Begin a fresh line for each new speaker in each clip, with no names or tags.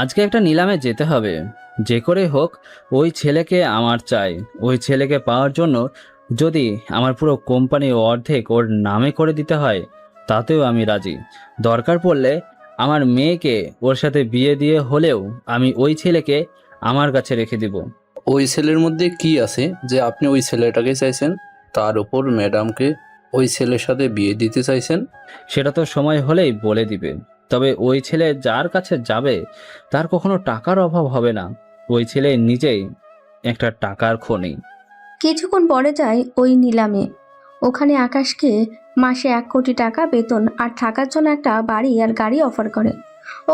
আজকে একটা নিলামে যেতে হবে, যে করে হোক ওই ছেলেকে আমার চাই। ওই ছেলেকে পাওয়ার জন্য যদি আমার পুরো কোম্পানি অর্ধেক ওর নামে করে দিতে হয় তাতেও আমি রাজি। দরকার পড়লে আমার মেয়েকে ওর সাথে বিয়ে দিয়ে হলেও আমি ওই ছেলেকে আমার কাছে রেখে দিব।
ওই ছেলের মধ্যে কি আছে যে আপনি ওই ছেলেটাকে চাইছেন, তার উপর ম্যাডামকে ওই ছেলের সাথে বিয়ে দিতে চাইছেন?
সেটা তো সময় হলেই বলে দিবে। তবে ওই ছেলে যার কাছে যাবে তার কখনো টাকার অভাব হবে না। ওই ছেলে নিজেই একটা টাকার খনি।
কিছুক্ষণ পরে যায় ওই নিলামে। ওখানে আকাশকে মাসে 1 কোটি টাকা বেতন আর থাকার জন্য একটা বাড়ি আর গাড়ি অফার করে।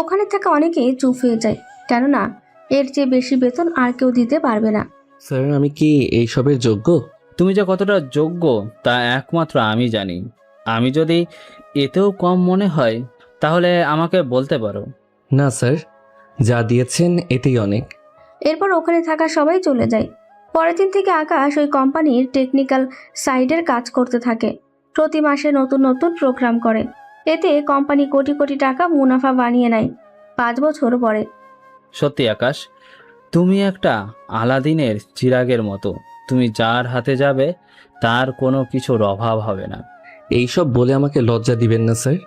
ওখানে থাকা অনেকে চুপ হয়ে যায়, কেননা এর চেয়ে বেশি বেতন আর কেউ দিতে পারবে না।
স্যার, আমি কি এইসবের যোগ্য?
তুমি যে কতটা যোগ্য তা একমাত্র আমি জানি। আমি যদি এতেও কম মনে হয় তাহলে আমাকে বলতে পারো।
না স্যার, যা দিয়েছেন এতেই অনেক।
এরপর ওখানে থাকা সবাই চলে যায়। পরের দিন থেকে আকাশ ওই কোম্পানির টেকনিক্যাল সাইডের কাজ করতে থাকে। প্রতি মাসে নতুন নতুন প্রোগ্রাম করে। এতে কোম্পানি কোটি কোটি টাকা মুনাফা বানিয়ে নেয় 5 বছর পরে।
সত্যি আকাশ, তুমি একটা আলাদিনের চিরাগের মতো। তুমি যার হাতে যাবে তার কোনো কিছুর অভাব হবে না।
এইসব বলে আমাকে লজ্জা দিবেন না স্যার।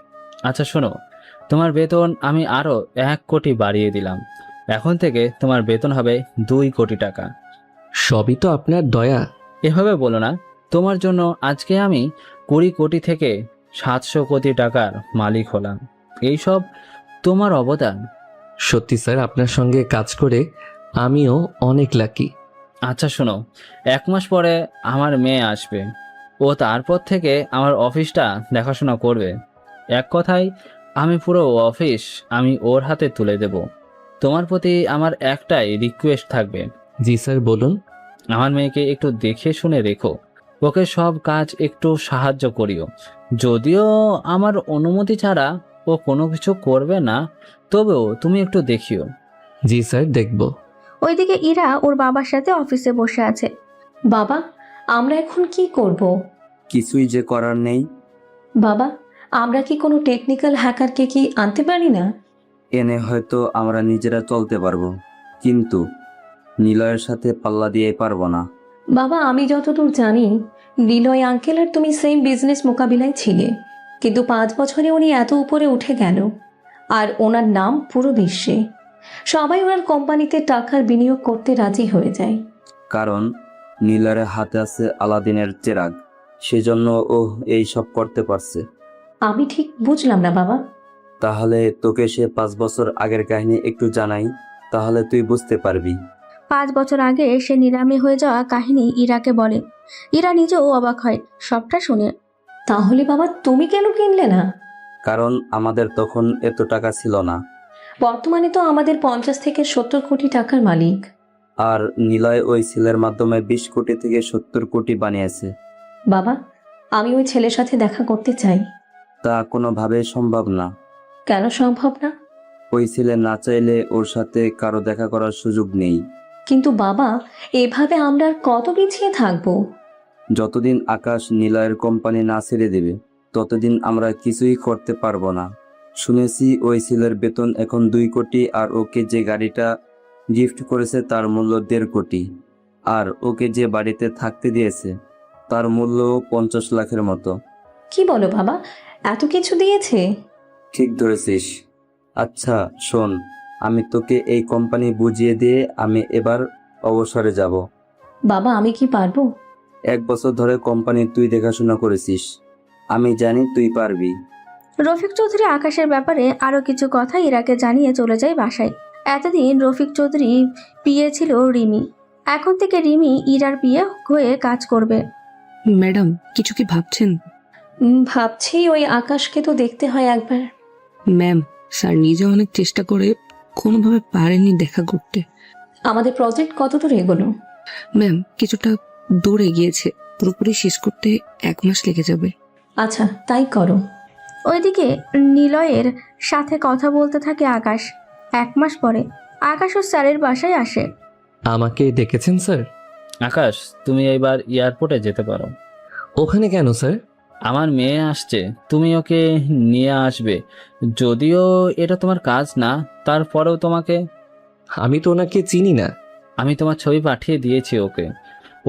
আচ্ছা শোনো, তোমার বেতন আমি আরও 1 কোটি বাড়িয়ে দিলাম। এখন থেকে তোমার বেতন হবে 2 কোটি টাকা।
সবই তো আপনার দয়া।
এভাবে বলো না। তোমার জন্য আজকে আমি 20 কোটি থেকে 700 কোটি টাকার মালিক হলাম। এইসব তোমার অবদান।
সত্যি স্যার, আপনার সঙ্গে কাজ করে আমিও অনেক লাকি।
আচ্ছা শোনো, 1 মাস পরে আমার মেয়ে আসবে। ও তারপর থেকে আমার অফিসটা দেখাশোনা করবে। এক কথায় আমি পুরো অফিস আমি ওর হাতে তুলে দেব। তোমার প্রতি আমার একটাই রিকোয়েস্ট থাকবে,
জি স্যার, বলুন।
আমার মেয়েকে একটু দেখে শুনে রেখো। ওকে সব কাজ একটু সাহায্য করিও। যদিও আমার অনুমতি ছাড়া ও কোনো কিছু করবে না, তবেও তুমি একটু দেখিও।
জি স্যার, দেখব।
ওইদিকে ইরা ওর বাবার সাথে অফিসে বসে আছে।
বাবা, আমরা এখন কি করব?
কিছুই যে করার নেই।
বাবা, আমরা কি কোনো টেকনিক্যাল হ্যাকারকে কি আনতে পারি না?
এনে হয়তো আমরা নিজেরা চলতে পারবো, কিন্তু নিলয়ের সাথে পাল্লা দিয়ে পারবো না।
বাবা, আমি যতদূর জানি নিলয় আঙ্কেল আর তুমি সেম বিজনেস মোকাবিলায় ছিলে, কিন্তু 5 বছরে উনি এত উপরে উঠে গেল আর ওনার নাম পুরো বিশ্বে। সবাই ওনার কোম্পানিতে টাকার বিনিয়োগ করতে রাজি হয়ে যায়।
কারণ নিলয়ের হাতে আছে আলাদিনের চেরাগ, সেজন্য ও এই সব করতে পারছে।
আমি ঠিক বুঝলাম না বাবা।
তাহলে তোকে সে 5 বছর আগের কাহিনী একটু জানাই, তাহলে তুই বুঝতে পারবি।
5 বছর আগে সে নিলামে হয়ে যাওয়া কাহিনী ইরাকে বলে। ইরা নিজেও অবাক হয় সবটা শুনে।
তাহলে বাবা, তুমি কেন কিনলে না?
কারণ আমাদের তখন এত টাকা ছিল না।
বর্তমানে তো আমাদের 50 থেকে 70 কোটি টাকার মালিক।
আর নিলয় ওই ছেলের মাধ্যমে 20 কোটি থেকে 70 কোটি বানিয়েছে।
বাবা, আমি ওই ছেলের সাথে দেখা করতে চাই।
তা কোনোভাবেই সম্ভব না।
কেন সম্ভব না?
ওই ছেলে না চাইলে ওর সাথে কারো দেখা করার সুযোগ নেই।
কিন্তু বাবা, এভাবে আমরা আর কত পিছিয়ে থাকবো?
যতদিন আকাশ নিলয়ের কোম্পানি না ছেড়ে দেবে ততদিন আমরা কিছুই করতে পারবো না। শুনেছি ওই ছেলের বেতন এখন 2 কোটি, আর ওকে যে গাড়িটা গিফট করেছে তার মূল্য 1.5 কোটি, আর ওকে যে বাড়িতে থাকতে দিয়েছে তার মূল্য 50 লাখের মতো।
কি বলো বাবা, এত কিছু দিয়েছে?
ঠিক ধরেছিস। আচ্ছা শোন, আমি তোকে এই কোম্পানি বুঝিয়ে দিয়ে আমি এবার অবসরে যাব।
বাবা, আমি কি পারবো?
1 বছর ধরে কোম্পানি তুই দেখাশোনা করেছিস, আমি জানি তুই পারবি।
রফিক চৌধুরী আকাশের ব্যাপারে আরো কিছু কথা ইরাকে জানিয়ে চলে যায় বাসায়। এতদিন রফিক চৌধুরী পিএ ছিল রিমি। এখন থেকে রিমি ইরার পিএ হয়ে কাজ করবে।
ম্যাডাম, কিছু কি ভাবছেন?
ভাবছি ওই আকাশকে তো দেখতে হয় একবার।
ম্যাম, স্যার নিজে অনেক চেষ্টা করে কোনোভাবে পারেনি দেখা করতে।
আমাদের প্রজেক্ট কতদূর এগোলো?
ম্যাম, কিছুটা দূরে গিয়েছে। পুরোপুরি শেষ করতে 1 মাস লেগে যাবে।
আচ্ছা, তাই করো।
ওইদিকে নিলয়ের সাথে কথা বলতে থাকে আকাশ। 1 মাস পরে আকাশ ও স্যারের বাসায় আসে।
আমাকে ডেকেছেন স্যার?
আকাশ, তুমি এইবার এয়ারপোর্টে যেতে পারো।
ওখানে কেন স্যার?
আমার মেয়ে আসছে, তুমি ওকে নিয়ে আসবে। যদিও এটা তোমার কাজ না, তারপরেও তোমাকে।
আমি তো ওনাকে চিনি না।
আমি তোমার ছবি পাঠিয়ে দিয়েছি ওকে,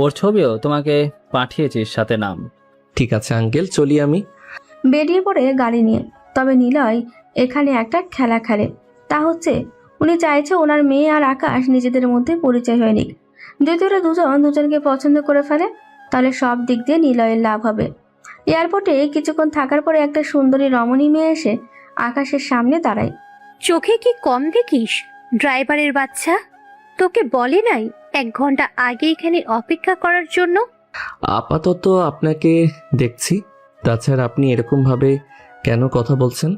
ওর ছবিও তোমাকে পাঠিয়েছি সাথে নাম।
ঠিক আছে আঙ্কেল, চলি আমি।
বেরিয়ে পড়ে গাড়ি নিয়ে। তবে নিলয় এখানে একটা খেলা খেলে, তা হচ্ছে উনি চাইছে ওনার মেয়ে আর আকাশ নিজেদের মধ্যে পরিচয় হয়ে নিক। যদি ওরা দুজন দুজনকে পছন্দ করে ফেলে তাহলে সব দিক দিয়ে নিলয়ের লাভ হবে। এয়ারপোর্টে কিছুক্ষণ থাকার পরে একটা সুন্দরী রমণী মেয়ে এসে আকাশের সামনে দাঁড়ায়।
চোখে কি কম দেখিস ড্রাইভারের বাচ্চা? তোকে বলে নাই 1 ঘন্টা আগে এখানে অপেক্ষা করার জন্য?
আপাতত আপনাকে দেখছি, তাছাড়া আপনি এরকমভাবে কেন কথা বলছেন?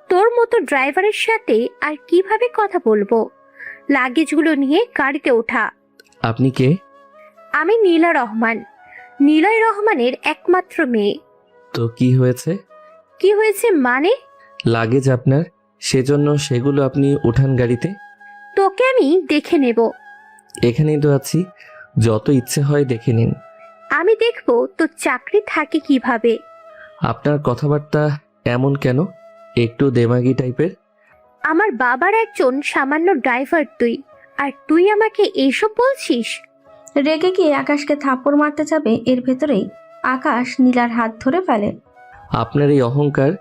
তোর মতো ড্রাইভারের সাথে আর কিভাবে কথা বলবো? লাগেজগুলো নিয়ে গাড়িতে ওঠা।
আপনি কে?
আমি নীলা রহমান, নিলয় রহমানের একমাত্র মেয়ে।
তো কি হয়েছে?
কি হয়েছে মানে?
লাগেজ আপনার, সেজন্য সেগুলো আপনি উঠান গাড়িতে।
তোকে আমি দেখে নেব।
এখানেই তো আছি, যত ইচ্ছে হয় দেখে নিন।
আমি দেখবো তোর চাকরি থাকে কিভাবে।
আপনার কথাবার্তা এমন কেন, একটু দেমাগি টাইপের?
আমার বাবার একজন সামান্য ড্রাইভার তুই, আর তুই আমাকে এইসব বলছিস?
রেগে গিয়ে আকাশকে থাপ্পড় মারতে যাবে, এর ভেতরেই আকাশ নীলার হাত ধরে ফেলে।
আপনার এই অহংকার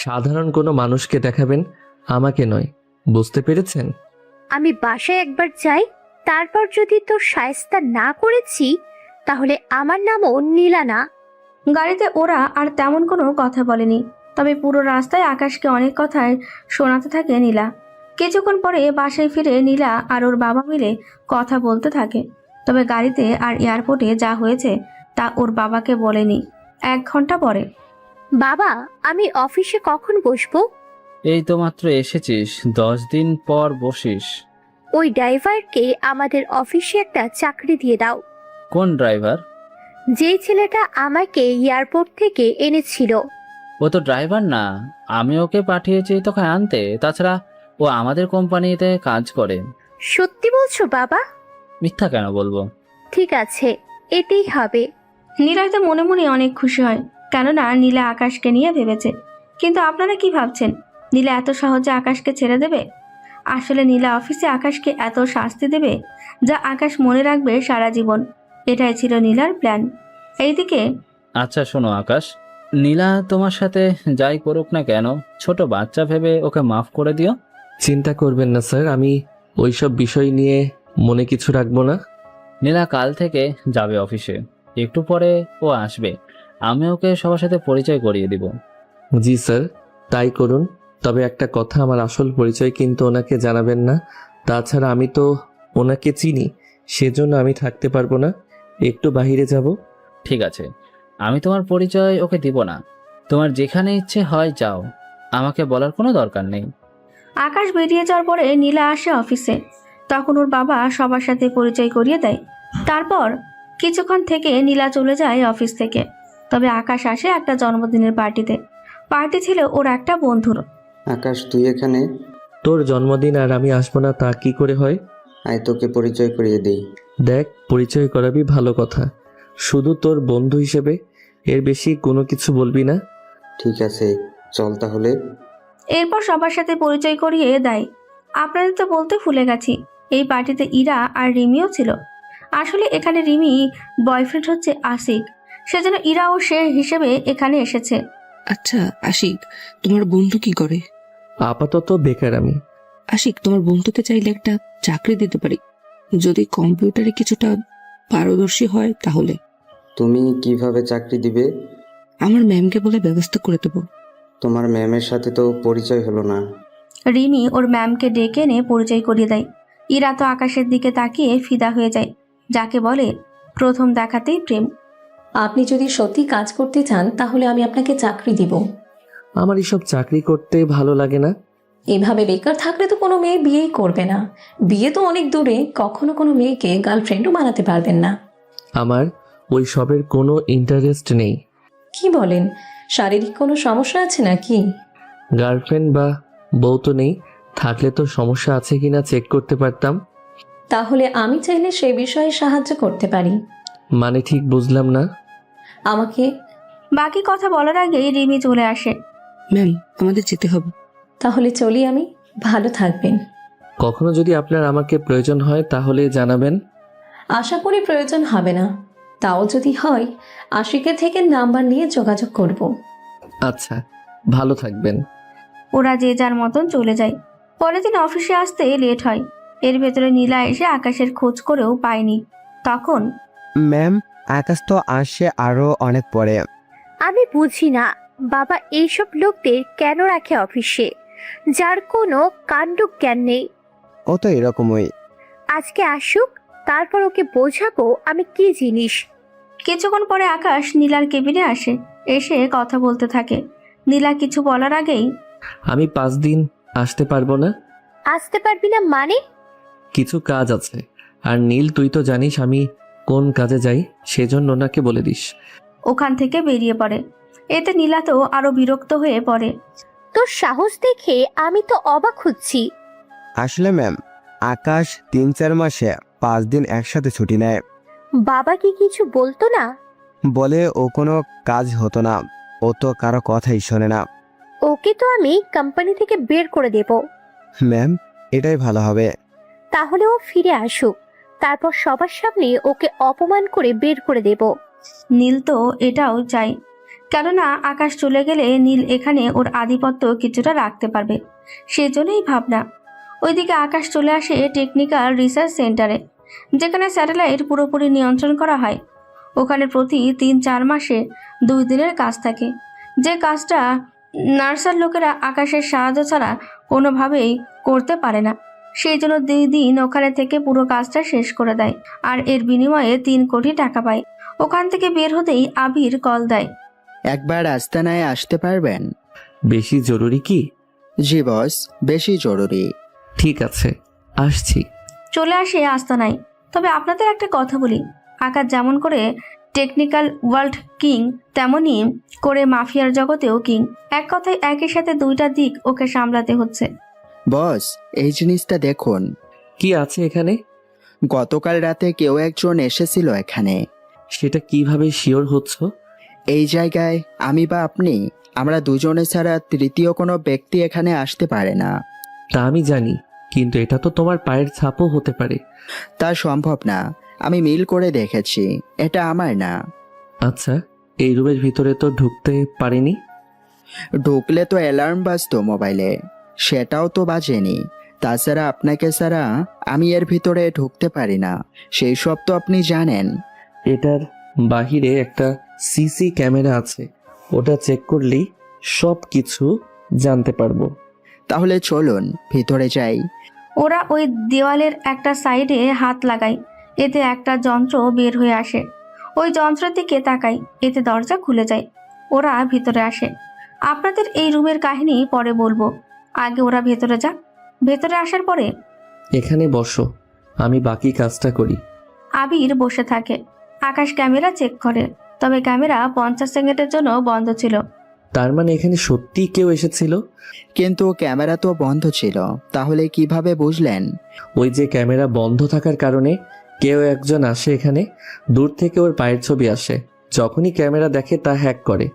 সাধারণ কোনো মানুষকে দেখাবেন, আমাকে নয়, বুঝতে পেরেছেন?
আমি বাসায় একবার যাই, তারপর যদি তোর শায়েস্তা না করেছি তাহলে আমার নামও নীলা না।
গাড়িতে ওরা আর তেমন কোনো কথা বলেনি, তবে পুরো রাস্তায় আকাশকে অনেক কথায় শোনাতে থাকে নীলা। কিছুক্ষণ পরে বাসায় ফিরে নীলা আর ওর বাবা মিলে কথা বলতে থাকে। তবে গাড়িতে আর এয়ারপোর্টে যা হয়েছে তা ওর বাবাকে বলেনি। 1 ঘন্টা পরে
বাবা, আমি অফিসে কখন বসবো?
এই তো মাত্র এসেছিস, 10 দিন পর বসিস।
ওই ড্রাইভারকে আমাদের অফিসে একটা চাকরি দিয়ে দাও।
কোন ড্রাইভার?
যেই ছেলেটা আমাকে এয়ারপোর্ট থেকে এনেছিল।
ও তো ড্রাইভার না, আমি ওকে পাঠিয়েছি তোকে আনতে। তাছাড়া ও আমাদের কোম্পানিতে কাজ করে।
সত্যি বলছো বাবা?
মিথ্যা কেন বলবো?
ঠিক আছে, এটাই হবে।
নীলা তো মনে মনে অনেক খুশি হয়, কেননা নীলা আকাশকে নিয়ে ভেবেছে। কিন্তু আপনারা কি ভাবছেন, নীলা এত সহজে আকাশকে ছেড়ে দেবে? আসলে নীলা অফিসে আকাশকে এত শাস্তি দেবে যা আকাশ মনে রাখবে সারা জীবন। এটাই ছিল নীলার প্ল্যান। এইদিকে
আচ্ছা শোনো আকাশ, নীলা তোমার সাথে যাই করুক না কেন, ছোট বাচ্চা ভেবে ওকে মাফ করে দিও।
চিন্তা করবেন না স্যার, আমি ওইসব বিষয় নিয়ে মনে কিছু রাখবো না।
নীলা কাল থেকে যাবে অফিসে, একটু পরে ও আসবে। আমি ওকে সবার সাথে পরিচয় করিয়ে দিব।
জি স্যার, তাই করুন। তবে একটা কথা, আমার আসল পরিচয় কিন্তু ওনাকে জানাবেন না। তাছাড়া আমি তো ওনাকে চিনি, সেজন্য আমি থাকতে পারবো না, একটু বাইরে যাব।
ঠিক আছে, আমি তোমার পরিচয় ওকে দিব না। তোমার যেখানে ইচ্ছে হয় যাও, আমাকে বলার কোনো দরকার নেই।
আকাশ বেরিয়ে যাওয়ার পরে নীলা আসে অফিসে। তখন ওর বাবা সবার সাথে পরিচয় করিয়ে দেয়। তারপর কিছুক্ষণ থেকে নীলা চলে যায় অফিস থেকে। তবে আকাশ আসে একটা জন্মদিনের পার্টিতে। পার্টি ছিল ওর একটা বন্ধুর।
আকাশ, তুই এখানে?
তোর জন্মদিন আর আমি আসবো না তা কি করে হয়?
আয় তোকে পরিচয় করিয়ে দেই।
দেখ, পরিচয় করাবি ভালো কথা, শুধু তোর বন্ধু হিসেবে, এর বেশি কোনো কিছু বলবি না।
ঠিক আছে, চল তাহলে।
এরপর সবার সাথে পরিচয় করিয়ে দেয়। আপনাদের তো বলতে ভুলে গেছি, এই পার্টিতে ইরা আর রিমিও ছিল। আসলে এখানে রিমি বয়ফ্রেন্ড হচ্ছে আশিক, সেজন্য ইরাও সে হিসেবে এখানে এসেছে।
আচ্ছা আশিক, তোমার বন্ধু কি করে?
আপাতত বেকার আমি।
আশিক, তোমার বন্ধুকে চাইলে একটা চাকরি দিতে পারি, যদি কম্পিউটারে কিছুটা পারদর্শী হয় তাহলে।
তুমি কিভাবে চাকরি দিবে?
আমার ম্যামকে বলে ব্যবস্থা করে দেবো।
তোমার ম্যামের সাথে তো পরিচয় হলো না।
রিমি ওর ম্যামকে ডেকে এনে পরিচয় করিয়ে দেয়। ইরা তো আকাশের দিকে তাকিয়ে ফিদা হয়ে যায়, যাকে বলে প্রথম দেখাতেই প্রেম।
আপনি যদি সত্যি কাজ করতে চান তাহলে আমি আপনাকে চাকরি দিব।
আমার এসব চাকরি করতে ভালো লাগে না।
এভাবে বেকার থাকলে তো কোনো মেয়ে বিয়েই করবে না। বিয়ে তো অনেক দূরে, কখনো কোনো মেয়েকে গার্লফ্রেন্ডও বানাতে পারবেন না।
আমার ওই সবের কোনো ইন্টারেস্ট নেই।
কি বলেন, শারীরিক কোনো সমস্যা আছে নাকি?
গার্লফ্রেন্ড বা বউ তো নেই, থাকলে তো সমস্যা আছে কিনা চেক করতে পারতাম।
তাহলে আমি চাইলে সে বিষয়ে সাহায্য করতে পারি।
মানে ঠিক বুঝলাম না।
আমাকে
বাকি কথা বলার আগেই রিমি চলে আসে।
ম্যাম, আমাদের যেতে হবে।
তাহলে চলি আমি, ভালো থাকবেন।
কখনো যদি আপনার আমাকে প্রয়োজন হয় তাহলে জানাবেন।
আশা করি প্রয়োজন হবে না, তাও যদি হয় আশিকের থেকে নাম্বার নিয়ে যোগাযোগ করব।
আচ্ছা, ভালো থাকবেন।
ওরা যে যার মতন চলে যায়। পরের দিন অফিসে আসতে লেট হয়। এর ভেতরে নীলা এসে আকাশের খোঁজ করেও পায়নি। তখন
ম্যাম, আকাশ তো আসে আরো অনেক পরে।
আমি বুঝি না বাবা এইসব লোকদের কেন রাখে অফিসে, যার কোনো কাণ্ড জ্ঞান নেই।
ও তো এরকমই।
আজকে আসুক, তারপর ওকে বোঝাবো আমি কি জিনিস।
কিছুক্ষণ পরে আকাশ নীলার কেবিনে আসে। এসে কথা বলতে থাকে। নীলা কিছু বলার আগেই
আমি 5 দিন আসতে পারবো না।
আসতে পারবি না মানে?
কিছু কাজ আছে। আর নীল, তুই তো জানিস আমি কোন কাজে যাই, সেজন্য ওনাকে বলে দিস।
ওখান থেকে বেরিয়ে পড়ে। এতে নীলা তো আরো বিরক্ত হয়ে পড়ে।
তোর সাহস দেখে আমি তো অবাক হচ্ছি।
আসলে ম্যাম, আকাশ 3-4 মাসে 5 দিন একসাথে ছুটি নেয়।
বাবা কি কিছু বলতো না?
বলে ও কোনো কাজ হতো না, ও তো কারো কথাই শোনে না।
ওকে তো আমি কোম্পানি থেকে বের করে দেব।
ম্যাম, এটাই ভালো হবে।
তাহলে ও ফিরে আসুক, তারপর সবার সামনে ওকে অপমান করে বের করে দেব।
নীল তো এটাও চায়, কেননা আকাশ চলে গেলে নীল এখানে ওর আধিপত্য কিছুটা রাখতে পারবে। সেজন্যই ভাবনা। ওইদিকে আকাশ চলে আসে টেকনিক্যাল রিসার্চ সেন্টারে, যেখানে স্যাটেলাইট পুরোপুরি নিয়ন্ত্রণ করা হয়। ওখানে প্রতি 3-4 মাসে 2 দিনের কাজ থাকে, যে কাজটা নার্সার লোকেরা আকাশের সাহায্য ছাড়া কোনোভাবেই করতে পারে না। সেই জন্য 2 দিন ওখানে থেকে পুরো কাজটা শেষ করে দেয়, আর এর বিনিময়ে 3 কোটি টাকা পায়। ওখান থেকে বের হতেই আবির কল দেয়।
একবার আস্তানায় আসতে পারবেন?
বেশি জরুরি কি?
জি বস, বেশি জরুরি।
ঠিক আছে, আসছি।
চলে আসে আস্তানায়। তবে আপনাদের একটা কথা বলি, আকাশ যেমন করে টেকনিক্যাল ওয়ার্ল্ড কিং, তেমনই করে মাফিয়ার জগতেও কিং। এক কথায় একই সাথে 2টা দিক ওকে সামলাতে হচ্ছে।
বস, এই জিনিসটা দেখুন।
কি আছে এখানে?
গতকাল রাতে কেউ একজন এসেছিল এখানে।
সেটা কিভাবে শিওর হচ্ছ?
এই জায়গায় আমি বা আপনি, আমরা দুজনে ছাড়া তৃতীয় কোনো ব্যক্তি এখানে আসতে পারে না।
তা আমি জানি, কিন্তু এটা তো তোমার পায়ের ছাপও হতে পারে।
তা সম্ভব না, আমি মিল করে দেখেছি, এটা আমার না।
আচ্ছা, এই রুমের ভিতরে তো ঢুকতে পারিনি।
ঢুকলে তো অ্যালার্ম বাজতো মোবাইলে, সেটাও তো বাজেনি। তাছাড়া আপনাকে ছাড়া আমি এর ভিতরে ঢুকতে পারি না, সেই সব তো আপনি জানেন।
এটার বাহিরে একটা সিসি ক্যামেরা আছে, ওটা চেক করলেই সব কিছু জানতে পারবো।
তাহলে চলুন ভিতরে যাই।
ওরা ওই দেওয়ালের একটা সাইডে হাত লাগায়, এতে একটা যন্ত্র বের হয়ে আসে। ওই যন্ত্রের দিকে তাকাই, এতে দরজা খুলে যায়। ওরা ভিতরে আসে। আপনাদের এই রুমের কাহিনী পরে বলবো, আগে ওরা ভেতরে যাক। ভেতরে আসার পরে
এখানে বসো, আমি বাকি কাজটা করি।
আবির বসে থাকে। আকাশ ক্যামেরা চেক করে, তবে ক্যামেরা 50 সেকেন্ডের জন্য বন্ধ ছিল।
তার মানে এখানে সত্যিই কেউ এসেছিল?
কিন্তু ক্যামেরা তো বন্ধ ছিল, তাহলে কিভাবে বুঝলেন?
ওই যে ক্যামেরা বন্ধ থাকার কারণে কেউ একজন আসে এখানে, দূর থেকে ওর পায়ের ছবি আসে, যখনই ক্যামেরা দেখে তা হ্যাক করে,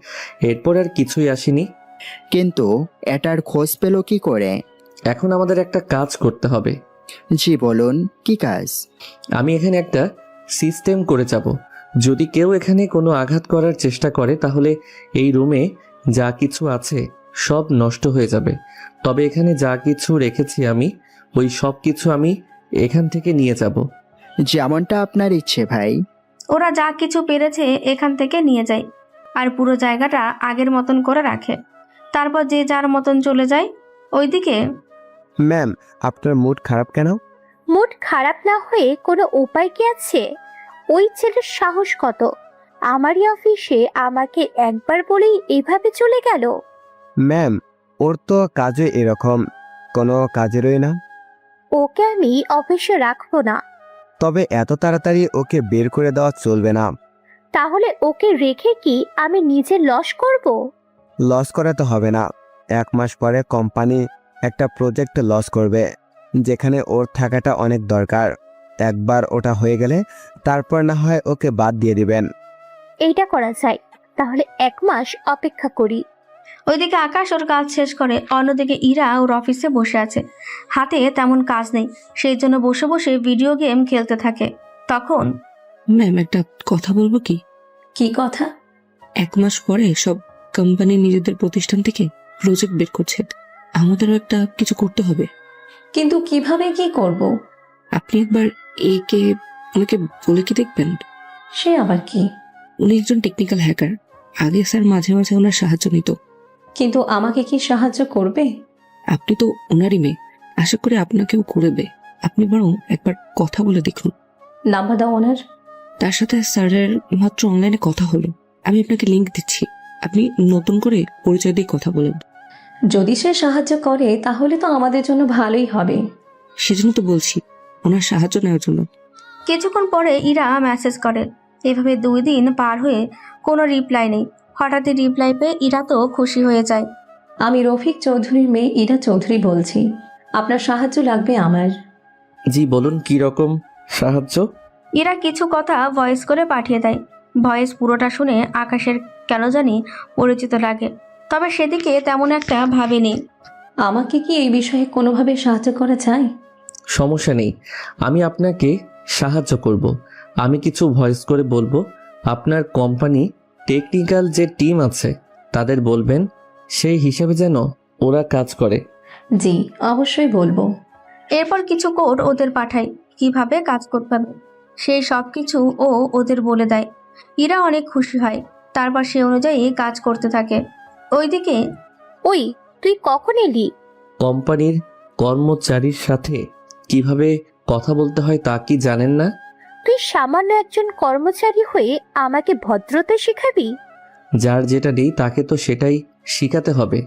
এরপর আর কিছুই আসেনি।
কিন্তু এটার খোঁজ পেল কি করে?
এখন আমাদের একটা কাজ করতে হবে।
জি বলুন, কি কাজ?
আমি এখানে একটা সিস্টেম করে যাব, যদি কেউ এখানে কোনো আঘাত করার চেষ্টা করে তাহলে এই রুমে যা কিছু আছে সব নষ্ট হয়ে যাবে। তবে এখানে যা কিছু রেখেছি আমি, ওই সব কিছু আমি এখান থেকে নিয়ে যাব।
যেমনটা আপনার ইচ্ছে ভাই।
ওরা যা কিছু পেরেছে এখান থেকে নিয়ে যায়, আর পুরো জায়গাটা আগের মতন করে রাখে। তারপর যে যার মতন চলে যায়। ওইদিকে
ম্যাম, আপনার মুড খারাপ কেন?
মুড খারাপ না হয়ে কোনো উপায় কি আছে? ওই ছেলের সাহস কত! আমারই অফিসে আমাকে একবার বলেই এভাবে চলে গেল।
ম্যাম, ওর তো কাজে এরকম, কোনো কাজেরই না।
ওকে আমি অফিসে রাখবো না।
তবে এত তাড়াতাড়ি ওকে বের করে দেওয়া চলবে না।
তাহলে ওকে রেখে কি আমি নিজে লস করব?
লস করে তো হবে না, 1 মাস পরে কোম্পানি একটা প্রজেক্ট লস করবে, যেখানে ওর থাকাটা অনেক দরকার। একবার ওটা হয়ে গেলে তারপর না হয় ওকে বাদ দিয়ে দিবেন।
এইটা করা যায়, তাহলে 1 মাস অপেক্ষা করি।
ওইদিকে আকাশ ওর কাজ শেষ করে, অন্যদিকে ইরা ওর অফিসে বসে আছে। হাতে তেমন কাজ নেই, সেই জন্য বসে বসে ভিডিও গেম খেলতে থাকে। তখন
ম্যাম, একটা কথা বলবো কি?
কি কথা?
1 মাস পরে সব কোম্পানি নিজেদের প্রতিষ্ঠান থেকে প্রজেক্ট বের করছে, আমাদেরও একটা কিছু করতে হবে।
কিন্তু কিভাবে কি করব?
আপনি একবার একে ওনাকে বলে কি দেখবেন?
সে আবার কি?
উনি একজন টেকনিক্যাল হ্যাকার। আগে স্যার মাঝে মাঝে ওনার সাহায্য নিত।
কিন্তু আমাকে কি সাহায্য করবে?
আপনি তো ওনারই মেয়ে, আশা করি আপনাকেও করবে। আপনি বরং একবার কথা বলে দেখুন।
নাম্বার দাও ওনার।
তার সাথে স্যারের মাত্র অনলাইনে কথা হলো, আমি আপনাকে লিংক দিচ্ছি। আপনি নতুন করে পরিচয় দিয়ে কথা বলেন।
যদি সে সাহায্য করে তাহলে তো আমাদের জন্য ভালোই হবে।
সেজন্য তো বলছি, ওনার সাহায্য নেওয়ার জন্য।
কিছুক্ষণ পরে ইরা মেসেজ করে। এভাবে 2 দিন পার হয়ে কোনো রিপ্লাই নেই। হঠাৎই রিপ্লাই পেয়ে ইরা তো খুশি হয়ে যায়।
আমি রফিক চৌধুরীর মেয়ে ইরা চৌধুরী বলছি, আপনার সাহায্য লাগবে আমার।
জি বলুন, কি রকম সাহায্য?
ইরা কিছু কথা ভয়েস করে পাঠিয়ে দেয়। ভয়েস পুরোটা শুনে আকাশের কেন জানি পরিচিত লাগে, তবে সেদিকে তেমন একটা ভাবেনি।
আমাকে কি এই বিষয়ে কোনোভাবে সাহায্য করা যায়?
সমস্যা নেই, আমি আপনাকে সাহায্য করব। আমি কিছু ভয়েস করে বলবো। আপনার কোম্পানি টেকনিক্যাল যে টিম আছে তাদের বলবেন সেই হিসাবে যেন ওরা কাজ করে।
জি অবশ্যই বলবো।
এরপর কিছু কোড ওদের পাঠায়, কিভাবে কাজ করতে হবে সেই সব কিছু ও ওদের বলে দেয়। ইরা অনেক খুশি হয়, তারপর সে অনুযায়ী কাজ করতে থাকে। ওইদিকে
ওই, তুই কখন এলি?
কোম্পানির কর্মচারীর সাথে কিভাবে কথা বলতে হয় তা কি জানেন না?
তুই সামান্য একজন কর্মচারী হয়ে আমাকে ভদ্রতা শেখাবি?
যার যেটা নেই তাকে তো সেটাই শিখাতে হবে।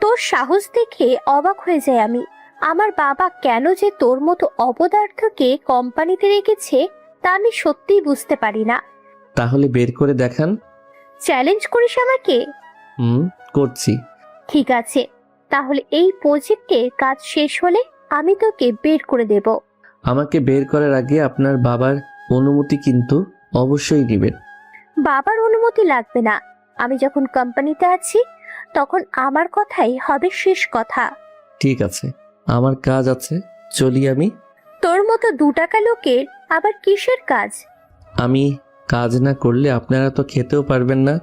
তোর সাহস দেখে অবাক হয়ে যায় আমি। আমার বাবা কেন যে তোর মতো অপদার্থকে কোম্পানিতে রেখেছে তা আমি সত্যিই বুঝতে পারি না।
তাহলে বের করে দেখান।
চ্যালেঞ্জ করিস আমাকে?
করছি।
ঠিক আছে, তাহলে এই প্রজেক্টের কাজ শেষ হলে আমি তোকে বের করে দেব।
আমাকে বের করার আগে আপনার বাবার অনুমতি কিন্তু অবশ্যই নেবেন।
বাবার অনুমতি লাগবে না, আমি যখন কোম্পানিতে আছি তখন আমার কথাই হবে শেষ কথা।
ঠিক আছে, আমার কাজ আছে, চলি আমি।
তোর মতো 2 টাকা লোকের আবার কিসের কাজ?
আমি কাজ না করলে আপনারা তো খেতেও পারবেন না।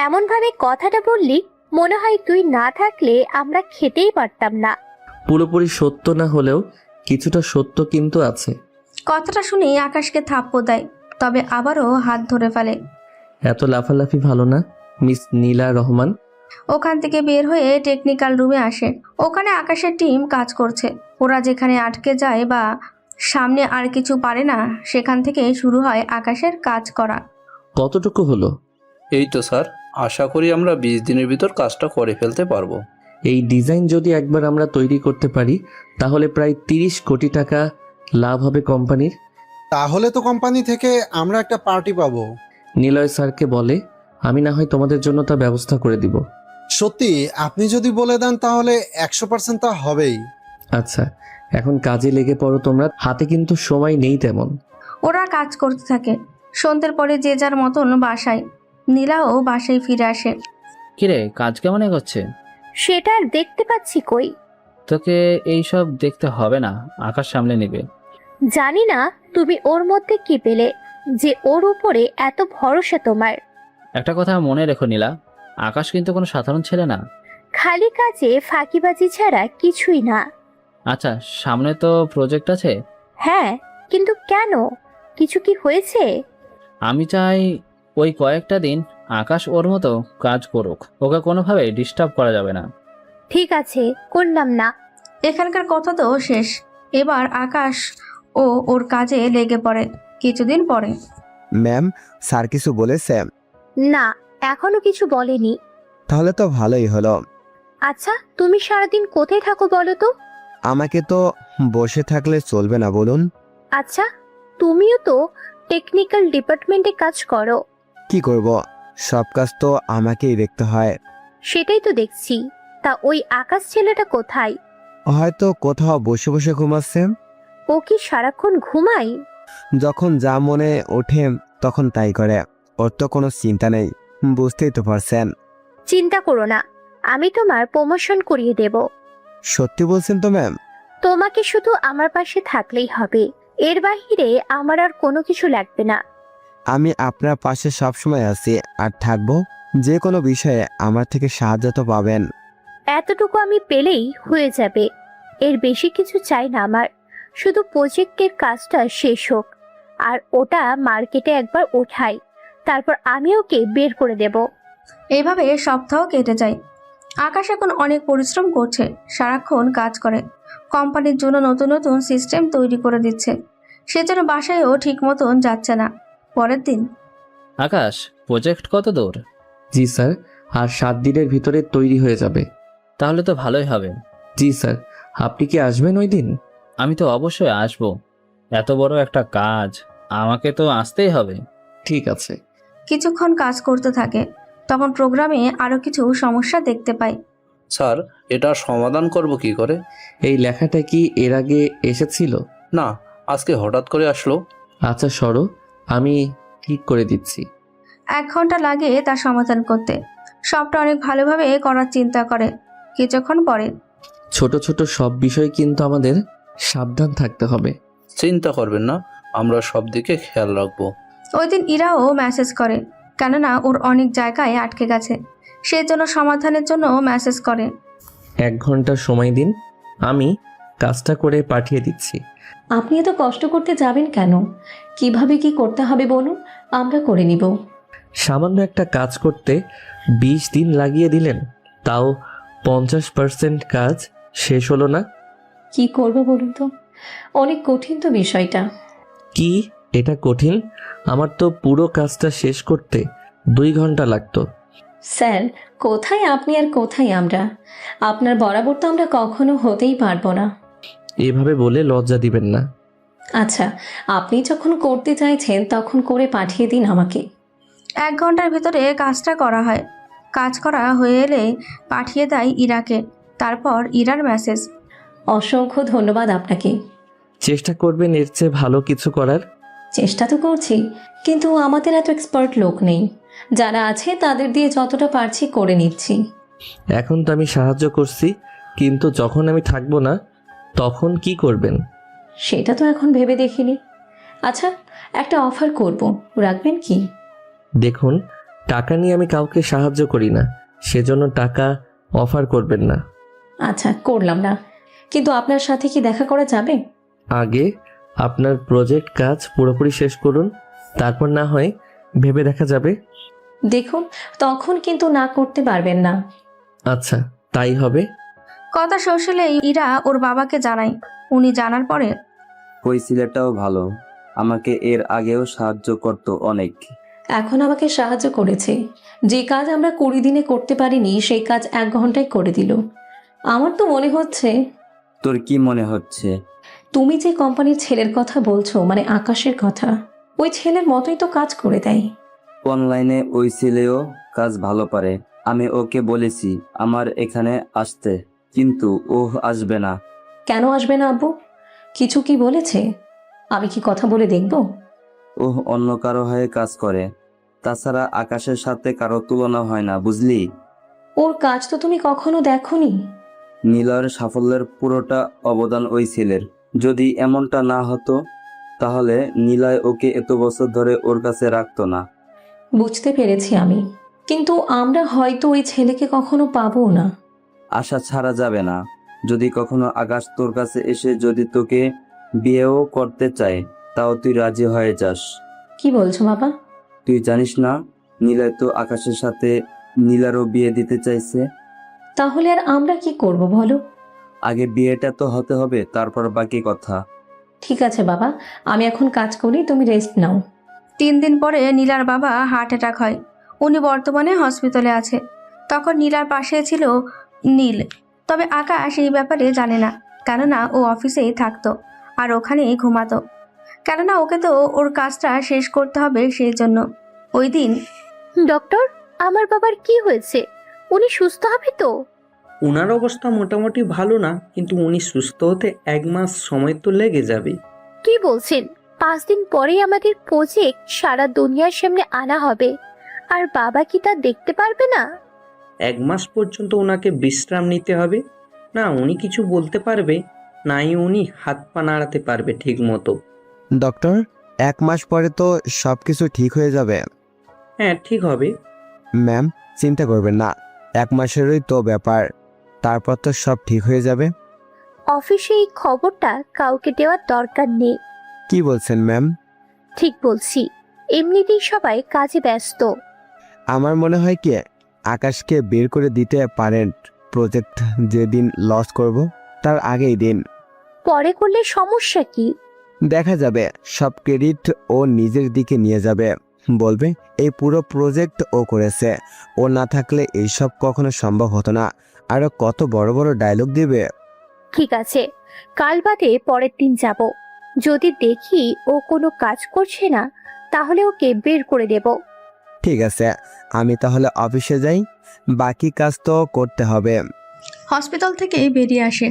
এমন ভাবে কথাটা বললি মনে হয় তুই না থাকলে আমরা খেতেই পারতাম না।
পুরোপুরি সত্য না হলেও কিছুটা সত্য কিন্তু আছে।
কথাটা শুনে আকাশকে থাপ্পড় দেয়, তবে আবারও হাত ধরে ফেলে।
এত লাফালাফি ভালো না, মিস নীলা রহমান।
ওখান থেকে বের হয়ে টেকনিক্যাল রুমে আসে। ওখানে আকাশের টিম কাজ করছে। ওরা যেখানে আটকে যায় বা সামনে আর কিছু পারে না, সেখান থেকে শুরু হয় আকাশের কাজ করা।
কতটুকু হলো?
এই তো স্যার, আশা করি আমরা 20 দিনের ভিতর কাজটা করে ফেলতে পারবো।
এই ডিজাইন যদি একবার আমরা তৈরি করতে পারি তাহলে প্রায় 30 কোটি টাকা লাভ হবে কোম্পানির।
তাহলে তো কোম্পানি থেকে আমরা একটা পার্টি পাবো।
নিলয় স্যারকে বলে আমি না হয় তোমাদের জন্য তা ব্যবস্থা করে দিব।
সত্যি আপনি যদি বলে দেন তাহলে 100% তা হবেই।
আচ্ছা, এখন কাজে লেগে পড়ো তোমরা, হাতে কিন্তু সময় নেই তেমন।
ওরা কাজ করতে থাকে। সন্ধ্যের পরে যে যার মতন বাসায়। নীলাও বাসায় ফিরে আসে।
কিরে, কাজ কেমন এগোচ্ছে?
সেটা আর দেখতে পাচ্ছি কই?
তোকে এইসব দেখতে হবে না, আকাশ সামলে নেবে।
জানি না তুমি ওর মধ্যে কি পেলে যে ওর উপরে এত ভরসা তোমার।
একটা কথা মনে রেখো নীলা, আকাশ কিন্তু কোনো সাধারণ ছেলে না।
খালি কাজে ফাঁকিবাজি ছাড়া কিছুই না।
আচ্ছা, সামনে তো প্রজেক্ট আছে।
হ্যাঁ, কিন্তু কেন? কিছু কি হয়েছে?
আমি চাই ওই কয়েকটা দিন আকাশ ওর মতো কাজ করুক, ওকে কোনোভাবে ডিস্টার্ব করা যাবে না।
ঠিক আছে, করলাম না।
এখানকার কথা তো শেষ। এবার আকাশ ও ওর কাজে লেগে পড়ে। কিছুদিন পরে
ম্যাম, স্যার কিছু বলেছে?
না, এখনো কিছু বলেনি।
তাহলে তো ভালোই হলো।
আচ্ছা, তুমি সারাদিন কোথায় থাকো বলো তো?
আমাকে তো বসে থাকলে চলবে না, বলুন।
আচ্ছা, তুমিও তো টেকনিক্যাল ডিপার্টমেন্টে কাজ করো।
কি করব, সব কাজ তো আমাকেই দেখতে হয়।
সেটাই তো দেখছি। তা ওই আকাশ ছেলেটা কোথায়?
হয়তো কোথাও বসে বসে ঘুমাচ্ছে।
ও কি সারাক্ষণ ঘুমায়?
যখন যা মনে ওঠে তখন তাই করে। ওর তো কোনো চিন্তা নেই, বুঝতেই তো পারছেন।
চিন্তা করো না, আমি তোমার প্রমোশন করিয়ে দেব।
সত্যি বলছেন তো ম্যাম?
তোমাকে শুধু আমার পাশে থাকলেই হবে, এর বাইরে আমার আর কোনো কিছু লাগবে না।
আমি আপনার পাশে সবসময় আছি আর থাকবো। যে কোনো বিষয়ে আমার থেকে সাহায্য তো পাবেন।
এতটুকু আমি পেলেই হয়ে যাবে, এর বেশি কিছু চাই না আমার। শুধু প্রজেক্টের কাজটা শেষ হোক, আর ওটা মার্কেটে একবার ওঠাই, তারপর আমি ওকে বের করে দেব।
এইভাবে সপ্তাহ কেটে যায়। আকাশ এখন অনেক পরিশ্রম করছে, সারাক্ষণ কাজ করে, কোম্পানির জন্য নতুন নতুন সিস্টেম তৈরি করে দিচ্ছে। সেজন্য বাসায়ও ঠিক মতন যাচ্ছে না। পরের দিন
আকাশ, প্রজেক্ট কত দূর?
জি স্যার, আর 7 দিনের ভিতরে তৈরি হয়ে যাবে।
তাহলে তো ভালোই হবে।
জি স্যার, আপনি কি আসবেন ওই দিন?
আমি তো অবশ্যই আসবো, এত বড় একটা কাজ, আমাকে তো আসতেই হবে।
ঠিক আছে।
কিছুক্ষণ কাজ করতে থাকে, তখন প্রোগ্রামে আরো কিছু সমস্যা দেখতে পায়।
স্যার, এটা সমাধান করব কি করে?
এই লেখাটা কি এর আগে এসেছিল?
না, আজকে হঠাৎ করে আসলো।
আচ্ছা সরো, আমি ঠিক করে দিচ্ছি।
1 ঘন্টা লাগে তার সমাধান করতে। সবটা অনেক ভালোভাবে করার চিন্তা করে। কিছুক্ষণ পরে
ছোট ছোট সব বিষয় কিন্তু আমাদের সাবধান থাকতে হবে।
চিন্তা করবেন না, আমরা সব দিকে খেয়াল রাখবো।
ওই দিন ইরাও মেসেজ করে, কেননা ওর অনেক জায়গায় আটকে গেছে। সেই জন্য সমাধানের জন্য মেসেজ করে।
1 ঘন্টা সময় দিন, আমি কাজটা করে পাঠিয়ে দিচ্ছি।
আপনি এত কষ্ট করতে যাবেন কেন? কিভাবে কি করতে হবে বলুন, আমরা করে নিব।
সামান্য একটা কাজ করতে 20 দিন লাগিয়ে দিলেন, তাও 50% কাজ শেষ হলো না।
কি করব বলুন তো, অনেক কঠিন তো বিষয়টা।
কি এটা কঠিন? আমার তো পুরো কাজটা শেষ করতে 2 ঘন্টা লাগতো।
স্যার, কোথায় আপনি আর কোথায় আমরা? আপনার বরাবর তো আমরা কখনো হতেই পারবো না।
এভাবে বলে লজ্জা দিবেন না।
আচ্ছা, আপনি যখন করতে চাইছেন তখন করে পাঠিয়ে দিন আমাকে।
1 ঘন্টার ভিতরে কাজটা করা হয়। কাজ করা হয়ে এলে পাঠিয়ে দেয় ইরাকে। তারপর ইরার মেসেজ।
অসংখ্য ধন্যবাদ আপনাকে।
চেষ্টা করবেন এর চেয়ে ভালো কিছু করার।
চেষ্টা তো করছি, কিন্তু আমাদের এত এক্সপার্ট লোক নেই। যারা আছে তাদের দিয়ে যতটা পারছি করে নিচ্ছি।
এখন তো আমি সাহায্য করছি, কিন্তু যখন আমি থাকবো না তখন কি করবেন?
সেটা তো এখন ভেবে দেখিনি। আচ্ছা, একটা অফার করব, রাখবেন কি?
দেখুন, টাকা নিয়ে আমি কাউকে সাহায্য করি না, সেজন্য টাকা অফার করবেন না।
আচ্ছা, করলাম না, কিন্তু আপনার সাথে কি দেখা করা যাবে?
আগে আপনার প্রজেক্ট কাজ পুরোপুরি শেষ করুন, তারপর না হয় ভেবে দেখা যাবে।
দেখুন, তখন কিন্তু না করতে পারবেন না।
আচ্ছা, তাই হবে।
কথা শেষ হলেই ইরা ওর বাবাকে জানায়। উনি জানার পরে
ওই ছেলেটাও ভালো, আমাকে এর আগেও সাহায্য করতো অনেক।
এখন আমাকে সাহায্য করেছে। যে কাজ আমরা 20 দিনে করতে পারিনি সেই কাজ 1 ঘন্টায় করে দিল। আমার তো মনে হচ্ছে
তোর কি মনে হচ্ছে?
তুমি যে কোম্পানির ছেলের কথা বলছো, মানে আকাশের কথা, ওই ছেলের মতোই তো কাজ করে দেয়।
অনলাইনে ওই ছেলেও কাজ ভালো পারে। আমি ওকে বলেছি আমার এখানে আসতে, কিন্তু ও আসবে না।
কেন আসবে না আব্বু? কিছু কি বলেছে? আমি কি কথা বলে দেখব?
ও অন্য কারো হয়ে কাজ করে, তাছাড়া আকাশের সাথে কারো তুলনা হয় না, বুঝলি?
ওর কাজ তো তুমি কখনো দেখোনি।
নীলয়ের সাফল্যের পুরোটা অবদান ওই ছেলের। যদি এমনটা না হতো তাহলে নীলয় ওকে এত বছর ধরে ওর কাছে রাখতো না।
বুঝতে পেরেছি আমি, কিন্তু আমরা হয়তো ওই ছেলেকে কখনো পাবো না।
আশা ছাড়া যাবে না। যদি কখনো আকাশ তোর কাছে এসে যদি তোকে বিয়েও করতে চায়, তাও তুই রাজি হয়ে যাস।
কি বলছো বাবা?
তুই জানিস না, নীলয় তো আকাশের সাথে নীলারও বিয়ে দিতে চাইছে।
তাহলে আর আমরা কি করব বলো?
আগে বিয়েটা তো হতে হবে, তারপর বাকি কথা।
ঠিক আছে বাবা, আমি এখন কাজ করি, তুমি রেস্ট নাও।
3 দিন পরে নীলার বাবা হার্ট অ্যাটাক হয়। উনি বর্তমানে হসপিটালে আছে। তখন নীলার পাশে ছিল নীল। তবে আকাশ এই ব্যাপারে জানে না, কেননা ও অফিসেই থাকতো আর ওখানেই ঘুমাতো। কেননা ওকে তো ওর কাজটা শেষ করতে হবে, সেই জন্য। ওই দিন
ডক্টর, আমার বাবার কি হয়েছে? উনি সুস্থ হবে তো?
ওনার অবস্থা মোটামুটি ভালো না, কিন্তু উনি সুস্থ হতে 1 মাস সময় তো লেগে যাবে।
কি বলছেন? 5 দিন পরেই আমাদের প্রজেক্ট সারা দুনিয়ার সামনে আনা হবে, আর বাবা কি তা দেখতে পারবে না?
1 মাস পর্যন্ত ওনাকে বিশ্রাম নিতে হবে। না উনি কিছু বলতে পারবে, নাই উনি হাত পা নাড়াতে পারবে ঠিক মতো।
ডক্টর, 1 মাস পরে তো সব কিছু ঠিক হয়ে যাবে।
হ্যাঁ ঠিক হবে।
ম্যাম, চিন্তা করবেন না, 1 মাসেরই তো ব্যাপার, তারপর তো সব ঠিক হয়ে যাবে।
অফিসে এই খবরটা কাউকে দেওয়ার দরকার নেই।
কি বলছেন ম্যাম?
ঠিক বলছি, এমনিতেই সবাই কাজে ব্যস্ত।
আমার মনে হয় কি আকাশকে বের করে দিতে পারেন, প্রজেক্ট যেদিন লস করব তার আগেই দিন।
পরে করলে সমস্যা কি?
দেখা যাবে সব ক্রেডিট ও নিজের দিকে নিয়ে যাবে, বলবে এই পুরো প্রজেক্ট ও করেছে, ও না থাকলে এইসব কখনো সম্ভব হতো না, আরো কত বড় বড় ডায়লগ দিবে।
ঠিক আছে, কাল বাদে পরের দিন যাব। যদি দেখি ও কোনো কাজ করছে না তাহলে ওকে বের করে দেব।
ঠিক আছে, আমি তাহলে অফিসে যাই, বাকি কাজ তো করতে হবে।
হসপিটাল থেকে বেরিয়ে আসে।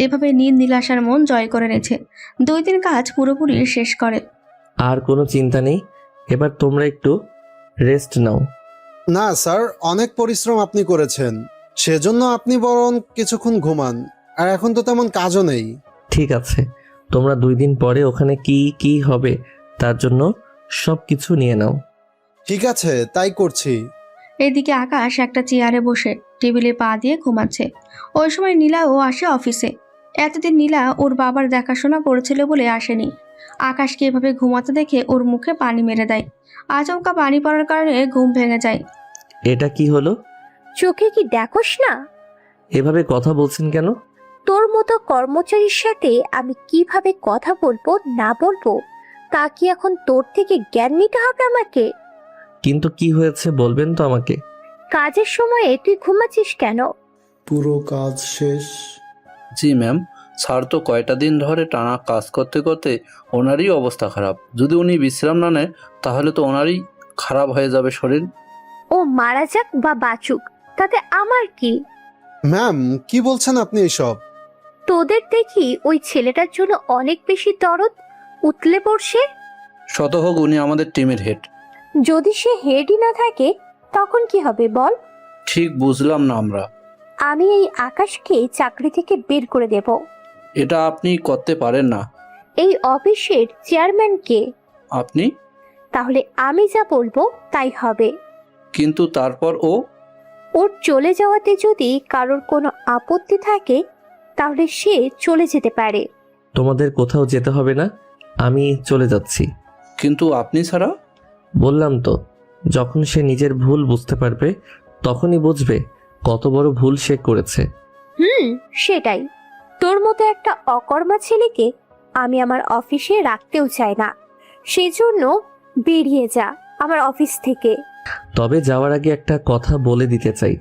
এভাবে নীলাশার মন জয় করে নিয়েছে। 2 দিন কাজ পুরোপুরি শেষ করে।
আর কোনো চিন্তা নেই, এবার তোমরা একটু রেস্ট নাও।
না স্যার, অনেক পরিশ্রম আপনি করেছেন, সেজন্য আপনি বরং কিছুক্ষণ ঘুমান। আর এখন তো তেমন কাজও নেই।
ঠিক আছে, তোমরা 2 দিন পরে ওখানে কি কি হবে তার জন্য সব কিছু নিয়ে নাও।
ঠিক আছে, তাই করছি।
এদিকে আকাশ একটা চেয়ারে বসে টেবিলে পা দিয়ে ঘুমাচ্ছে। ওই সময় নীলাও আসে অফিসে। এতদিন নীলা ওর বাবার দেখাশোনা করেছিল বলে আসেনি। আকাশকে এভাবে ঘুমাতে দেখে ওর মুখে পানি মেরে দেয়। আচমকা পানি পড়ার কারণে ঘুম ভেঙে যায়।
এটা কি হলো?
চোখে কি দেখোস না?
এভাবে কথা বলছেন কেন?
তোর মতো কর্মচারীর সাথে আমি কিভাবে কথা বলবো না বলবো তা কি এখন তোর থেকে জ্ঞান নিতে হবে আমাকে?
কিন্তু কি হয়েছে বলবেন তো আমাকে?
কাজের সময়ে তুই ঘুমাচ্ছিস কেন?
পুরো কাজ শেষ।
জি ম্যাম, স্যার তো কয়টা দিন ধরে টানা কাজ করতে করতে ওনারই অবস্থা খারাপ। যদি উনি বিশ্রাম না নেয় তাহলে তো ওনারই খারাপ হয়ে যাবে শরীর।
ও মারা যাক বা বাঁচুক, তাতে আমার কি?
ম্যাম, কি বলছেন আপনি এসব?
তোদের দেখি ওই ছেলেটার জন্য অনেক বেশি দরদ উতলে পড়ছে।
শত হোক উনি আমাদের টিমের হেড।
যদি সে হেডই না থাকে তখন কি হবে বল?
ঠিক বুঝলাম না আমরা।
আমি এই আকাশকে চাকরি থেকে বের করে দেব।
এটা আপনি করতে পারেন না।
এই অফিসের চেয়ারম্যান কে?
আপনি।
তাহলে আমি যা বলবো তাই হবে।
কিন্তু তারপর
ওর চলে যাওয়াতে যদি কারোর কোনো আপত্তি থাকে তাহলে সে চলে যেতে পারে।
তোমাদের কোথাও যেতে হবে না, আমি চলে যাচ্ছি।
কিন্তু আপনি ছাড়া?
বললাম তো, যখন সে নিজের ভুল বুঝতে পারবে তখনই বুঝবে কত বড় ভুল সে করেছে।
সেটাই। তোর মতো একটা অকর্মা ছেলেকে আমি আমার অফিসে রাখতেও চাই না। সেজন্য বেরিয়ে যা আমার অফিস থেকে।
তবে যাওয়ার আগে একটা কথা বলে দিতে চাই।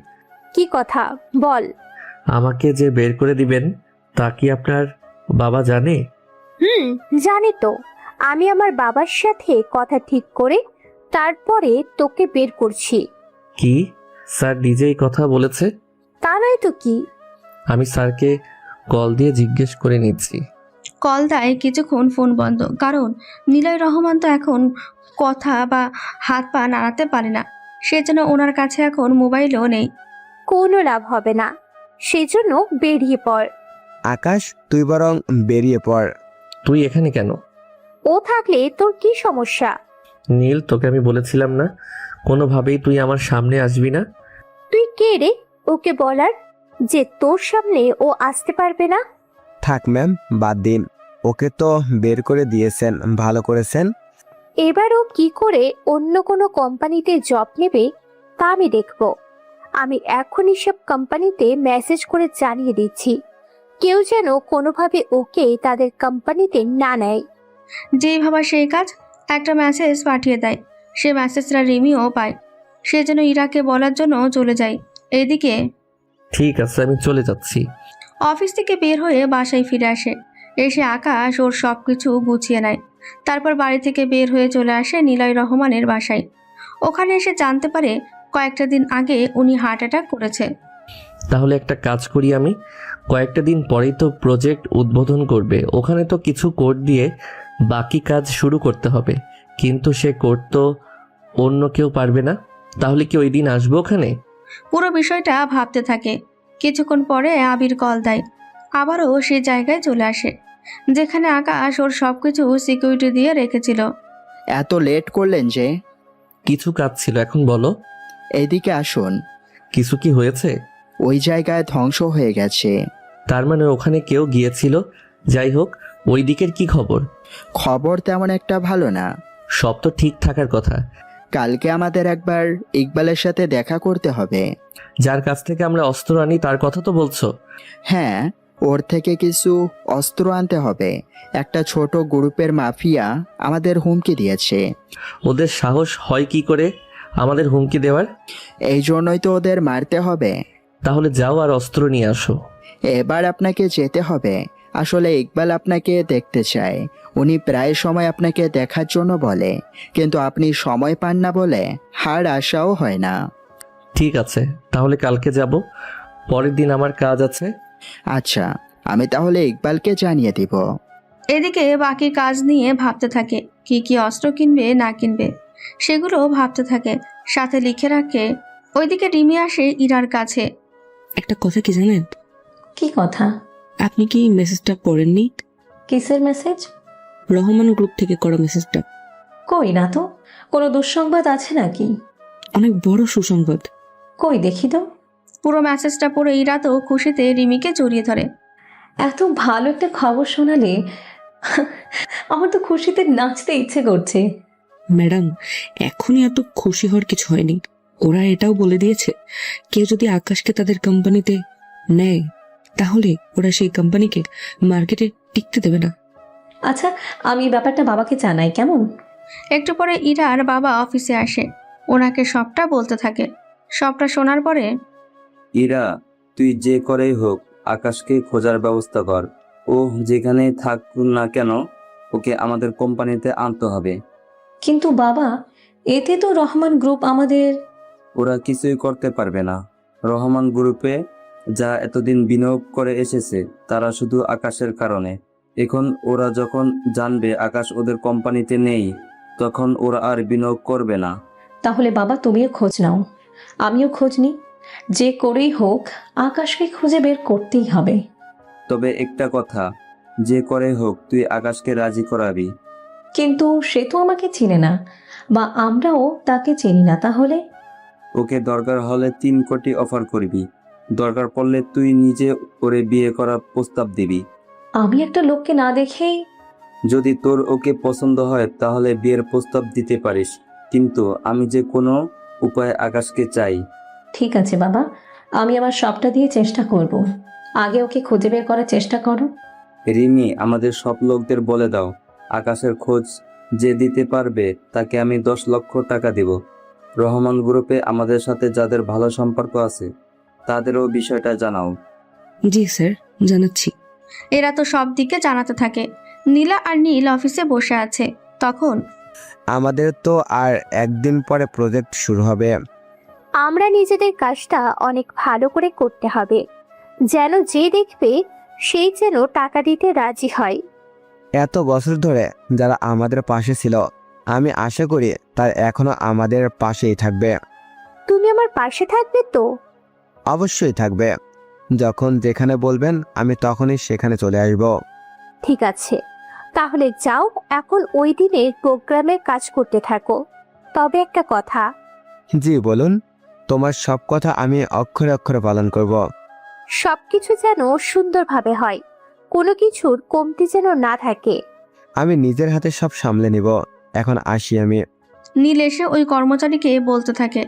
কি কথা বল?
আমাকে যে বের করে দিবেন তা কি আপনার বাবা জানে?
জানি তো। আমি আমার বাবার সাথে কথা ঠিক করে তারপরে তোকে বের করছি।
কি স্যার নিজেই কথা বলেছে?
তা নয় তো কি।
আমি স্যারকে কল দিয়ে জিজ্ঞেস করে নিচ্ছি।
কল দেয়, কিছুক্ষণ ফোন বন্ধ, কারণ নিলয় রহমান তো এখন কথা বা হাত পা নাড়াতে পারে না। সেজন্য ওনার কাছে এখন মোবাইলও নেই।
কোনো লাভ হবে না, সেজন্য বেরিয়ে পড়।
আকাশ, তুই বরং বেরিয়ে পড়।
তুই এখানে কেন?
ও থাকলে তোর কি সমস্যা?
নীল, তোকে আমি বলেছিলাম না কোনোভাবেই তুই আমার সামনে আসবি না।
তুই কে রে ওকে বলার যে তোর সামনে ও আসতে পারবে না?
থাক ম্যাম, বাদ দিন, ওকে তো বের করে দিয়েছেন, ভালো করেছেন।
এবার ও কি করে অন্য কোনো কোম্পানিতে জব নেবে তা আমি দেখব। আমি এখনই সব কোম্পানিতে মেসেজ করে জানিয়ে দিচ্ছি, কেউ যেন কোনোভাবে ওকে তাদের কোম্পানিতে না নেয়।
যেই ভাবা সেই কাজ। একটা মেসেজ পাঠিয়ে দেয়। সে মেসেজটা রিমিও পায়। সে যেন ইরাকে বলার জন্য চলে যায়। এদিকে
ঠিক আছে, আমি চলে যাচ্ছি।
অফিস থেকে বের হয়ে বাসায় ফিরে আসে। এসে আকাশ ওর সব কিছু গুছিয়ে নেয়। তারপর বাড়ি থেকে বের হয়ে চলে আসে নিলয় রহমানের বাসায়। ওখানে এসে জানতে পারে কয়েকটা দিন আগে উনি হার্ট অ্যাটাক করেছে।
তাহলে একটা কাজ করি, আমি কয়েকটা দিন পরেই তো প্রজেক্ট উদ্বোধন করবে, ওখানে তো কিছু কোড দিয়ে বাকি কাজ শুরু করতে হবে, কিন্তু সে কোড তো অন্য কেউ পারবে না। তাহলে কি ওই দিন আসবো ওখানে?
পুরো বিষয়টা ভাবতে থাকে। কিছুক্ষণ পরে আবির কল দেয়। আবারও সে জায়গায় চলে আসে যেখানে আকাশ ওর সবকিছু সিকিউরিটি দিয়ে রেখেছিল।
এত লেট করলেন যে?
কিছু কাজ ছিল, এখন বলো।
এইদিকে আসুন।
কিছু কি হয়েছে?
ওই জায়গায় ধ্বংস হয়ে গেছে।
তার মানে ওখানে কেউ গিয়েছিল। যাই হোক, ওই দিকের কি খবর?
খবর তেমন একটা ভালো না।
সব তো ঠিক থাকার কথা।
কালকে আমাদের একবার ইকবালের সাথে দেখা করতে হবে।
যার কাছ থেকে আমরা অস্ত্র আনি তার কথা তো বলছো?
হ্যাঁ, ওর থেকে কিছু অস্ত্র আনতে হবে। একটা ছোট গ্রুপের মাফিয়া আমাদের হুমকি দিয়েছে।
ওদের সাহস হয় কি করে আমাদের হুমকি দেওয়ার?
এই জন্যই তো ওদের মারতে হবে।
তাহলে যাও আর অস্ত্র নিয়ে আসো।
এবার আপনাকে যেতে হবে। আসলে ইকবাল আপনাকে দেখতে চায়। উনি প্রায় সময় আপনাকে দেখার জন্য বলে, কিন্তু আপনি সময় পান না বলে হার আশাও হয় না।
ঠিক আছে, তাহলে কালকে যাব। পরের দিন আমার কাজ আছে।
আচ্ছা, আমি তাহলে ইকবালকে জানিয়ে দিব।
এদিকে বাকি কাজ নিয়ে ভাবতে থাকে, কি কি অস্ত্র কিনবে না কিনবে সেগুলো ভাবতে থাকে, সাথে লিখে রাখে। ওইদিকে রিমি আসে ইরার কাছে।
একটা কথা কি জানেন?
কি কথা?
আপনি কি মেসেজটা পড়েননি?
কিসের মেসেজ?
রহমান গ্রুপ থেকে করা মেসেজটা।
কই না তো। কোনো দুঃসংবাদ আছে নাকি?
অনেক বড় সুসংবাদ।
কই দেখি তো।
পুরো মেসেজটা পড়ে ইরা তো খুশিতে রিমিকে জড়িয়ে ধরে।
এত ভালো একটা খবর শোনালে আমার তো খুশিতে নাচতে ইচ্ছে করছে।
ম্যাডাম, এখনই এত খুশি হওয়ার কিছু হয়নি। ওরা এটাও বলে দিয়েছে, কেউ যদি আকাশকে তাদের কোম্পানিতে নেয় তাহলে ওরা সেই কোম্পানিকে মার্কেটে টিকতে দেবে না।
আচ্ছা, আমি এই ব্যাপারটা বাবাকে জানাই, কেমন?
একটু পরে ইরার বাবা অফিসে আসে, ওনাকে সবটা বলতে থাকে। সবটা শোনার পরে,
ইরা, তুই যে করেই হোক আকাশকে খোঁজার ব্যবস্থা কর। ও যেখানে থাক না কেন ওকে আমাদের কোম্পানিতে আনতে হবে।
কিন্তু বাবা, এতে তো রহমান গ্রুপ আমাদের।
ওরা কিছুই করতে পারবে না। রহমান গ্রুপে যা এতদিন বিনিয়োগ করে এসেছে তারা শুধু আকাশের কারণে। এখন ওরা যখন জানবে আকাশ ওদের কোম্পানিতে নেই, তখন ওরা আর বিনিয়োগ করবে না।
তাহলে বাবা, তুমিও খোঁজ নাও, আমিও খোঁজ নিই। যে করেই হোক আকাশকে খুঁজে বের করতেই হবে।
তবে একটা কথা, যে করে হোক তুই আকাশকে রাজি করাবি।
কিন্তু সে তো আমাকে চিনে না, বা আমরাও তাকে চিনি না। তাহলে?
ওকে দরকার হলে 3 কোটি অফার করবি। দরকার পড়লে তুই নিজে ওরে বিয়ে করার প্রস্তাব দিবি।
আমি একটা লোককে না দেখেই?
যদি তোর ওকে পছন্দ হয় তাহলে বিয়ের প্রস্তাব দিতে পারিস, কিন্তু আমি যে কোনো উপায়ে আকাশকে চাই।
ঠিক আছে বাবা, আমি আমার সবটা দিয়ে চেষ্টা করব। আগে ওকে খুঁজে বের করার চেষ্টা করো।
রিমি, আমাদের সব লোকদের বলে দাও, আকাশের খোঁজ যে দিতে পারবে তাকে আমি 10 লক্ষ টাকা দিব। রহমান গ্রুপে আমাদের সাথে যাদের ভালো সম্পর্ক আছে তাদেরও বিষয়টা জানাও।
জি স্যার, জানাচ্ছি।
এরা তো সব দিকে জানাতে থাকে। নীলা আর নীল অফিসে বসে আছে। তখন
আমাদের তো আর একদিন পরে প্রজেক্ট শুরু হবে।
আমরা নিজেদের কাজটা অনেক ভালো করে করতে হবে, যেন যে দেখবে সেই যেন টাকা দিতে রাজি হয়।
এত বছর ধরে যারা আমাদের পাশে ছিল, আমি আশা করি তার এখনো আমাদের পাশেই থাকবে।
তুমি আমার পাশে থাকবে তো?
অবশ্যই থাকবে। যখন যেখানে বলবেন আমি তখনই সেখানে চলে আসব।
ঠিক আছে, তাহলে যাও এখন ওই দিনের প্রোগ্রামের কাজ করতে থাকো। তবে একটা কথা,
জি বলুন। তোমার সব কথা আমি অক্ষরে অক্ষরে পালন করব।
সবকিছু যেন সুন্দরভাবে হয়, কোনো কিছুর কমতি যেন না থাকে।
আমি নিজের হাতে সব সামলে নিব। এখন আসি আমি।
নীল এসে ওই কর্মচারীকে বলতে থাকে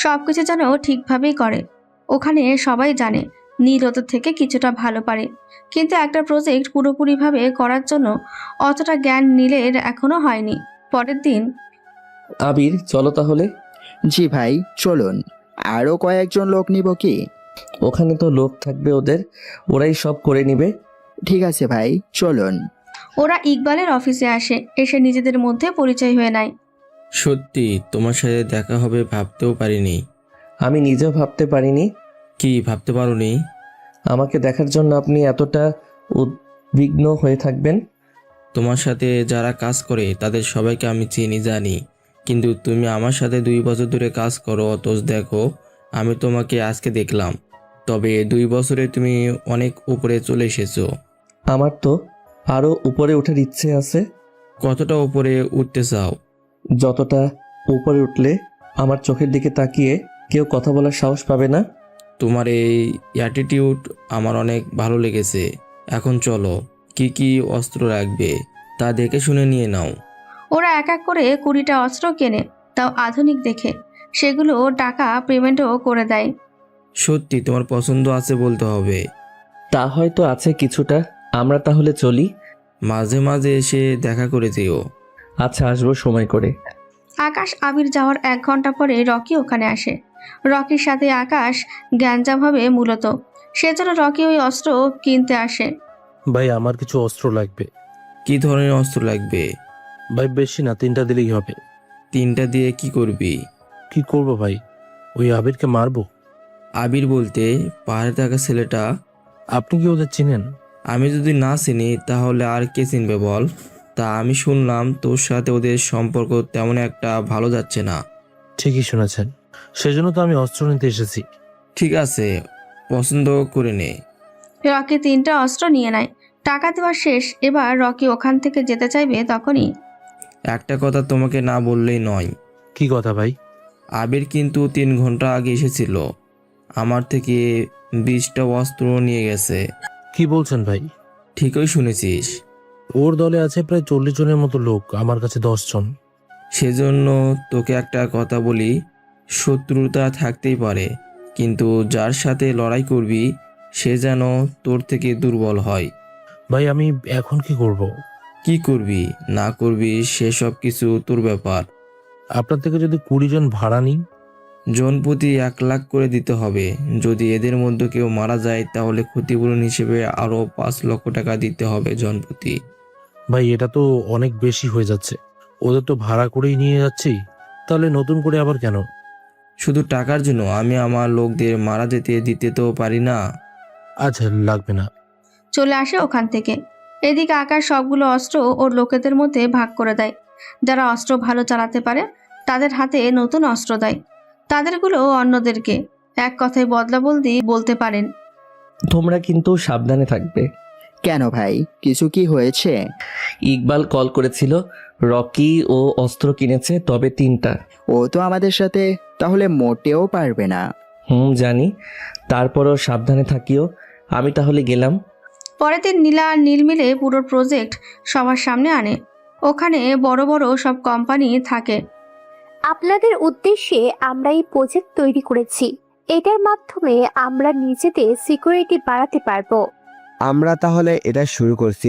সবকিছু যেন ঠিকভাবেই করে। ওখানে সবাই জানে নীল ওদের থেকে কিছুটা ভালো পারে, কিন্তু একটা প্রজেক্ট পুরোপুরিভাবে করার জন্য অতটা জ্ঞান নীলের এখনো হয়নি। পরের দিন
আবির, চলো তাহলে।
জি ভাই, চলুন। আরও কয়েকজন লোক নিব কি?
ওখানে তো লোক থাকবে ওদের, ওরাই সব করে নিবে।
ঠিক আছে ভাই, চলুন।
ওরা ইকবালের অফিসে আসে, এসে নিজেদের মধ্যে পরিচয় হয়ে নেয়।
সত্যি তোমার সাথে দেখা হবে ভাবতেও পারিনি।
আমি নিজেও ভাবতে পারিনি।
কি ভাবতে পারোনি?
আমাকে দেখার জন্য আপনি এতটা উদ্বিগ্ন হয়ে থাকবেন।
তোমার সাথে যারা কাজ করে তাদের সবাইকে আমি চিনি জানি, কিন্তু তুমি আমার সাথে 2 বছর ধরে কাজ করো, অথচ দেখো আমি তোমাকে আজকে দেখলাম, তবে 2 বছরে তুমি অনেক উপরে চলে এসেছো।
আমার তো আরও উপরে ওঠার ইচ্ছে আছে।
কতটা উপরে উঠতে চাও?
যতটা উপরে উঠলে আমার চোখের দিকে তাকিয়ে কেউ কথা বলার সাহস পাবে না।
তোমার এই অ্যাটিটিউড আমার অনেক ভালো লেগেছে। এখন চলো, কি কি অস্ত্র রাখবে তা দেখে শুনে নিয়ে নাও।
ওরা এক এক করে 20টা অস্ত্র কেনে, তাও আধুনিক দেখে। সেগুলো টাকা পেমেন্টও করে দেয়।
সত্যি তোমার পছন্দ আছে বলতে হবে।
তা হয়তো আছে কিছুটা। আমরা তাহলে চলি।
মাঝে মাঝে এসে দেখা করে যেও।
আচ্ছা, আসবো সময় করে।
আকাশ আবির যাওয়ার 1 ঘন্টা পরে রকি ওখানে আসে। রকির সাথে আকাশ গ্যাঞ্জাম হবে মূলত, সেজন্য রকি ওই অস্ত্র কিনতে আসে।
ভাই আমার কিছু অস্ত্র লাগবে।
কি ধরনের অস্ত্র লাগবে?
ভাই বেশি না, 3টা দিলেই হবে।
3টা দিয়ে কি করবি?
কি করব ভাই? ওই আবিরকে মারবো।
আবির বলতে পাহাড়ে থাকা ছেলেটা?
আপনি কি ওদের চিনেন?
আমি যদি না চিনি তাহলে আর কে চিনবে বল? তা আমি শুনলাম তোর সাথে ওদের সম্পর্ক তেমন একটা ভালো যাচ্ছে না।
ঠিকই শুনেছেন, সেজন্য তো আমি অস্ত্র নিতে এসেছি।
ঠিক আছে, পছন্দ করে নে।
রকি 3টা অস্ত্র নিয়ে নেয়। টাকা দেওয়া শেষ। এবার রকি ওখান থেকে যেতে চাইবে, তখনই
একটা কথা তোমাকে না বললেই নয়।
কি কথা ভাই?
আবির কিন্তু 3 ঘন্টা আগে এসেছিল, আমার থেকে 20টা অস্ত্র নিয়ে গেছে।
কি বলছেন ভাই?
ঠিকই শুনেছিস।
ওর দলে আছে প্রায় 40 জনের মতো লোক, আমার কাছে 10 জন।
সেজন্য তোকে একটা কথা বলি, শত্রুতা থাকতেই পারে, কিন্তু যার সাথে লড়াই করবি সে যেন তোর থেকে দুর্বল হয়।
ভাই আমি এখন কি করব?
কি করবি না করবি সেসব কিছু তোর ব্যাপার।
আপনার থেকে যদি 20 জন ভাড়া নিই?
জন প্রতি 1 লাখ করে দিতে হবে। যদি এদের মধ্যে কেউ মারা যায় তাহলে ক্ষতিপূরণ হিসেবে আরো 5 লক্ষ টাকা দিতে হবে জন প্রতি।
ভাই এটা তো অনেক বেশি হয়ে যাচ্ছে। ওদের তো ভাড়া করেই নিয়ে যাচ্ছি, তাহলে নতুন করে আবার কেন?
শুধু টাকার জন্য আমি আমার লোকদের মারা যেতে দিতে তো পারি না।
আচ্ছা লাগবে না।
চলে আসে ওখান থেকে। এদিকে আকাশ সবগুলো অস্ত্র ওর লোকেদের মধ্যে ভাগ করে দেয়। যারা অস্ত্র ভালো চালাতে পারে তাদের হাতে নতুন অস্ত্র দেয়, তাদেরগুলো অন্যদেরকে। এক কথায় বদলা বলদি বলতে পারেন।
তোমরা কিন্তু সাবধানে থাকবে।
কেন ভাই, কিছু কি হয়েছে?
ইকবাল কল করেছিল, রকি ও অস্ত্র কিনেছে, তবে 3টা।
ও তো আমাদের সাথে তাহলে মোটেও পারবে না।
জানি, তারপরও সাবধানে থাকিও। আমি তাহলে গেলাম।
পরের দিন নীলা আর নীল মিলে পুরো প্রজেক্ট সবার সামনে আনে। ওখানে বড় বড় সব কোম্পানি থাকে।
আপনাদের উদ্দেশ্যে আমরা এই প্রজেক্ট তৈরি করেছি। এটার মাধ্যমে আমরা নিজেদের সিকিউরিটি বাড়াতে পারবো।
আমরা তাহলে এটা শুরু করছি।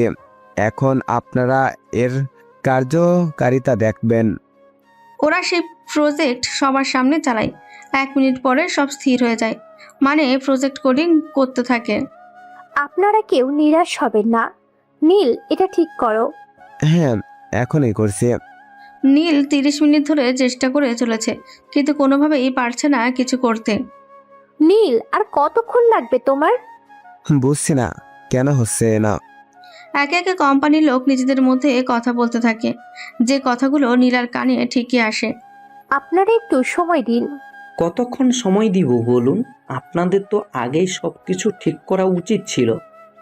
এখন আপনারা এর কার্যকারিতা দেখবেন।
ওরা সেই প্রজেক্ট সবার সামনে চালায়। 1 মিনিট পরে সব স্থির হয়ে যায়, মানে প্রজেক্ট কোডিং করতে থাকে।
আপনারা কেউ নিরাশ হবেন না। নীল, এটা ঠিক করো।
হ্যাঁ, এখনই করছি।
নীল 30 মিনিট ধরে চেষ্টা করে চলেছে, কিন্তু কোনোভাবেই পারছে না কিছু করতে।
নীল, আর কতক্ষণ লাগবে তোমার?
বুঝছি না কেন হচ্ছে না।
একে একে কোম্পানির লোক নিজেদের মধ্যে কথা বলতে থাকে, যে কথাগুলো নীলার কানে ঠিকই আসে।
আপনারা একটু সময় দিন।
কতক্ষণ সময় দিব বলুন? আপনাদের তো আগেই সব কিছু ঠিক করা উচিত ছিল।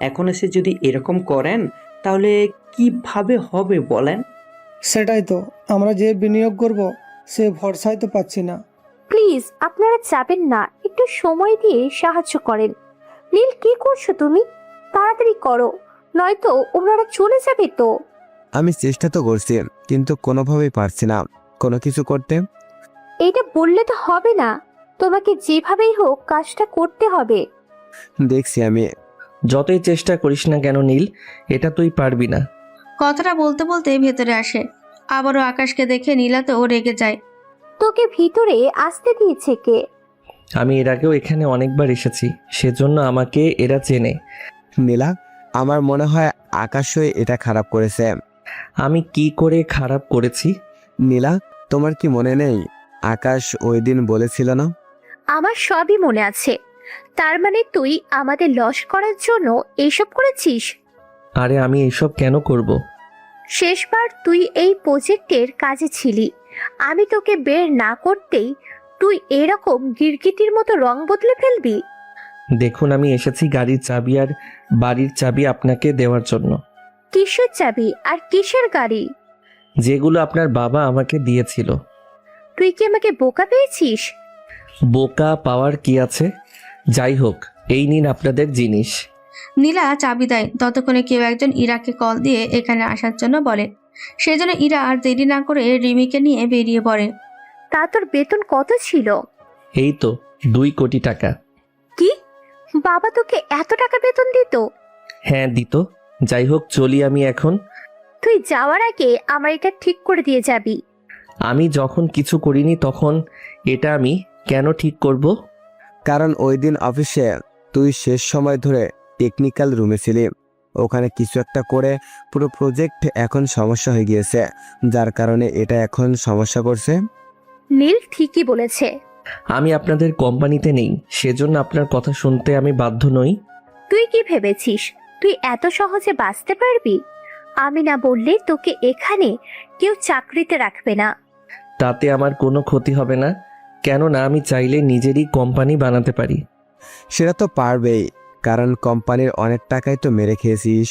এখন এসে যদি এরকম করেন তাহলে কিভাবে হবে বলেন?
সেটাই তো, আমরা যে বিনিয়োগ করব সে ভরসাই তো পাচ্ছি না।
প্লিজ আপনারা যাবেন না, একটু সময় দিয়ে সাহায্য করেন। নীল, কি করছো তুমি? তাড়াতাড়ি করো, নয়তো ওনারা চলে যাবে তো।
আমি চেষ্টা তো করছি, কিন্তু কোনোভাবেই পারছি না কোনো কিছু করতে।
এটা বললে তো হবে না, তোমাকে যেভাবেই হোক কাজটা করতে হবে।
দেখছি আমি।
যতই চেষ্টা করিস না কেন নীল, এটা তুই পারবি না।
কথাটা বলতে বলতে ভেতরে আসে। আবারও আকাশকে দেখে নীলা তো রেগে যায়।
তোকে ভিতরে আসতে দিয়েছে কে?
আমি এর আগেও এখানে অনেকবার এসেছি, সেজন্য আমাকে এরা চেনে।
নীলা, আমার মনে হয় আকাশই এটা খারাপ করেছে।
আমি কি করে খারাপ করেছি?
নীলা, তোমার কি মনে নেই আকাশ ওই দিন বলেছিল না?
আমার সবই মনে আছে। তার মানে তুই আমাদের লস করার জন্য এইসব করেছিস?
আরে আমি এইসব কেন করব?
শেষবার তুই এই প্রজেক্টের কাজে ছিলি, আমি তোকে বের না করতেই তুই এরকম গিরগিটির মতো রং বদলে ফেলবি?
দেখুন, আমি এসেছি গাড়ির চাবি আর বাড়ির চাবি আপনাকে দেওয়ার জন্য।
কিসের চাবি আর কিসের গাড়ি?
যেগুলো আপনার বাবা আমাকে দিয়েছিল।
তুই কি আমাকে বোকা পেয়েছিস?
বোকা পাওয়ার কি আছে? যাই হোক, এই নিন আপনাদের জিনিস।
নীলা চাবি দেয়। ততক্ষণে কেউ একজন ইরাকে কল দিয়ে এখানে আসার জন্য বলে। সেজন্য ইরা আর দেরি না করে রিমিকে নিয়ে বেরিয়ে পড়ে।
তা তোর বেতন কত ছিল?
এই তো 2 কোটি টাকা।
কি? বাবা তোকে এত টাকা বেতন দিত?
হ্যাঁ দিত। যাই হোক, চলি আমি এখন।
তুই যাওয়ার আগে আমার এটা ঠিক করে দিয়ে যাবি।
আমি যখন কিছু করিনি তখন এটা আমি কেন ঠিক করব?
কারণ ওই দিন অফিসে তুই শেষ সময় ধরে টেকনিক্যাল রুমে ছিলি। ওখানে কিছু একটা করে পুরো প্রজেক্ট এখন সমস্যা হয়ে গিয়েছে, যার কারণে এটা এখন সমস্যা করছে।
নীল ঠিকই বলেছে।
আমি আপনাদের কোম্পানিতে নেই, সেজন্য আপনার কথা শুনতে আমি বাধ্য নই।
তুই কি ভেবেছিস তুই এত সহজে বাঁচতে পারবি? আমি না বললে তোকে এখানে কেউ চাকরিতে রাখবে না।
তাতে আমার কোনো ক্ষতি হবে না, কেননা আমি চাইলে নিজেরই কোম্পানি বানাতে পারি।
সেটা তো পারবেই, কারণ কোম্পানির অনেক টাকাই তো মেরে খেয়েছিস।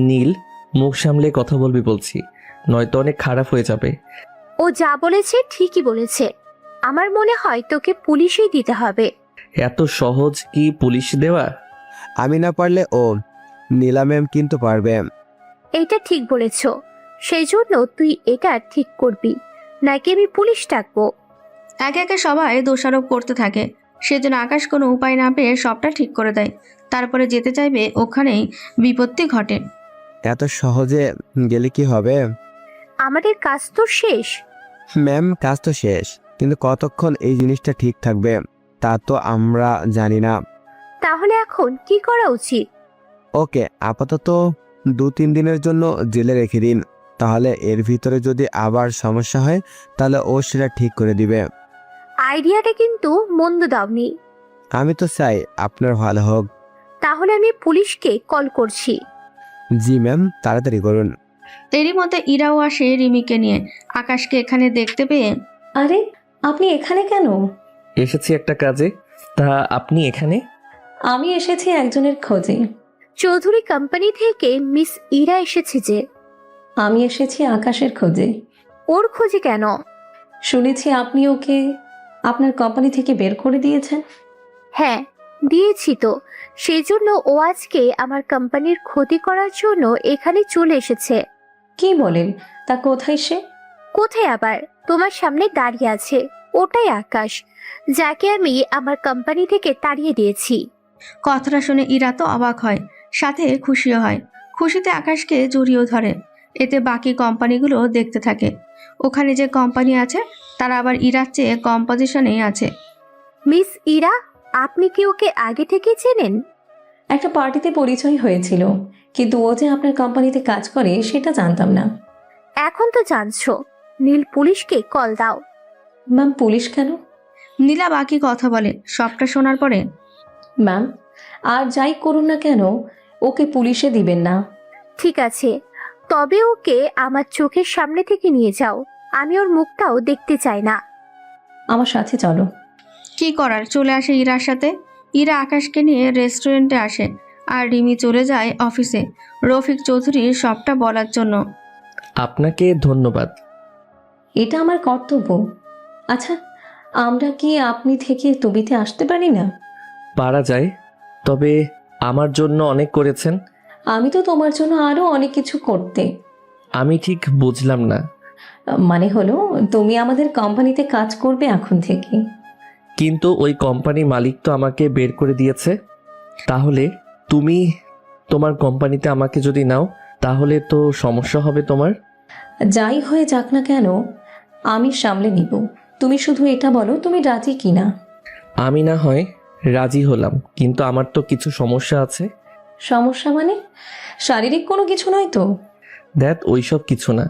নীল, মুখ সামলে কথা বলবি বলছি, নয়তো অনেক খারাপ হয়ে যাবে।
ও যা বলেছে ঠিকই বলেছে। আমার মনে হয় তোকে পুলিশেই দিতে হবে।
এত সহজ কি পুলিশ দেওয়া?
আমি না পারলে ও নীলা ম্যাম কিন্তু পারবে।
এইটা ঠিক বলেছ। সেই জন্য তুই এটা ঠিক করবি, নাকি আমি পুলিশ ডাকবো?
একে একে সবাই দোষারোপ করতে থাকে। সেজন্য আকাশ কোনো উপায় না পেয়ে সবটা ঠিক করে দেয়। তারপরে যেতে চাইবে, ওখানেই বিপত্তি ঘটে।
এত সহজে গেলে কি হবে?
আমাদের কাজ তো শেষ।
ম্যাম, কাজ তো শেষ, কিন্তু কতক্ষণ এই জিনিসটা ঠিক থাকবে তা তো আমরা জানি না।
তাহলে এখন কি করা উচিত?
ওকে, আপাতত 2-3 দিনের জন্য জেলে রেখে দিন। তাহলে এর ভিতরে যদি আবার সমস্যা হয় তাহলে ও সেটা ঠিক করে দিবে।
আইডিয়াটা কিন্তু মন্দ দাওনি।
আমি তো চাই আপনার ভালো হোক।
তাহলে আমি পুলিশকে কল করছি।
জি ম্যাম, তাড়াতাড়ি করুন।
এরই মধ্যে ইরাও আসে রিমিকে নিয়ে। আকাশকে এখানে দেখতে পেয়ে,
আরে আপনি এখানে কেন?
এসেছি একটা কাজে। তা আপনি এখানে?
আমি এসেছি একজনের খোঁজে।
চৌধুরী কোম্পানি থেকে মিস ইরা এসেছে যে।
আমি এসেছি আকাশের খোঁজে।
ওর খোঁজে কেন?
শুনেছি আপনি ওকে আপনার কোম্পানি থেকে বের করে দিয়েছেন।
হ্যাঁ, দিয়েছি তো। সেজন্য ও আজকে আমার কোম্পানির ক্ষতি করার জন্য এখানে চলে এসেছে।
কি বলেন? তা কোথায় সে?
কোথায় আবার? তোমার সামনে দাঁড়িয়ে আছে। ওটাই আকাশ, যাকে আমি আমার কোম্পানি থেকে তাড়িয়ে দিয়েছি।
কথাটা শুনে ইরা তো অবাক হয়, সাথে খুশিও হয়। খুশিতে আকাশকে জড়িয়েও ধরে। এতে বাকি কোম্পানিগুলো দেখতে থাকে। ওখানে যে কোম্পানি আছে তারা আবার ইরার চেয়ে কম পজিশনেই আছে।
মিস ইরা, আপনি কি ওকে আগে থেকে চেনেন?
একটা পার্টিতে পরিচয় হয়েছিল, কিন্তু ও যে আপনার কোম্পানিতে কাজ করে সেটা জানতাম না।
এখন তো জানছো। নীল, পুলিশকে কল দাও।
ম্যাম, পুলিশ কেন?
নীলা বাকি কথা বলে। সবটা শোনার পরে,
ম্যাম, আর যাই করুন না কেন ওকে পুলিশে দিবেন না।
ঠিক আছে, তবে ওকে আমার চোখের সামনে থেকে নিয়ে যাও। আমি ওর মুখটাও দেখতে চাই না।
আমার সাথে চলো।
কি করার, চলে আসে ইরার সাথে। ইরা আকাশকে নিয়ে রেস্টুরেন্টে আসে আর রিমি চলে যায় অফিসে রফিক চৌধুরীর সবটা বলার জন্য।
আপনাকে ধন্যবাদ।
এটা আমার কর্তব্য। আচ্ছা, আমরা কি আপনি থেকে তুবিতে আসতে পারি না?
পারা যায়, তবে আমার জন্য অনেক করেছেন।
আমি তো তোমার জন্য আরো অনেক কিছু করতে।
আমি ঠিক বুঝলাম না।
মানে হলো, তুমি আমাদের কোম্পানিতে কাজ করবে এখন থেকে।
কিন্তু ওই কোম্পানির মালিক তো আমাকে বের করে দিয়েছে। তাহলে তুমি তোমার কোম্পানিতে আমাকে যদি নাও তাহলে তো সমস্যা হবে তোমার।
যাই হয়ে যাক না কেন, আমি সামলে নিব। তুমি শুধু এটা বলো তুমি রাজি কিনা।
আমি না হয় রাজি হলাম, কিন্তু আমার তো কিছু সমস্যা আছে।
সমস্যা মানে? শারীরিক কোনো কিছু নয় তো?
দেখ, ওইসব কিছু না।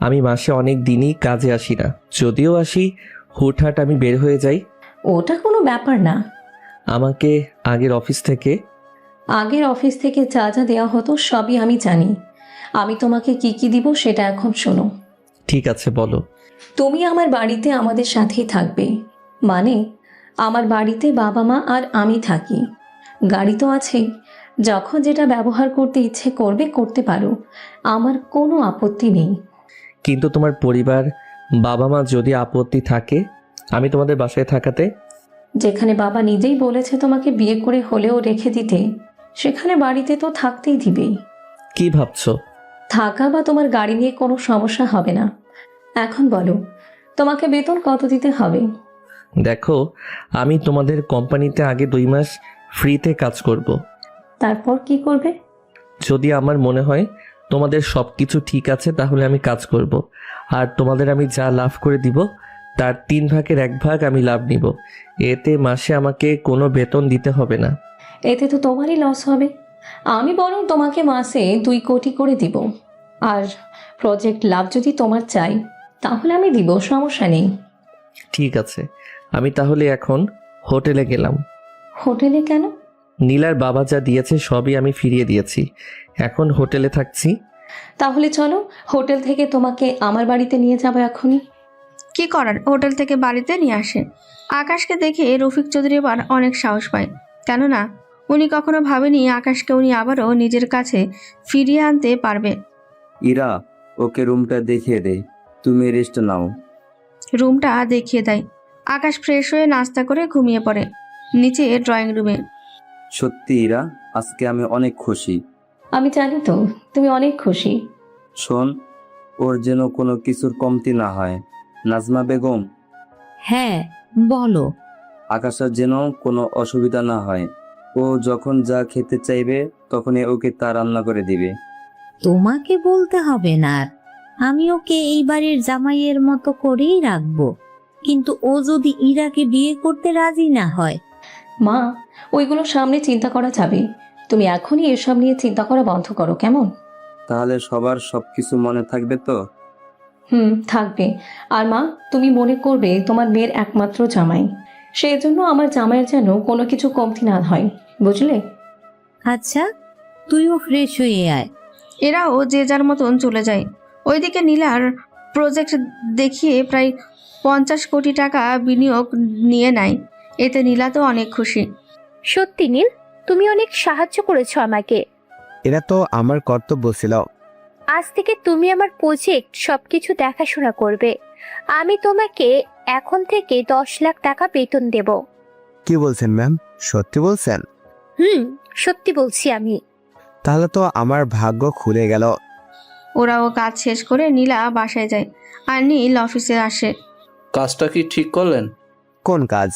আমি মাসে অনেক দিনই কাজে আসি না, যদিও আসি হুটহাট আমি বের হয়ে যাই।
ওটা কোনো ব্যাপার না।
আমাকে আগের অফিস থেকে
যা যা দেওয়া হতো সবই আমি জানি। আমি তোমাকে কি কি দিব সেটা এখন শোনো।
ঠিক আছে, বলো।
তুমি আমার বাড়িতে আমাদের সাথেই থাকবে, মানে আমার বাড়িতে বাবা মা আর আমি থাকি। গাড়ি তো আছেই, যখন যেটা ব্যবহার করতে ইচ্ছে করবে করতে পারো, আমার কোনো আপত্তি নেই।
কিন্তু তোমার পরিবার, বাবা মা যদি আপত্তি থাকে আমি তোমাদের বাসায় থাকাতে?
যেখানে বাবা নিজেই বলেছে তোমাকে বিয়ে করে হলেও রেখে দিতে, সেখানে বাড়িতে তো থাকতেই দিবেই।
কি ভাবছো?
থাকা বা তোমার গাড়ি নিয়ে কোনো সমস্যা হবে না। এখন বলো, তোমাকে বেতন কত দিতে হবে?
দেখো, আমি তোমাদের কোম্পানিতে আগে 2 মাস ফ্রিতে কাজ করব।
তারপর কি করবে?
যদি আমার মনে হয় তোমাদের সব কিছু ঠিক আছে তাহলে আমি কাজ করব। আর তোমাদের আমি যা লাভ করে দিব তার 3 ভাগের 1 ভাগ আমি লাভ নিব। এতে মাসে আমাকে কোনো বেতন দিতে হবে না।
এতে তো তোমারই লস হবে। আমি বরং তোমাকে মাসে 2 কোটি করে দিব। আর প্রজেক্ট লাভ যদি তোমার চাই তাহলে আমি দিব, সমস্যা নেই।
ঠিক আছে, আমি তাহলে এখন হোটেলে গেলাম।
হোটেলে কেন?
নীলার বাবা যা দিয়েছে সবই আমি ফিরিয়ে দিয়েছি, এখন হোটেলে থাকছি।
তাহলে চলো, হোটেল থেকে তোমাকে আমার বাড়িতে নিয়ে যাবো এখনই।
কি করার, হোটেল থেকে বাড়িতে নিয়ে আসে। আকাশকে দেখে রফিক চৌধুরী এবার অনেক সাহস পায়, কেননা উনি কখনো ভাবেনি আকাশকে উনি আবারও নিজের কাছে ফিরিয়ে আনতে পারবে।
ইরা, ওকে রুমটা দেখিয়ে দে, তুমি রেস্ট নাও।
রুমটা দেখিয়ে দেয়। আকাশ ফ্রেশ হয়ে নাস্তা করে ঘুমিয়ে পড়ে নিচে ড্রয়িং রুমে।
সত্যি ইরা, আজকে আমি অনেক খুশি।
আমি জানি তো তুমি অনেক খুশি।
শোন, ওর যেন কোনো কিছুর কমতি না হয়। নাজমা বেগম,
হ্যাঁ বলো।
আকাশের যেন কোনো অসুবিধা না হয়। ও যখন যা খেতে চাইবে তখনই ওকে তা রান্না করে দিবে।
তোমাকে বলতে হবে না আর। আমি ওকে এই বাড়ির জামাইয়ের মতো করেই রাখবো। কিন্তু ও যদি ইরাকে বিয়ে করতে রাজি না হয়?
মা, ওইগুলো সামনে চিন্তা করা যাবে। তুমি এখনই এসব নিয়ে চিন্তা করা বন্ধ করো, কেমন?
তাহলে সবার সবকিছু মনে থাকবে তো?
থাকবে। আর মা, তুমি মনে করবে তোমার মেয়ের একমাত্র জামাই, সেই জন্য আমার জামাইয়ের যেন কোনো কিছু কমতি না হয়, বুঝলে?
আচ্ছা, তুইও ফ্রেশ হয়ে আয়।
এরাও যে যার মতন চলে যায়। ওইদিকে নীলার প্রজেক্ট দেখিয়ে প্রায় 50 কোটি টাকা বিনিয়োগ নিয়ে নেয়। এতে নীলা তো অনেক খুশি।
সত্যি নীল, তুমি অনেক সাহায্য করেছো আমাকে।
এটা তো আমার কর্তব্য ছিল।
আজ থেকে তুমি আমার প্রজেক্ট সবকিছু দেখাশোনা করবে। আমি তোমাকে এখন থেকে 10 লাখ টাকা বেতন দেব।
কি বলছেন ম্যাম? সত্যি বলছেন?
সত্যি বলছি আমি।
তাহলে তো আমার ভাগ্য খুলে গেল।
ওরাও কাজ শেষ করে নীলা বাসায় যায় আর নীল অফিসে আসে।
কাজটা কি ঠিক করলেন?
কোন কাজ?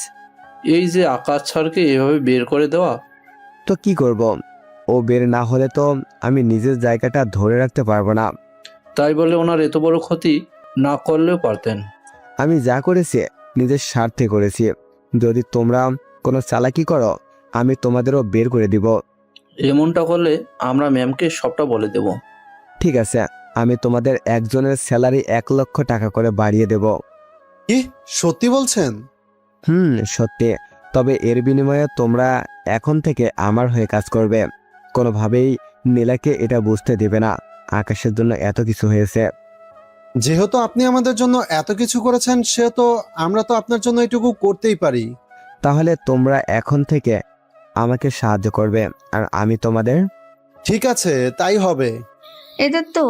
এই যে আকাশ স্যারকে এভাবে বের করে দেওয়া।
তো কি করব? ও বের না হলে তো আমি নিজের জায়গাটা ধরে রাখতে পারবো না।
তাই বলে ওনার এত বড় ক্ষতি না করলেও পারতেন।
আমি যা করেছি নিজের স্বার্থে করেছি। যদি তোমরা কোনো চালাকি করো আমি তোমাদেরও বের করে দিব।
এমনটা করলে আমরা ম্যামকে সবটা বলে দেব।
ঠিক আছে, আমি তোমাদের একজনের স্যালারি 1 লক্ষ টাকা করে বাড়িয়ে দেব।
কি সত্যি বলছেন?
সত্যি। তবে এর বিনিময়ে তোমরা এখন থেকে আমার হয়ে কাজ করবে। কোনোভাবেই নীলাকে এটা বুঝতে দেবে না আকাশের জন্য এত কিছু হয়েছে।
যেহেতু আপনি আমাদের জন্য এত কিছু করেছেন সেহেতু আমরা তো আপনার জন্য এটুকু করতেই পারি।
তাহলে তোমরা এখন থেকে আমাকে সাহায্য করবে আর আমি তোমাদের।
ঠিক আছে, তাই হবে।
এদের তো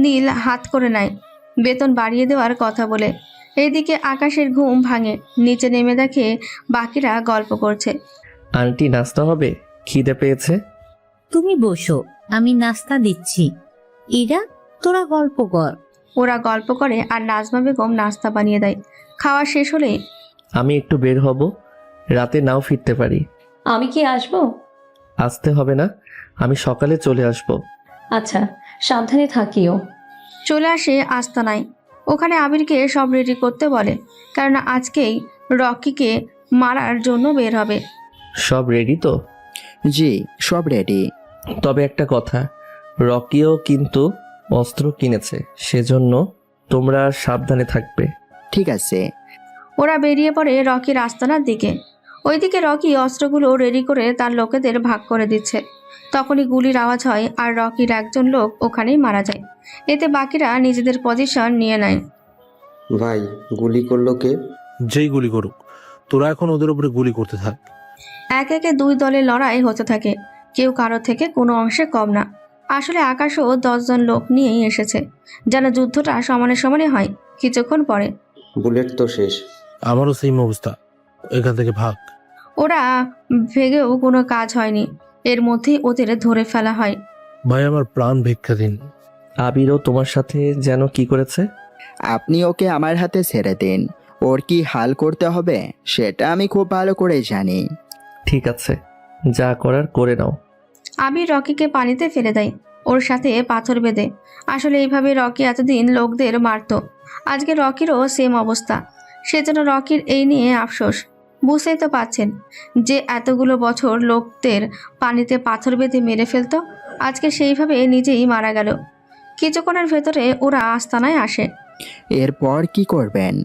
নীল হাত করে নেয় বেতন বাড়িয়ে দেওয়ার কথা বলে। এইদিকে আকাশের ঘুম ভাঙে, নিচে নেমে দেখে বাকিরা গল্প করছে।
আন্টি, নাস্তা হবে? খিদে পেয়েছে।
তুমি বসো, আমি নাস্তা দিচ্ছি। ইরা, তোরা গল্প কর।
ওরা গল্প করে আর নাজমা বেগম নাস্তা বানিয়ে দেয়। খাওয়া শেষ হলে
আমি একটু বের হব, রাতে নাও ফিরতে পারি।
আমি কি আসবো?
আসতে হবে না, আমি সকালে চলে আসব।
আচ্ছা, সাবধানে থাকিও।
চলে আসে আস্তানায়। ওখানে আবিরকে সব রেডি করতে বলে, কারণ আজকেই রকিকে মারার জন্য বের হবে।
সব রেডি তো?
জি, সব রেডি।
তবে একটা কথা, রকিও কিন্তু অস্ত্র কিনেছে, সেজন্য তোমরা সাবধানে থাকবে।
ঠিক আছে।
ওরা বেরিয়ে পড়ে রকির আস্তানার দিকে। ওইদিকে রকি অস্ত্রগুলো রেডি করে তার লোকেদের ভাগ করে দিচ্ছে। তখনই গুলির আওয়াজ হয় আর রকির একজন লোক ওখানেই মারা যায়। এতে বাকিরা নিজেদের পজিশন নিয়ে নেয়।
ভাই, গুলি করলো কে?
যেই গুলি করুক, তোরা এখন ওদের উপরে গুলি করতে থাক।
একে একে দুই দলের লড়াই হতে থাকে, কেউ কারো থেকে কোনো অংশে কম না। আসলে আকাশও 10 জন লোক নিয়েই এসেছে, যেন যুদ্ধটা সমানে সমানে হয়। কিছুক্ষণ পরে
বুলেট তো শেষ।
আমারও সেম অবস্থা, এখান থেকে ভাগ।
ওরা ভেগেও কোনো কাজ হয়নি, এর মধ্যেই ওদের ধরে ফেলা হয়।
ভাই আমার প্রাণ ভিক্ষা দিন।
আবিরও তোমার সাথে যেন কি করেছে?
আপনি ওকে আমার হাতে ছেড়ে দিন। ওর কি হাল করতে হবে সেটা আমি খুব ভালো করে জানি।
ঠিক আছে, যা করার করে নাও।
আবির রকিকে পানিতে ফেলে দেয়, ওর সাথে পাথর বেঁধে। আসলে এইভাবে রকি এতদিন লোকদের মারতো, আজকে রকিরও সেম অবস্থা। সেজন্য রকির এই নিয়ে আফসোস। বুঝতেই তো পাচ্ছেন যে এতগুলো বছর লোকদের পানিতে পাথর বেঁধে মেরে ফেলতো, আজকে সেইভাবে নিজেই মারা গেল। কিছুক্ষণের ভেতরে ওরা আস্তানায় আসে।
এরপর কি করবেন?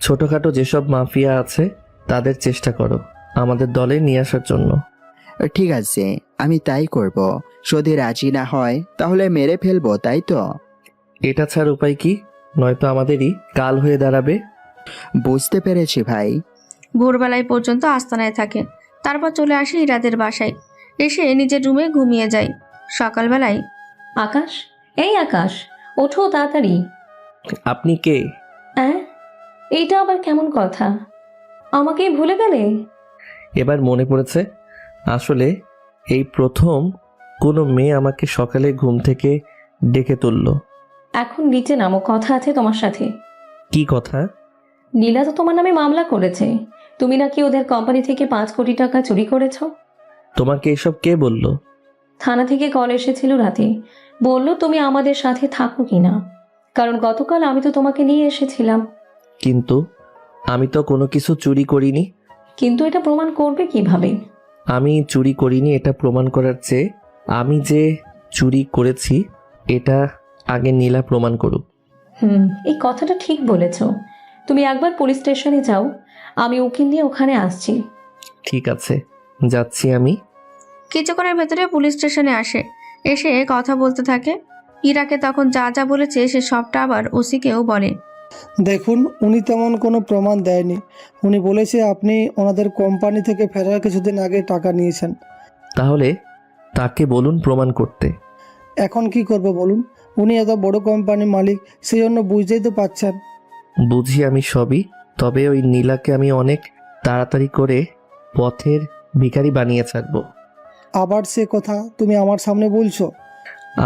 ছোটখাটো যেসব মাফিয়া আছে তাদের চেষ্টা করো আমাদের দলে নিয়ে আসার জন্য।
ঠিক আছে, আমি তাই করব। যদি রাজি না হয় তাহলে মেরে ফেলবো, তাই তো?
এটা ছাড় উপায় কি? নয়তো আমাদেরই কাল হয়ে দাঁড়াবে।
বুঝতে পেরেছি ভাই।
ভোরবেলায় পর্যন্ত আস্তানায় থাকে, তারপর চলে আসে ইরাদের বাসায়, এসে নিজের রুমে ঘুমিয়ে যায়। সকালবেলায়
আকাশ, এই আকাশ, ওঠো তাড়াতাড়ি।
আপনি কে?
হ্যাঁ, এইটা আবার কেমন কথা? আমাকেই ভুলে গেলে?
এবার মনে পড়েছে। আসলে এই প্রথম কোনো মেয়ে আমাকে সকালে ঘুম থেকে ডেকে তুললো।
এখন নিচে নামো, কথা আছে তোমার সাথে।
কি কথা?
নীলা তো তোমার নামে মামলা করেছে, তুমি নাকি ওদের কোম্পানি থেকে 5 কোটি টাকা চুরি করেছ।
তোমাকে এসব কে বললো?
থানা থেকে কল এসেছিল রাতে, বলল তুমি আমাদের সাথে থাকো কিনা, কারণ গতকাল আমি তো তোমাকে নিয়ে এসেছিলাম।
কিন্তু আমি তো কোনো কিছু চুরি করিনি।
কিন্তু এটা প্রমাণ করবে কিভাবে?
আমি চুরি করিনি এটা প্রমাণ করার চেয়ে আমি যে চুরি করেছি এটা আগে নীলা প্রমাণ করুক।
এই কথাটা ঠিক বলেছ। তুমি একবার পুলিশ স্টেশনে যাও, আমি উকিল নিয়ে ওখানে আসছি।
ঠিক আছে, যাচ্ছি আমি।
কিছুক্ষণের ভেতরে পুলিশ স্টেশনে আসে, এসে কথা বলতে থাকে। ইরাকে তখন যা যা বলেছে সে সবটা আবার ওসিকেও বলে।
দেখুন, উনি তেমন কোনো প্রমাণ দেয়নি। উনি বলেছে আপনি ওনাদের কোম্পানি থেকে ফেরার কিছুদিন আগে টাকা নিয়েছেন।
তাহলে তাকে বলুন প্রমাণ করতে।
এখন কি করব বলুন? উনি এত বড় কোম্পানির মালিক, সেই জন্য বুঝতেই তো পাচ্ছেন।
বুঝি আমি সবই, তবে ওই নীলাকে আমি অনেক তাড়াতাড়ি করে পথের ভিখারি বানিয়ে ছাড়বো।
আবার সে কথা তুমি আমার সামনে বলছো?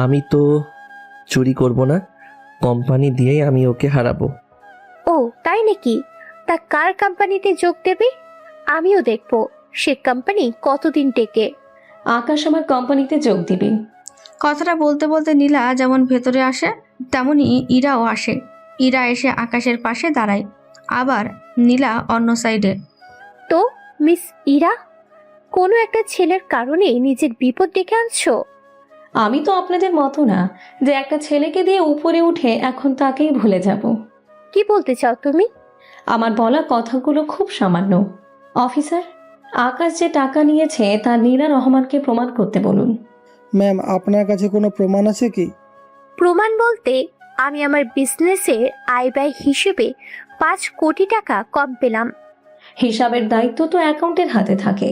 আমি তো চুরি করব না, কোম্পানি দিয়েই আমি ওকে হারাবো।
ও তাই নাকি? তা কার কোম্পানিতে যোগ দেবে? আমিও দেখব সে কোম্পানি কতদিন টেকে।
আকাশ আমার কোম্পানিতে যোগ দিবে।
কথাটা বলতে বলতে নীলা যেমন ভেতরে আসে, তেমনি ইরাও আসে। ইরা এসে আকাশের পাশে দাঁড়ায়, আবার নীলা অন্য সাইডে।
তো মিস ইরা, কোনো একটা ছেলের কারণে নিজের বিপদ ডেকে আনছো?
আমি তো আপনাদের মতো না যে একটা ছেলেকে দিয়ে উপরে উঠে এখন তাকেই ভুলে যাব।
কি বলতে চাও তুমি?
আমার বলা কথাগুলো খুব সামান্য। অফিসার, আকাশ যে টাকা নিয়েছে তা নীলা রহমানকে প্রমাণ করতে বলুন।
ম্যাম, আপনার কাছে কোনো প্রমাণ আছে কি?
প্রমাণ বলতে আমি আমার বিজনেসের আয় ব্যয় হিসেবে 5 কোটি টাকা কম পেলাম।
হিসাবের দায়িত্ব তো অ্যাকাউন্টের হাতে থাকে।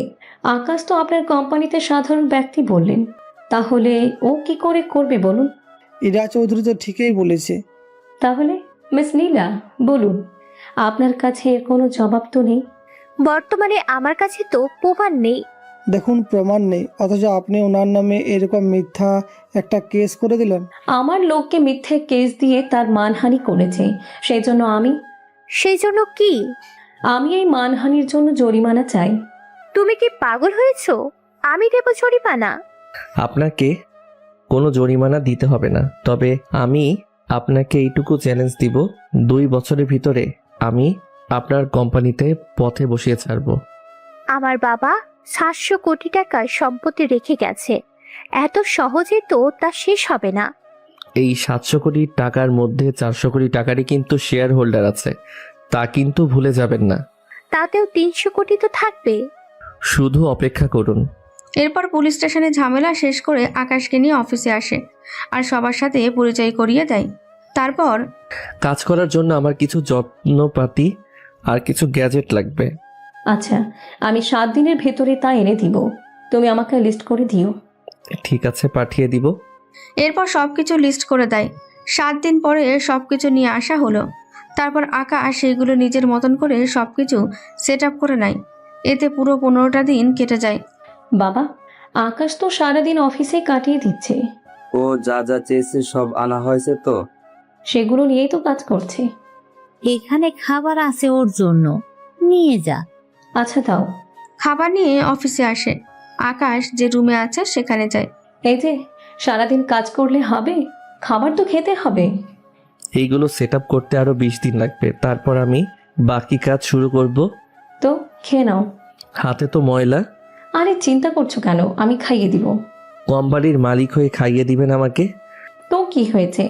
আকাশ তো আপনার কোম্পানিতে সাধারণ ব্যক্তি বললেন, তাহলে ও কি করে করবে বলুন?
ইরা চৌধুরী তো ঠিকই বলেছে।
তাহলে মিস নীলা বলুন, আপনার কাছে এর কোনো জবাব তো নেই?
বর্তমানে আমার কাছে তো প্রমাণ নেই।
দেখুন, প্রমাণ নেই, অথচ আপনি ওনার নামে এরকম মিথ্যা একটা কেস করে দিলেন।
আমার লোককে মিথ্যে কেস দিয়ে তার মানহানি করেছে, সেই জন্য
কি?
আমি এই মানহানির জন্য জরিমানা চাই।
তুমি কি পাগল হয়েছো? আমি দেব জরিমানা?
আপনাকে কোনো জরিমানা দিতে হবে না, তবে আমি আপনাকে এইটুকু চ্যালেঞ্জ দিব, 2 বছরের ভিতরে আমি আপনার কোম্পানিতে পথে বসিয়ে ছাড়বো।
আমার বাবা 700 কোটি টাকার সম্পত্তি রেখে গেছে, এত সহজে তো তা শেষ হবে না।
এই 700 কোটি টাকার মধ্যে 400 কোটি টাকারই কিন্তু শেয়ার হোল্ডার আছে, তা কিন্তু ভুলে যাবেন না।
তাতেও 300 কোটি তো থাকবে।
শুধু অপেক্ষা করুন।
এরপর পুলিশ স্টেশনে ঝামেলা শেষ করে আকাশকে নিয়ে অফিসে আসে আর সবার সাথে পরিচয় করিয়ে দেয়। তারপর
কাজ করার জন্য আমার কিছু যত্নপাতি আর কিছু গ্যাজেট লাগবে।
আচ্ছা, আমি 7 দিনের ভেতরে তা এনে দিব। তুমি আমাকে লিস্ট করে দিও।
ঠিক আছে, পাঠিয়ে দিব।
এরপর সবকিছু লিস্ট করে দেয়। 7 দিন পরে সবকিছু নিয়ে আসা হলো। তারপর আকাশ সেগুলো নিজের মতন করে সবকিছু সেট আপ করে নেয়। এতে পুরো 15টা দিন কেটে যায়।
বাবা, আকাশ তো সারাদিন অফিসে কাটিয়ে দিচ্ছে।
ও যা যা চেয়েছে সব আনা হয়েছে তো?
সেগুলো নিয়েই তো কাজ করছে।
এখানে খাবার আছে ওর জন্য, নিয়ে যা।
আচ্ছা দাও।
খাবার নিয়ে অফিসে আসে। আকাশ যে রুমে আছে সেখানে যায়।
এই যে, সারাদিন কাজ করলে হবে? খাবার তো খেতে হবে।
এইগুলো সেট আপ করতে আরো 20 দিন লাগবে, তারপর আমি বাকি কাজ শুরু করব।
তো খেয়ে নাও।
হাতে তো ময়লা।
আরে চিন্তা করছো কেন, আমি খাইয়ে দিব।
কোম্পানির মালিক হয়ে খাইয়ে দিবেন আমাকে?
তো কি হয়েছে,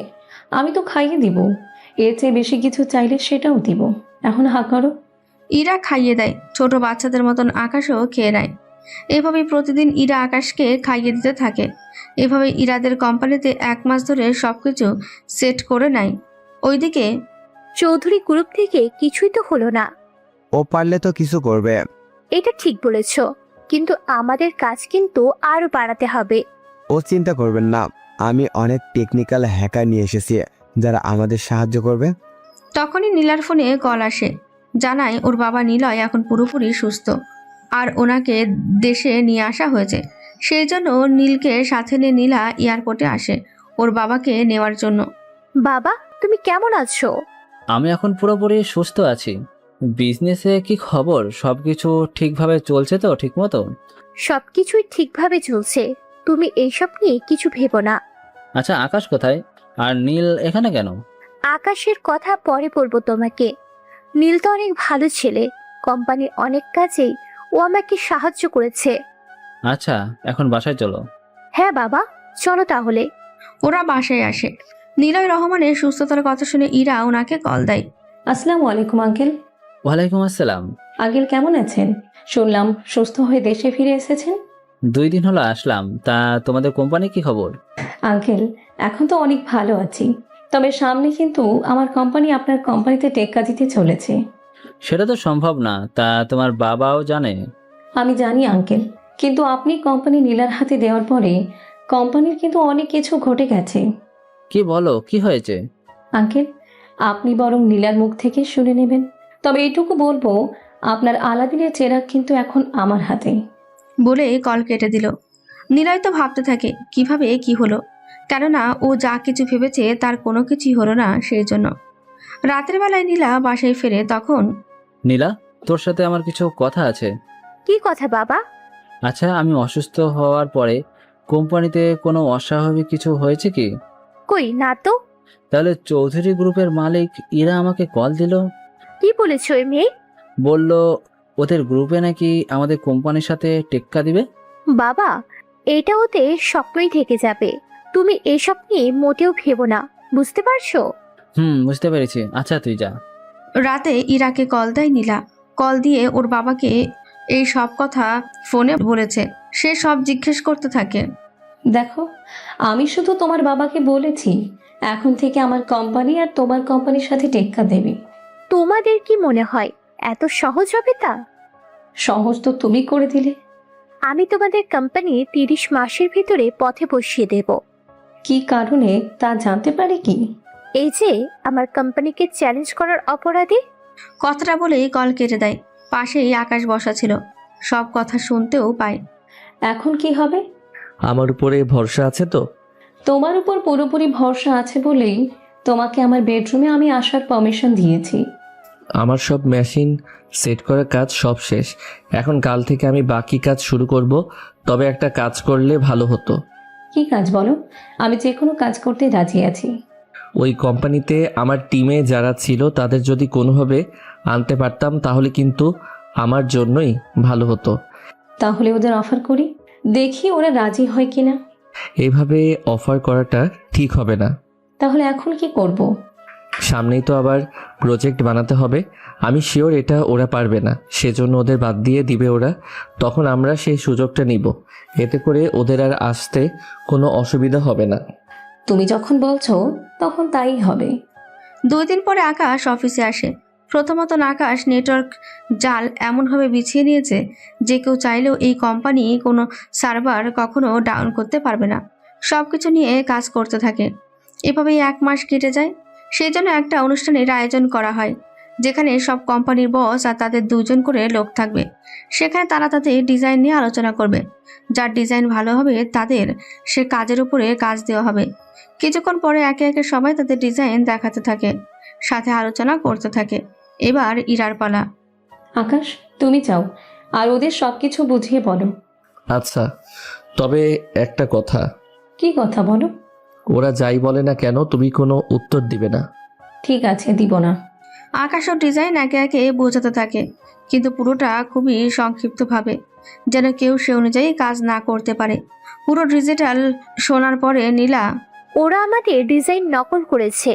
আমি তো খাইয়ে দিব। এর চেয়ে বেশি কিছু চাইলে সেটাও দিব। এখন হা করো।
ইরা খাইয়ে দেয়। ছোট বাচ্চাদের মতন আকাশও খেয়ে নেয়। এভাবেই প্রতিদিন ইরা আকাশকে খাইয়ে দিতে থাকে। এভাবে ইরাদের কোম্পানিতে 1 মাস ধরে সবকিছু সেট করে নেয়। ওইদিকে
চৌধুরী গ্রুপ থেকে কিছুই তো হলো না।
ও পারলে তো কিছু করবে।
এটা ঠিক বলেছ, কিন্তু আমাদের কাজ কিন্তু আরো বাড়াতে হবে।
ও চিন্তা করবেন না, আমি অনেক টেকনিক্যাল হ্যাকার নিয়ে এসেছি যারা আমাদের সাহায্য করবে।
তখনই নীলার ফোনে কল আসে। জানায় ওর বাবা নিলয় এখন পুরোপুরি সুস্থ আর ওনাকে দেশে নিয়ে আসা হয়েছে। সেই জন্য নীলকে সাথে নিয়ে নীলা এয়ারপোর্টে আসে ওর বাবাকে নেওয়ার জন্য।
বাবা, তুমি কেমন আছো?
আমি এখন পুরোপুরি সুস্থ আছি। বিজনেসে কি খবর? সবকিছু ঠিকভাবে চলছে তো ঠিক মতো?
সবকিছুই ঠিকভাবে চলছে, তুমি এইসব নিয়ে কিছু ভেবো না।
আচ্ছা, আকাশ কোথায়? আর নীল এখানে কেন?
আকাশের কথা পরে বলবো তোমাকে। নীল তো অনেক ভালো ছেলে, কোম্পানির অনেক কাজেই ও আমাকে সাহায্য করেছে।
আচ্ছা, এখন বাসায় চলো।
হ্যাঁ বাবা, চলো তাহলে।
ওরা বাসায় আসে। নিলয় রহমানের সুস্থতার কথা শুনে ইরা ওনাকে কল দেয়।
আসসালামু আলাইকুম আঙ্কেল।
ওয়ালাইকুম আসসালাম।
আঙ্কেল কেমন আছেন? শুনলাম সুস্থ হয়ে দেশে ফিরে এসেছেন।
2 দিন হলো আসলাম। তা তোমাদের কোম্পানি কি খবর?
আঙ্কেল, এখন তো অনেক ভালো আছি, তবে সামনে কিন্তু আমার কোম্পানি আপনার কোম্পানিতে টেক্কা দিতে চলেছে।
সেটা তো সম্ভব না। তা তোমার বাবাও জানে?
আমি জানি আঙ্কেল, কিন্তু আপনি কোম্পানি নীলার হাতে দেওয়ার পরে কোম্পানির কিন্তু অনেক কিছু ঘটে গেছে।
কি বলো, কি হয়েছে?
আঙ্কেল, আপনি বরং নীলার মুখ থেকে শুনে নেবেন। তবে এইটুকু বলবো, আপনার আলাদিনের চেরাগ কিন্তু এখন আমার হাতে।
বলে কল কেটে দিল। নিলয় তো ভাবতে থাকে কিভাবে কি হলো, কেননা ও যা কিছু ভেবেছে তার কোনো কিছুই হলো না। সেই জন্য রাতের বেলায় নীলা বাসায় ফেরে। তখন
নীলা, তোর সাথে আমার কিছু কথা আছে।
কি কথা বাবা?
আচ্ছা, আমি অসুস্থ হওয়ার পরে কোম্পানিতে কোনো অস্বাভাবিক কিছু হয়েছে কি?
কই না তো।
তাহলে চৌধুরী গ্রুপের মালিক ইরা আমাকে কল দিল।
কি বলেছো এই মেয়ে?
বলল ওদের গ্রুপে নাকি আমাদের কোম্পানির সাথে টেক্কা দিবে।
বাবা, এটা ওতে স্বপ্নই থেকে যাবে। তুমি এসব নিয়ে মোটেও ভেবো না, বুঝতে পারছো?
বুঝতে পেরেছি। আচ্ছা, তুই যা।
রাতে ইরাকে কল দেয় নীলা। কল দিয়ে ওর বাবাকে এই সব কথা ফোনে বলেছে। সে সব জিজ্ঞেস করতে থাকে।
দেখো, আমি শুধু তোমার বাবাকে বলেছি এখন থেকে আমার কোম্পানি আর তোমার কোম্পানির সাথে টেক্কা দেবে।
তোমাদের কি মনে হয় এত সহজ হবে তা?
সহজ তো তুমি করে দিলে।
আমি তোমাদের কোম্পানি 30 মাসের ভিতরে পথে বসিয়ে দেব।
কি কারণে তা জানতে পারি কি?
এই যে আমার কোম্পানিকে চ্যালেঞ্জ করার অপরাধে।
কথাটা বলেই কল কেটে দেয়। পাশেই আকাশ বসা ছিল, সব কথা শুনতেও পায়।
এখন কি হবে?
আমার উপরে ভরসা আছে তো?
তোমার উপর পুরোপুরি ভরসা আছে বলেই তোমাকে আমার বেডরুমে আমি আসার পারমিশন দিয়েছি।
আমার সব মেশিন সেট করার কাজ সব শেষ। এখন কাল থেকে আমি বাকি কাজ শুরু করব। তবে একটা কাজ করলে ভালো হতো।
কি কাজ বলো? আমি যে কোনো কাজ করতে রাজি আছি।
ওই কোম্পানিতে আমার টিমে যারা ছিল তাদের যদি কোনোভাবে আনতে পারতাম তাহলে কিন্তু আমার জন্যই ভালো হতো।
তাহলে ওদের অফার করি, দেখি ওরা রাজি হয় কিনা।
এইভাবে অফার করাটা ঠিক হবে না।
তাহলে এখন কি করব?
সামনেই তো আবার প্রজেক্ট বানাতে হবে। আমি শিওর এটা ওরা পারবে না, সেজন্য ওদের বাদ দিয়ে দিবে ওরা। তখন আমরা সেই সুযোগটা নিব। এতে করে ওদের আর আসতে কোনো অসুবিধা হবে না।
তুমি যখন বলছো তখন তাই হবে।
2 দিন পরে আকাশ অফিসে আসে। প্রথমত আকাশ নেটওয়ার্ক জাল এমনভাবে বিছিয়ে নিয়েছে যে কেউ চাইলেও এই কোম্পানি কোনো সার্ভার কখনো ডাউন করতে পারবে না। সবকিছু নিয়ে কাজ করতে থাকে। এভাবেই 1 মাস কেটে যায়। সেই জন্য একটা অনুষ্ঠানের আয়োজন করা হয়, যেখানে সব কোম্পানির বস আর তাদের 2 জন করে লোক থাকবে। সেখানে তারা তাদের ডিজাইন নিয়ে আলোচনা করবে। যার ডিজাইন ভালো হবে তাদের সে কাজের উপরে কাজ দেওয়া হবে। কিছুক্ষণ পরে একে একে সবাই তাদের ডিজাইন দেখাতে থাকে, সাথে আলোচনা করতে থাকে। এবার ইরার পালা।
আকাশ, তুমি যাও আর ওদের সবকিছু বুঝিয়ে বলো।
আচ্ছা, তবে একটা কথা,
কি কথা বলো?
ওরা যাই বলে না কেন তুমি কোনো উত্তর দিবে না।
ঠিক আছে, দিব না।
আকাশ ও ডিজাইন একে একে বোঝাতে থাকে, কিন্তু পুরোটা খুবই সংক্ষিপ্তভাবে, যেন কেউ সে অনুযায়ী কাজ না করতে পারে। পুরো ডিজিটাল শোনার পরে নীলা,
ওরা আমাদের ডিজাইন নকল করেছে।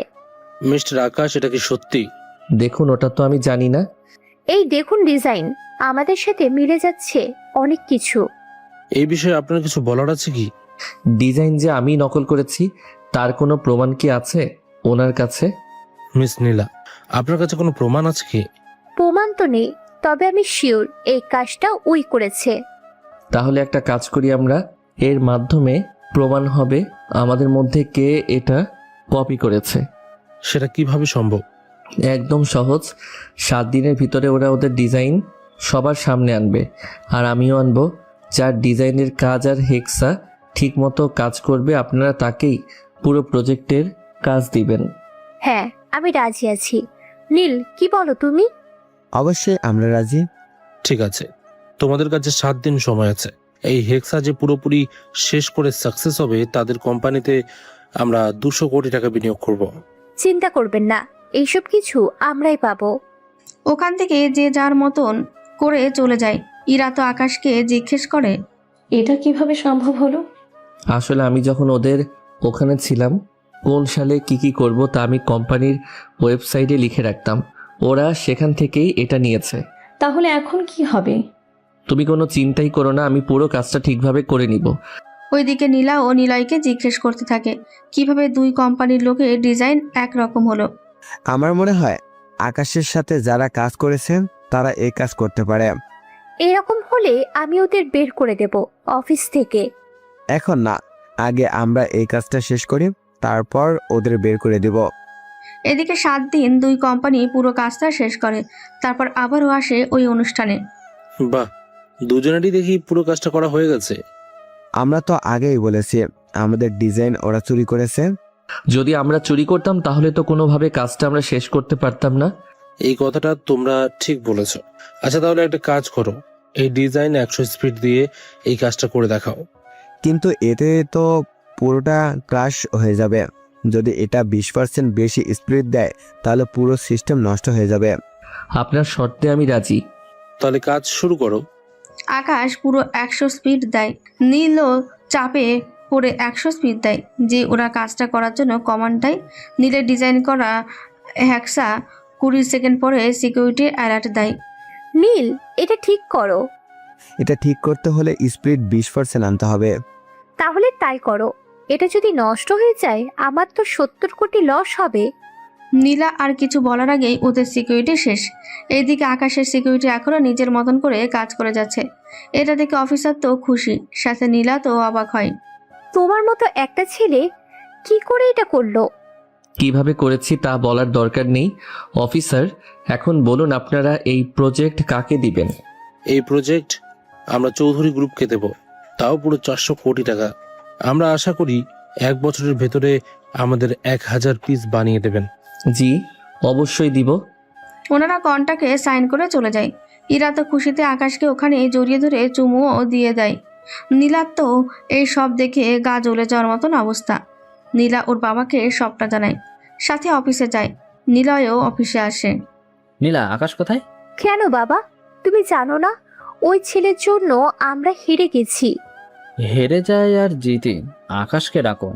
মিস্টার আকাশ, এটা কি সত্যি?
দেখুন, ওটা তো আমি জানি না।
এই দেখুন ডিজাইন, আমাদের সাথে মিলে যাচ্ছে অনেক কিছু।
এই বিষয়ে আপনার কিছু বলার আছে কি?
ডিজাইন যে আমি নকল করেছি তার কোনো প্রমাণ কি আছে ওনার কাছে?
মিস নীলা, আপনার কাছে কোনো প্রমাণ আছে কি?
প্রমাণ তো নেই, তবে আমি শিওর এই কাজটা ওই করেছে।
তাহলে একটা কাজ করি আমরা, এর মাধ্যমে প্রমাণ হবে আমাদের মধ্যে কে এটা কপি করেছে।
সেটা কিভাবে সম্ভব?
একদম সহজ। 7 দিনের ভিতরে ওরা ওদের ডিজাইন সবার সামনে আনবে, আর আমিও আনবো। যার ডিজাইনের কাজ আর হেক্সা ঠিকমতো কাজ করবে আপনারা তাকেই পুরো প্রজেক্টের কাজ দিবেন।
হ্যাঁ, আমি রাজি আছি। নীল, কি বলো তুমি?
অবশ্যই আমরা রাজি।
ঠিক আছে, তোমাদের কাছে 7 দিন সময় আছে। এই হেক্সা যে পুরোপুরি শেষ করে সাকসেস হবে, তাদের কোম্পানিতে আমরা 200 কোটি টাকা বিনিয়োগ করব।
চিন্তা করবেন না, এইসব কিছু আমরাই পাবো।
ওখান থেকে যে যার মতন করে চলে যায়। ইরা তো আকাশকে জিজ্ঞেস করে,
এটা কিভাবে সম্ভব হলো?
আসলে আমি যখন ওদের ওখানে ছিলাম, কোন সালে কি করব তা আমি কোম্পানির ওয়েবসাইটে লিখে রাখতাম। ওরা সেখান থেকেই এটা নিয়েছে।
তাহলে এখন কি হবে?
তুমি কোনো চিন্তাই করো না, আমি পুরো কাজটা ঠিকভাবে করে নিব।
ওইদিকে নীলা ও নিলয়কে জিজ্ঞেস করতে থাকে কিভাবে 2 কোম্পানির লোকের ডিজাইন একরকম হলো।
আমার মনে হয় আকাশের সাথে যারা কাজ করেছেন তারা এই কাজ করতে পারে।
এরকম হলে আমি ওদের বের করে দেব অফিস থেকে।
এখন না, আগে আমরা এই কাজটা শেষ করি, তারপর ওদের বের করে দেব।
এদিকে 7 দিন 2 কোম্পানি পুরো কাজটা শেষ করে, তারপর আবারও আসে ওই অনুষ্ঠানে।
বাহ, দুজনেরই দেখি পুরো কাজটা করা হয়ে গেছে।
আমরা তো আগেই বলেছি আমাদের ডিজাইন ওরা চুরি করেছে।
যদি আমরা চুরি করতাম তাহলে তো কোনোভাবে কাজটা আমরা শেষ করতে পারতাম না।
এই কথাটা তোমরা ঠিক বলেছ। আচ্ছা, তাহলে একটা কাজ করো, এই ডিজাইন 100 স্পিড দিয়ে এই কাজটা করে দেখাও।
কিন্তু এতে তো পুরোটা ক্রাশ হয়ে যাবে। যদি এটা 20% বেশি স্পিড দেয় তাহলে পুরো সিস্টেম নষ্ট হয়ে যাবে।
আপনার শর্তে আমি রাজি।
তাহলে কাজ শুরু করো।
আকাশ পুরো 100 স্পিড দেয়। নীলও চাপে পড়ে 100 স্পিড দেয় যে ওরা কাজটা করার জন্য কমান্ড দেয়। নীলের ডিজাইন করা হ্যাক্সা 20 সেকেন্ড পরে সিকিউরিটি অ্যালার্ট দেয়।
নীল, এটা ঠিক করো।
এটা ঠিক করতে হলে স্পিড 20% আনতে হবে।
তাহলে তাই করো। এটা যদি নষ্ট হয়ে যায় আমার তো 70 কোটি লস হবে।
নীলা আর কিছু বলার আগেই ওদের সিকিউরিটি শেষ। এইদিকে আকাশের সিকিউরিটি এখনো নিজের মতন করে কাজ করে যাচ্ছে। এটা দেখে অফিসার তো খুশি, সাথে নীলা তো অবাক হয়।
তোমার মতো একটা ছেলে কি করে এটা করলো?
কিভাবে করেছি তা বলার দরকার নেই অফিসার। এখন বলুন আপনারা এই প্রজেক্ট কাকে দিবেন?
এই প্রজেক্ট আমরা চৌধুরী গ্রুপকে দেব, তাও পুরো 400 কোটি টাকা। আমরা আশা করি 1 বছরের ভেতরে আমাদের 1000 পিস বানিয়ে দেবেন।
জি, অবশ্যই দিব।
ওনারা কন্ট্রাক্টে সাইন করে চলে যায়। ইরা তো খুশিতে আকাশকে ওখানে জড়িয়ে ধরে চুমুও দিয়ে দেয়। নীলার তো এই সব দেখে গা জ্বলে যাওয়ার মতন অবস্থা। নীলা ওর বাবাকে সবটা জানায়, সাথে অফিসে যায়। নীলয়ও অফিসে আসে।
নীলা, আকাশ কোথায়?
কেন বাবা, তুমি জানো না ওই ছেলের জন্য আমরা হেরে গেছি।
হেরে যায় আর জিতি, আকাশকে ডাকো,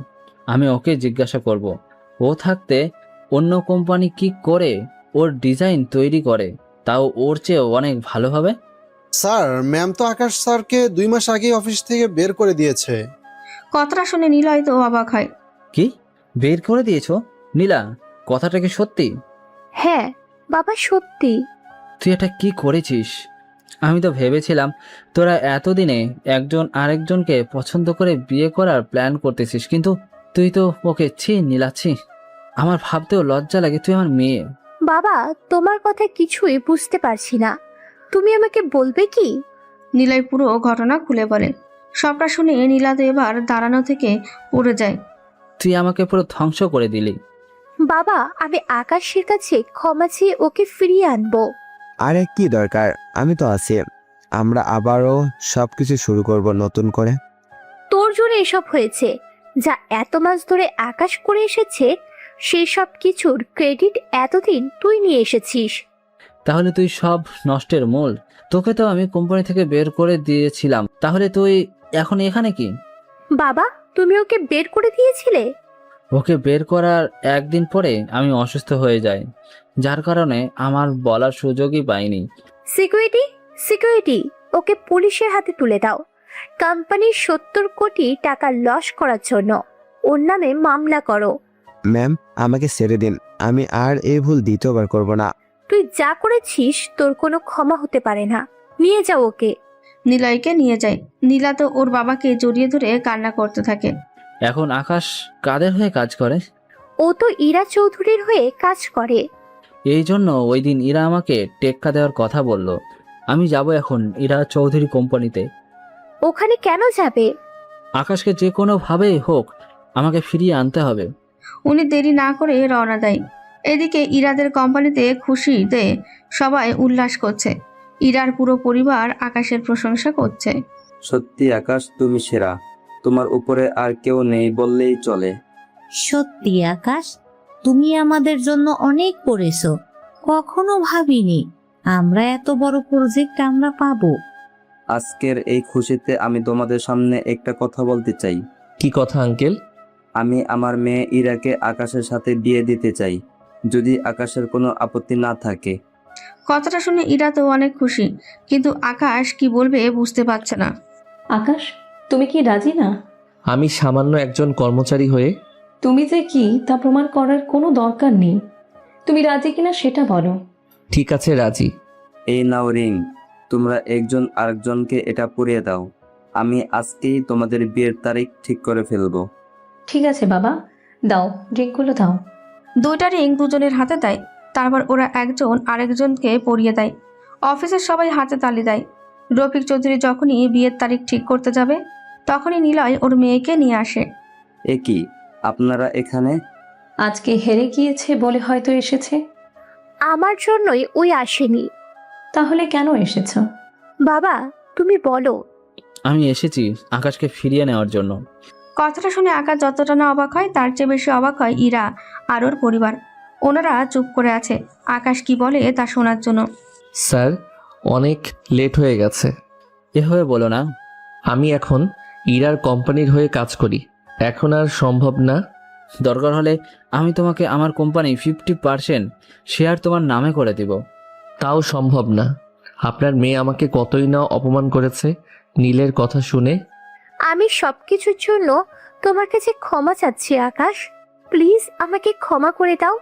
আমি ওকে জিজ্ঞাসা করব। ও থাকতে অন্য কোম্পানি কি করে ওর ডিজাইন তৈরি করে, তাও ওর চেয়ে অনেক ভালো হবে।
স্যার, ম্যাম তো আকাশ স্যারকে 2 মাস আগেই অফিস থেকে বের করে দিয়েছে।
কথাটা শুনে নীলয় তো অবাক হয়।
কি বের করে দিয়েছো? নীলা, কথাটা কি সত্যি?
হ্যাঁ বাবা, সত্যি।
তুই এটা কি করেছিস? আমি তো ভেবেছিলাম তোরা এতদিনে একজন আরেকজনকে পছন্দ করে বিয়ে করার প্ল্যান করতেছিস, কিন্তু তুই তো ওকে নীলাচ্ছি। আমার ভাবতেও লজ্জা লাগে, তুই আমার মেয়ে।
বাবা, তোমার কথা কিছুই বুঝতে পারছি না। তুমি আমাকে বলবে কি?
নিলয় পুরো ঘটনা খুলে বলে। সবটা শুনে নীলা তো এবার দাঁড়ানো থেকে পড়ে যায়।
তুই আমাকে পুরো ধ্বংস করে দিলি।
বাবা, আমি আকাশের কাছে ক্ষমা চেয়ে ওকে ফিরিয়ে আনবো।
আরে কি দরকার, আমি তো আছি। আমরা আবারও সবকিছু শুরু করব নতুন করে।
তোর জন্য এসব হয়েছে। যা এত মাস ধরে আকাশ করে এসেছে সেই সব কিছুর ক্রেডিট এতদিন তুই নিয়ে এসেছিস।
তাহলে তুই সব নষ্টের মূল। তোকে তো আমি কোম্পানি থেকে বের করে দিয়েছিলাম, তাহলে তুই এখন এখানে কি?
বাবা, তুমি ওকে বের করে দিয়েছিলে?
ওকে বের করার একদিন পরে আমি অসুস্থ হয়ে যাই, যার কারণে আমার বলার সুযোগই পাইনি।
সিকিউরিটি, সিকিউরিটি, ওকে পুলিশের হাতে তুলে দাও। কোম্পানির 70 কোটি টাকা লস করার জন্য ওর নামে মামলা করো।
ম্যাম, আমাকে ছেড়ে দিন, আমি আর এই ভুল দ্বিতীয়বার করব না।
তুই যা করেছিস তোর কোনো ক্ষমা হতে পারে না। নিয়ে যাও ওকে।
নিলয়কে নিয়ে যায়। নীলা তো ওর বাবাকে জড়িয়ে ধরে কান্না করতে থাকে।
এখন আকাশ কাদের হয়ে কাজ করে?
ও তো ইরা চৌধুরীর হয়ে কাজ করে।
এই জন্য ওই দিন ইরা আমাকে টেক্কা দেওয়ার কথা বলল। আমি যাব এখন ইরা চৌধুরী কোম্পানিতে।
ওখানে কেন যাবে?
আকাশকে যে কোনোভাবেই হোক আমাকে ফিরিয়ে আনতে হবে।
উনি দেরি না করে রওনা দেয়। এদিকে ইরাদের কোম্পানিতে খুশিতে সবাই উল্লাস করছে। ইরার পুরো পরিবার আকাশের প্রশংসা করছে।
সত্যি আকাশ, তুমি সেরা। তোমার উপরে আর কেউ নেই বললেই চলে।
সত্যি আকাশ, তুমি আমাদের জন্য অনেক করেছো। কখনো ভাবিনি আমরা এত বড় প্রজেক্ট আমরা পাবো।
আজকের এই খুশিতে আমি তোমাদের সামনে একটা কথা বলতে চাই।
কি কথা আঙ্কেল?
আমি আমার মেয়ে ইরাকে আকাশের সাথে বিয়ে দিতে চাই, যদি আকাশের কোনো আপত্তি না থাকে।
কথাটা শুনে ইরা তো অনেক খুশি, কিন্তু আকাশ কি বলবে বুঝতে পারছে না।
আকাশ, তুমি কি রাজি না?
আমি সামান্য একজন কর্মচারী হয়ে
তুমি যে কি তা প্রমাণ করার কোনো দরকার নেই। তুমি রাজি কিনা সেটা বলো।
ঠিক আছে, রাজি।
এই নাও রিং, তোমরা একজন আরেকজনকে এটা পরিয়ে দাও। আমি আজকেই তোমাদের বিয়ের তারিখ ঠিক করে ফেলবো।
ঠিক আছে বাবা, দাও রিংগুলো দাও।
দুইটা রিং দুজনের হাতে দেয়। তারপর ওরা একজন আরেকজনকে পরিয়ে দেয়। অফিসের সবাই হাতে তালি দেয়। রফিক চৌধুরী যখনই বিয়ের তারিখ ঠিক করতে যাবে তখনই নিলয় ওর মেয়েকে নিয়ে আসে।
এ কি, আপনারা এখানে?
আজকে হেরে গিয়েছে বলে হয়তো এসেছে।
আমার জন্যই ওই আসেনি।
তাহলে কেন এসেছো?
বাবা, তুমি বলো।
আমি এসেছি আকাশকে ফিরিয়ে নেওয়ার জন্য।
কথাটা শুনে আকাশ যতটা না অবাক হয় তার চেয়ে বেশি অবাক হয় ইরা আর ওর পরিবার। ওনারা চুপ করে আছে আকাশ কি বলে তা শোনার জন্য।
স্যার, অনেক লেট হয়ে গেছে।
এভাবে বলো না।
আমি এখন ইরার কোম্পানির হয়ে কাজ করি, এখন আর সম্ভব না।
দরকার হলে আমি তোমাকে আমার কোম্পানি 50% শেয়ার তোমার নামে করে দিব।
তাও সম্ভব না। আপনার মেয়ে আমাকে কতই না অপমান করেছে নীলের কথা শুনে।
আমি সবকিছুর জন্য তোমার কাছে ক্ষমা চাচ্ছি আকাশ। প্লিজ আমাকে ক্ষমা করে দাও।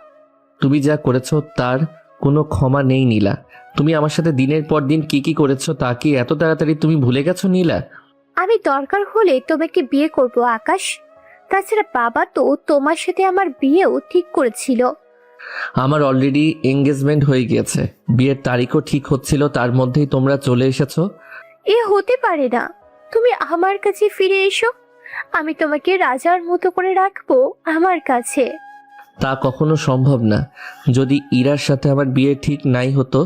তুমি যা করেছো তার কোনো ক্ষমা নেই নীলা। তুমি আমার সাথে দিনের পর দিন কি কি করেছো তা কি এত তাড়াতাড়ি তুমি ভুলে গেছো নীলা?
আমি দরকার হলে তোমাকে বিয়ে করব আকাশ। তাছাড়া বাবা তো তোমার সাথে আমার বিয়েও ঠিক করেছিল।
আমার অলরেডি এঙ্গেজমেন্ট হয়ে গিয়েছে, বিয়ের তারিখও ঠিক হচ্ছিল, তার মধ্যেই তোমরা চলে এসেছো।
এ হতে পারে না। তুমি আমার কাছে ফিরে এসো। আমি তোমাকে রাজার মতো করে রাখবো আমার কাছে।
তা কখনো সম্ভব না। যদি ইরার সাথে আমার বিয়ে ঠিক নাই হতো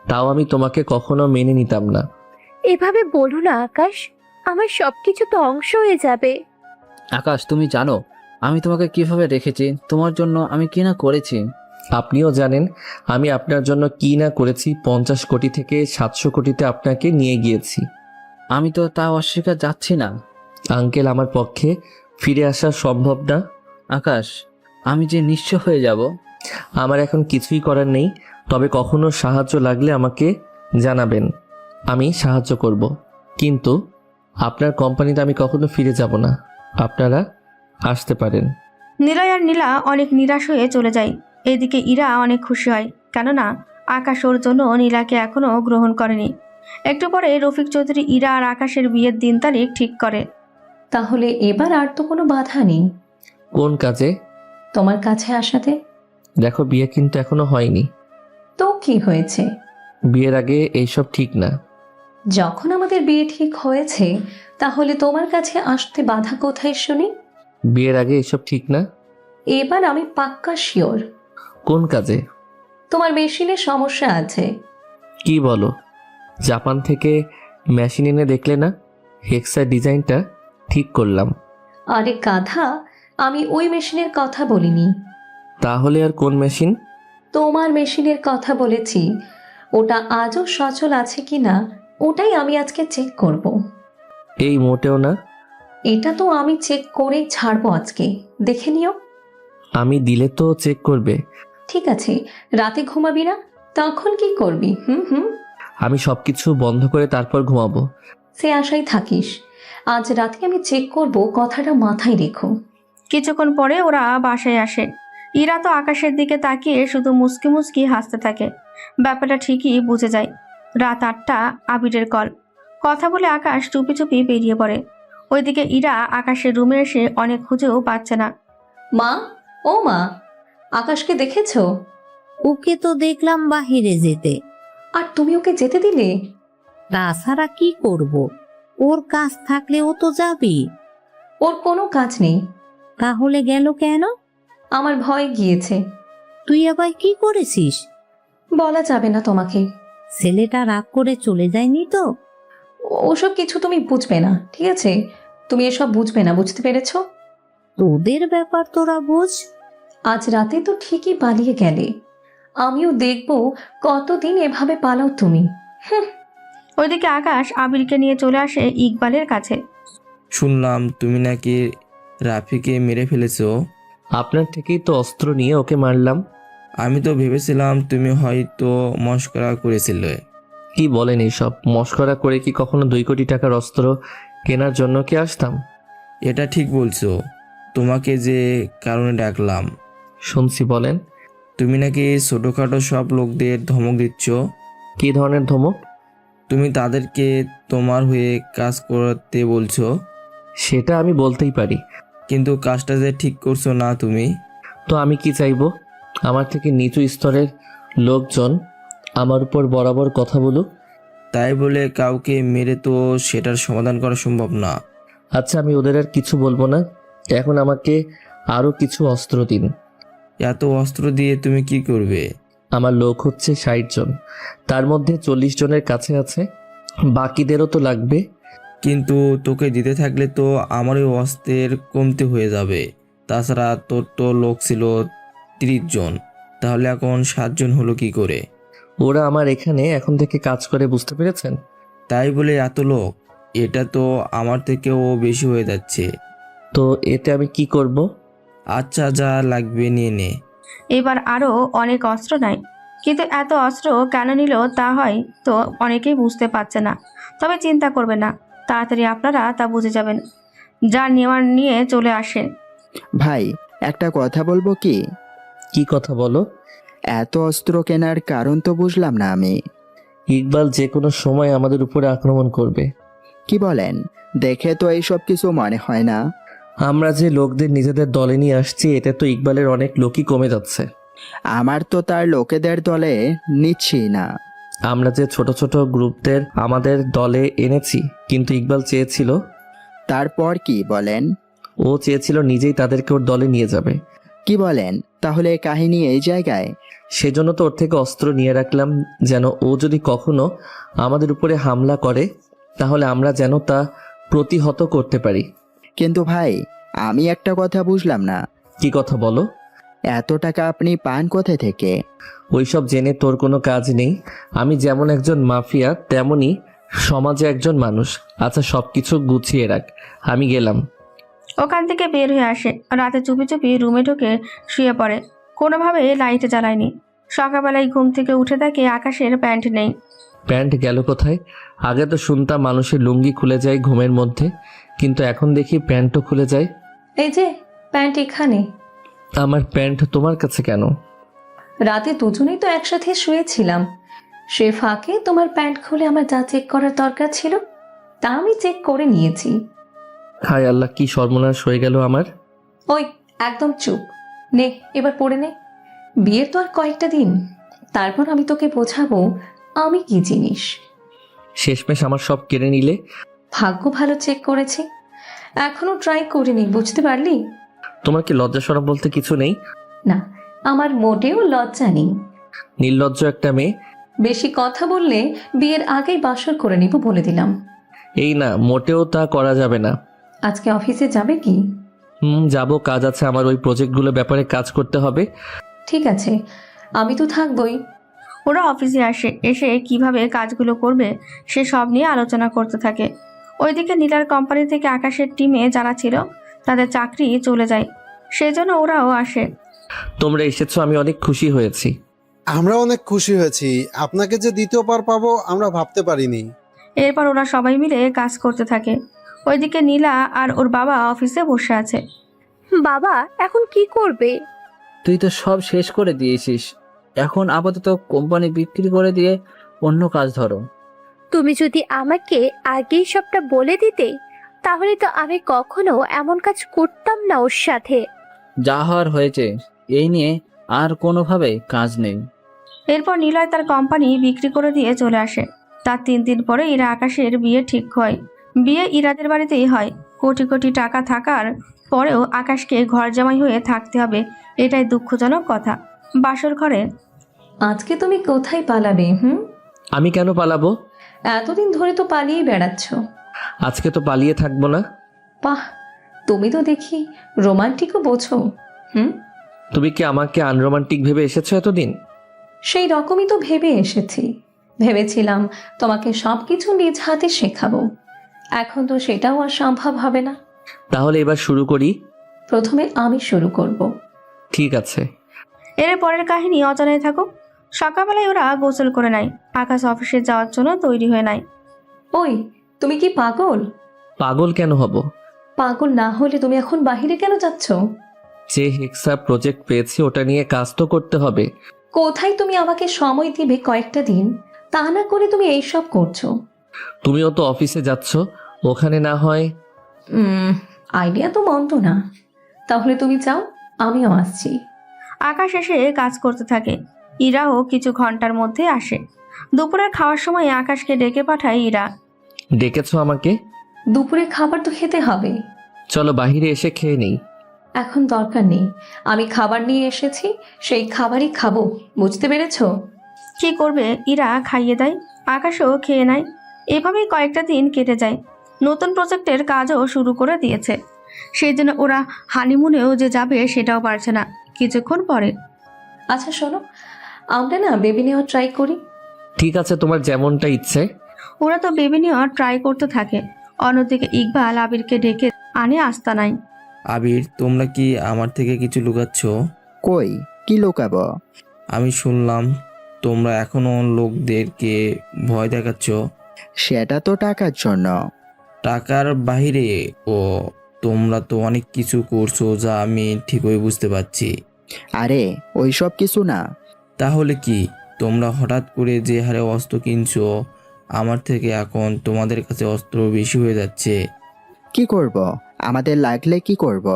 তাও আমি তোমাকে কখনো মেনে নিতাম না।
এভাবে বলো না আকাশ, আমার সবকিছু তো ধ্বংস হয়ে যাবে।
আকাশ, তুমি জানো আমি তোমাকে কিভাবে রেখেছি, তোমার জন্য আমি কি না করেছি।
আপনিও জানেন আমি আপনার জন্য কি না করেছি। 50 কোটি থেকে 700 কোটিতে আপনাকে নিয়ে গিয়েছি।
আমি তো তা অস্বীকার যাচ্ছি না।
আঙ্কেল, আমার পক্ষে ফিরে আসা সম্ভব না।
আকাশ, আমি যে নিঃস্ব হয়ে যাব।
আমার এখন কিছুই করার নেই, তবে কখনো সাহায্য লাগলে আমাকে জানাবেন, আমি সাহায্য করব। কিন্তু আপনার কোম্পানিতে আমি কখনো ফিরে যাব না। আপনারা আসতে পারেন।
নিলয় আর নীলা অনেক নিরাশ হয়ে চলে যায়। এদিকে ইরা অনেক খুশি হয়, কেননা আকাশ ওর জন্য নীলাকে এখনো গ্রহণ করেনি। একটু পরে রফিক চৌধুরী ইরা আর আকাশের বিয়ের দিন তারিখ ঠিক করে।
তাহলে এবার আর তো কোনো বাধা নেই
কোন কাজে?
তোমার কাছে আসাতে।
দেখো, বিয়ে কিন্তু এখনো হয়নি।
তো কি হয়েছে?
বিয়ের আগে এইসব ঠিক না।
যখন আমাদের বিয়ে ঠিক হয়েছে তাহলে তোমার কাছে আসতে বাধা কোথায় শুনি?
বিয়ের আগে এইসব ঠিক না।
এবার আমি পাক্কা শিওর।
কোন কাজে?
তোমার মেশিনের সমস্যা আছে।
কি বলো? জাপান থেকে মেশিন এনে দেখলে না? হেক্সা ডিজাইনটা ঠিক করলাম।
আরে গাধা, আমি ওই মেশিনের কথা বলিনি।
তাহলে আর কোন মেশিন?
তোমার মেশিনের কথা বলেছি। ওটা আজও সচল আছে কিনা ওটাই আমি আজকে চেক করব।
এই মোটেও না।
এটা তো আমি চেক করেই ছাড়বো আজকে, দেখে নিও।
আমি দিলে তো চেক করবে।
ঠিক আছে, রাতে ঘুমাবি না? তখন কি করবি? হুম।
আমি সবকিছু বন্ধ করে তারপর ঘুমাবো।
সে আশায় থাকিস। আজ রাতে আমি চেক করব, কথাটা মাথায় রেখো।
কিছুক্ষণ পরে ওরা বাসায় আসে। ইরা তো আকাশের দিকে তাকিয়ে শুধু মুচকি মুচকি হাসতে থাকে। ব্যাপারটা ঠিকই বুঝে যায়। রাত 8টা, আবিরের কল। কথা বলে আকাশ চুপি চুপি বেরিয়ে পড়ে। ওইদিকে ইরা আকাশের রুমে এসে অনেক খুঁজেও পাচ্ছে না।
মা, ও মা, আকাশকে দেখেছো?
ওকে তো দেখলাম বাহিরে যেতে।
আর তুমি ওকে যেতে দিলে?
তাছাড়া কি করব? ওর কাজ থাকলে ও তো যাবে।
ওর কোনো কাজ নেই।
তাহলে গেল কেন?
আমার ভয় গিয়েছে।
তুই আবার কি করেছিস?
বলা যাবে না তোমাকে।
ছেলেটা রাগ করে চলে যায়নি তো?
ওসব কিছু তুমি বুঝবে না, ঠিক আছে? তুমি এসব বুঝবে না, বুঝতে পেরেছো?
তোদের ব্যাপার তোরা বুঝ।
আজ রাতে তো ঠিকই পালিয়ে গেলে। আমিও দেখব কতদিন এভাবে পালাও তুমি।
ওইদিকে আকাশ আবিরকে নিয়ে চলে আসে ইকবালের কাছে।
শুনলাম তুমি নাকি রাফিকে মেরে ফেলেছো।
আপনার থেকেই তো অস্ত্র নিয়ে ওকে মারলাম।
আমি তো ভেবেছিলাম তুমি হয়তো মস্করা করেছিলে।
কি বলেন এইসব? মস্করা করে কি কখনো 2 কোটি টাকার অস্ত্র কেনার জন্য কি আসতাম?
এটা ঠিক বলছো। তোমাকে যে কারণে ডাকলাম
শুনছি, বলেন।
তুমি নাকি ছোটোখাটো সব লোকদের ধমক দিচ্ছ।
কি ধরনের ধমক?
তুমি তাদেরকে তোমার হয়ে কাজ করতে বলছো।
সেটা আমি বলতেই পারি,
কিন্তু কাজটা যে ঠিক করছো না তুমি।
তো আমি কি চাইবো? আমার থেকে নিচু স্তরের লোকজন আমার উপর বরাবর কথা বলুক?
তাই বলে কাউকে মেরে তো সেটার সমাধান করা সম্ভব না।
আচ্ছা, আমি ওদের আর কিছু বলবো না। এখন আমাকে আরো কিছু অস্ত্র দিন।
এত অস্ত্র দিয়ে তুমি কি করবে?
আমার লোক হচ্ছে 60 জন, তার মধ্যে 40 জনের কাছে আছে, বাকিদেরও তো লাগবে।
কিন্তু তোকে দিতে থাকলে তো আমার ওই অস্ত্রের কমতে হয়ে যাবে। তাছাড়া তোর তো লোক ছিল 30 জন, তাহলে এখন 7 জন হলো কি করে?
ওরা আমার এখানে এখন থেকে কাজ করে, বুঝতে পেরেছেন?
তাই বলে এত লোক? এটা তো আমার থেকেও বেশি হয়ে যাচ্ছে।
তো এতে আমি কি করব?
আচ্ছা, যা লাগবে নিয়ে নে।
এবার আরো অনেক অস্ত্র নাই, কিন্তু এত অস্ত্র কেন নিল তা হয় তো অনেকেই বুঝতে পারছে না। তবে চিন্তা করবে না, তাড়াতাড়ি আপনারা তা বুঝে যাবেন। যা নেওয়ার নিয়ে চলে আসে।
ভাই, একটা কথা বলবো কি?
কি কথা বলো?
এত অস্ত্র কেনার কারণ তো বুঝলাম না আমি।
ইকবাল যে কোনো সময় আমাদের উপরে আক্রমণ করবে।
কি বলেন? দেখে তো এইসব কিছু মনে হয় না।
আমরা যে লোকদের নিজেদের দলে নিয়ে আসছি, এতে তো ইকবালের অনেক লোকই কমে যাচ্ছে।
আমার তো তার লোকেদের দলে নিচ্ছি না।
আমরা যে ছোট ছোট গ্রুপদের আমাদের দলে এনেছি, কিন্তু ইকবাল চেয়েছিল।
তারপর কি বলেন?
ও চেয়েছিল নিজেই তাদেরকে ওর দলে নিয়ে যাবে।
কি বলেন? তাহলে কাহিনী এই জায়গায়?
সেজন্য তো ওর থেকে অস্ত্র নিয়ে রাখলাম, যেন ও যদি কখনো আমাদের উপরে হামলা করে তাহলে আমরা যেন তা প্রতিহত করতে পারি।
কিন্তু ভাই, আমি একটা কথা বুঝলাম না।
কি কথা বলো?
এত টাকা আপনি পান কোথা থেকে?
ওইসব জেনে তোর কোনো কাজ নেই। আমি যেমন একজন মাফিয়া, তেমনি সমাজে একজন মানুষ। আচ্ছা, সবকিছু গুছিয়ে রাখ, আমি গেলাম।
ওখান থেকে বের হয়ে আসে। রাতে চুপি চুপি রুমে ঢুকে শুয়ে পড়ে। কোনোভাবে লাইট জ্বালায়নি। সকালবেলায় ঘুম থেকে উঠে দেখে আকাশের প্যান্ট নেই।
প্যান্ট গেল কোথায়? আগে তো শুনতাম মানুষের লুঙ্গি খুলে যায় ঘুমের মধ্যে, কিন্তু এখন দেখি প্যান্টও খুলে যায়।
এই যে প্যান্ট এখানে।
আমার প্যান্ট তোমার কাছে কেন?
রাতে দুজনেই তো একসাথে শুয়েছিলাম। সে ফাঁকে তোমার প্যান্ট খুলে আমার যা চেক করার দরকার ছিল তা আমি চেক করে নিয়েছি।
হায় আল্লাহ, কি সর্বনাশ হয়ে গেল আমার।
ওই একদম চুপ, নে এবার পড়ে নে। বিয়ের তো আর কয়েকটা দিন, তারপর আমি তোকে বোঝাবো আমি কি জিনিস।
শেষমেশ আমার সব কেড়ে নিলে।
ভাগ্য ভালো চেক করেছি, এখনো ট্রাই করিনি, বুঝতে পারলি?
তোমার কি লজ্জা শরম বলতে কিছু নেই?
না, আমার মোটেও লজ্জা নেই।
নির্লজ্জ একটা মেয়ে।
বেশি কথা বললে বিয়ের আগেই বাসর করে নিব বলে দিলাম।
এই না, মোটেও তা করা যাবে না।
আজকে অফিসে যাবে কি?
যাবো, কাজ আছে আমার, ওই প্রজেক্টগুলোর ব্যাপারে কাজ করতে হবে।
ঠিক আছে, আমি তো থাকবই।
ওরা অফিসে আসে, এসে কিভাবে কাজগুলো করবে সে সব নিয়ে আলোচনা করতে থাকে। ওইদিকে নীলার কোম্পানি থেকে আকাশের টিমে যারা ছিল তাদের চাকরি চলে যায়, সেজন্য ওরাও আসে।
তোমরা এসেছো, আমি অনেক খুশি হয়েছি।
আমরা অনেক খুশি হয়েছি, আপনাকে যে দ্বিতীয়বার পাবো আমরা ভাবতে পারিনি।
এরপর ওরা সবাই মিলে কাজ করতে থাকে। ওইদিকে নীলা আর ওর বাবা অফিসে বসে আছে।
বাবা এখন কি করবে?
তুই তো সব শেষ করে দিয়েছিস, এখন আপাতত কোম্পানি বিক্রি করে দিয়ে অন্য কাজ ধরো।
তুমি যদি আমাকে আগেই সবটা বলে দিতে তাহলে তো আমি কখনো এমন কাজ করতাম না ওর সাথে।
যা হওয়ার হয়েছে, এই নিয়ে আর কোনোভাবে কাজ নেই।
এরপর নীলয় তার কোম্পানি বিক্রি করে দিয়ে চলে আসে। তার 3 দিন পরে ইরা আকাশের বিয়ে ঠিক হয়। বিয়ে ইরাদের বাড়িতেই হয়। কোটি কোটি টাকা থাকার পরেও আকাশকে ঘর জামাই হয়ে থাকতে হবে, এটাই দুঃখজনক কথা। বাসর ঘরে
আজকে তুমি কোথায় পালাবে?
আমি কেন পালাবো?
এতদিন ধরে তো পালিয়ে বেড়াচ্ছ।
আজকে তো পালিয়ে থাকবো না।
বাহ, তুমি তো দেখি রোমান্টিকও বোঝো।
তুমি কি আমাকে আনরোমান্টিক ভেবে এসেছো এতদিন?
সেই রকমই তো ভেবে এসেছি। ভেবেছিলাম তোমাকে সবকিছু নিজ হাতে শেখাবো, এখন তো সেটাও আর সম্ভব হবে না।
তাহলে এবার শুরু করি।
প্রথমে আমি শুরু করব।
ঠিক আছে।
এর পরের কাহিনী অজানায় থাকুক। সকালবেলায় ওরা গোসল করে নেয়। আকাশ অফিসে যাওয়ার জন্য তৈরি হয়ে নেয়।
ওই, তুমি কি পাগল?
পাগল কেন হব?
পাগল না হলে তুমি এখন বাহিরে কেন যাচ্ছ?
যে হেক্সা প্রজেক্ট পেয়েছি ওটা নিয়ে কাজ তো করতে হবে।
কোথায় তুমি আমাকে সময় দিবে কয়েকটা দিন, তা না করে তুমি এইসব করছো।
তুমিও তো অফিসে যাচ্ছ, ওখানে না হয়।
আইডিয়া তো মন্দ না, তাহলে তুমি যাও, আমিও আসছি।
আকাশ এসে কাজ করতে থাকে। ইরাও কিছু ঘন্টার মধ্যে আসে। দুপুরের খাওয়ার সময় আকাশকে ডেকে পাঠায় ইরা।
ডেকেছো আমাকে?
দুপুরে খাবার তো খেতে হবে।
চলো বাহিরে এসে খেয়ে নেই।
এখন দরকার নেই, আমি খাবার নিয়ে এসেছি, সেই খাবারই খাবো, বুঝতে পেরেছো?
কি করবে, ইরা খাইয়ে দেয়, আকাশও খেয়ে নেয়। এভাবেই কয়েকটা দিন কেটে যায়। নতুন প্রজেক্টের কাজও শুরু করে দিয়েছে, সেই জন্য ওরা হানিমুনেও যে যাবে সেটাও পারছে না। কিছুক্ষণ পরে,
আচ্ছা শোনো, আমরা না বেবি নেওয়া ট্রাই করি।
ঠিক আছে, তোমার যেমনটা ইচ্ছে।
ওরা তো বেবি নেওয়া ট্রাই করতে থাকে। অন্যদিকে ইকবাল আবিরকে ডেকে আনে আস্তানায়।
আবির, তোমরা কি আমার থেকে কিছু লুকাচ্ছ?
কই, কি লুকাবো?
আমি শুনলাম তোমরা এখনো লোকদেরকে ভয় দেখাচ্ছ।
সেটা তো টাকার জন্য।
টাকার বাইরে ও তোমরা তো অনেক কিছু করছো যা আমি ঠিকই বুঝতে পারছি।
আরে ওইসব কিছু না।
তাহলে কি, তোমরা হঠাৎ করে যে হারে অস্ত্র কিনছো আমার থেকে, এখন তোমাদের কাছে অস্ত্র বেশি হয়ে যাচ্ছে।
কি করব? আমাদের লাগলে কি করব?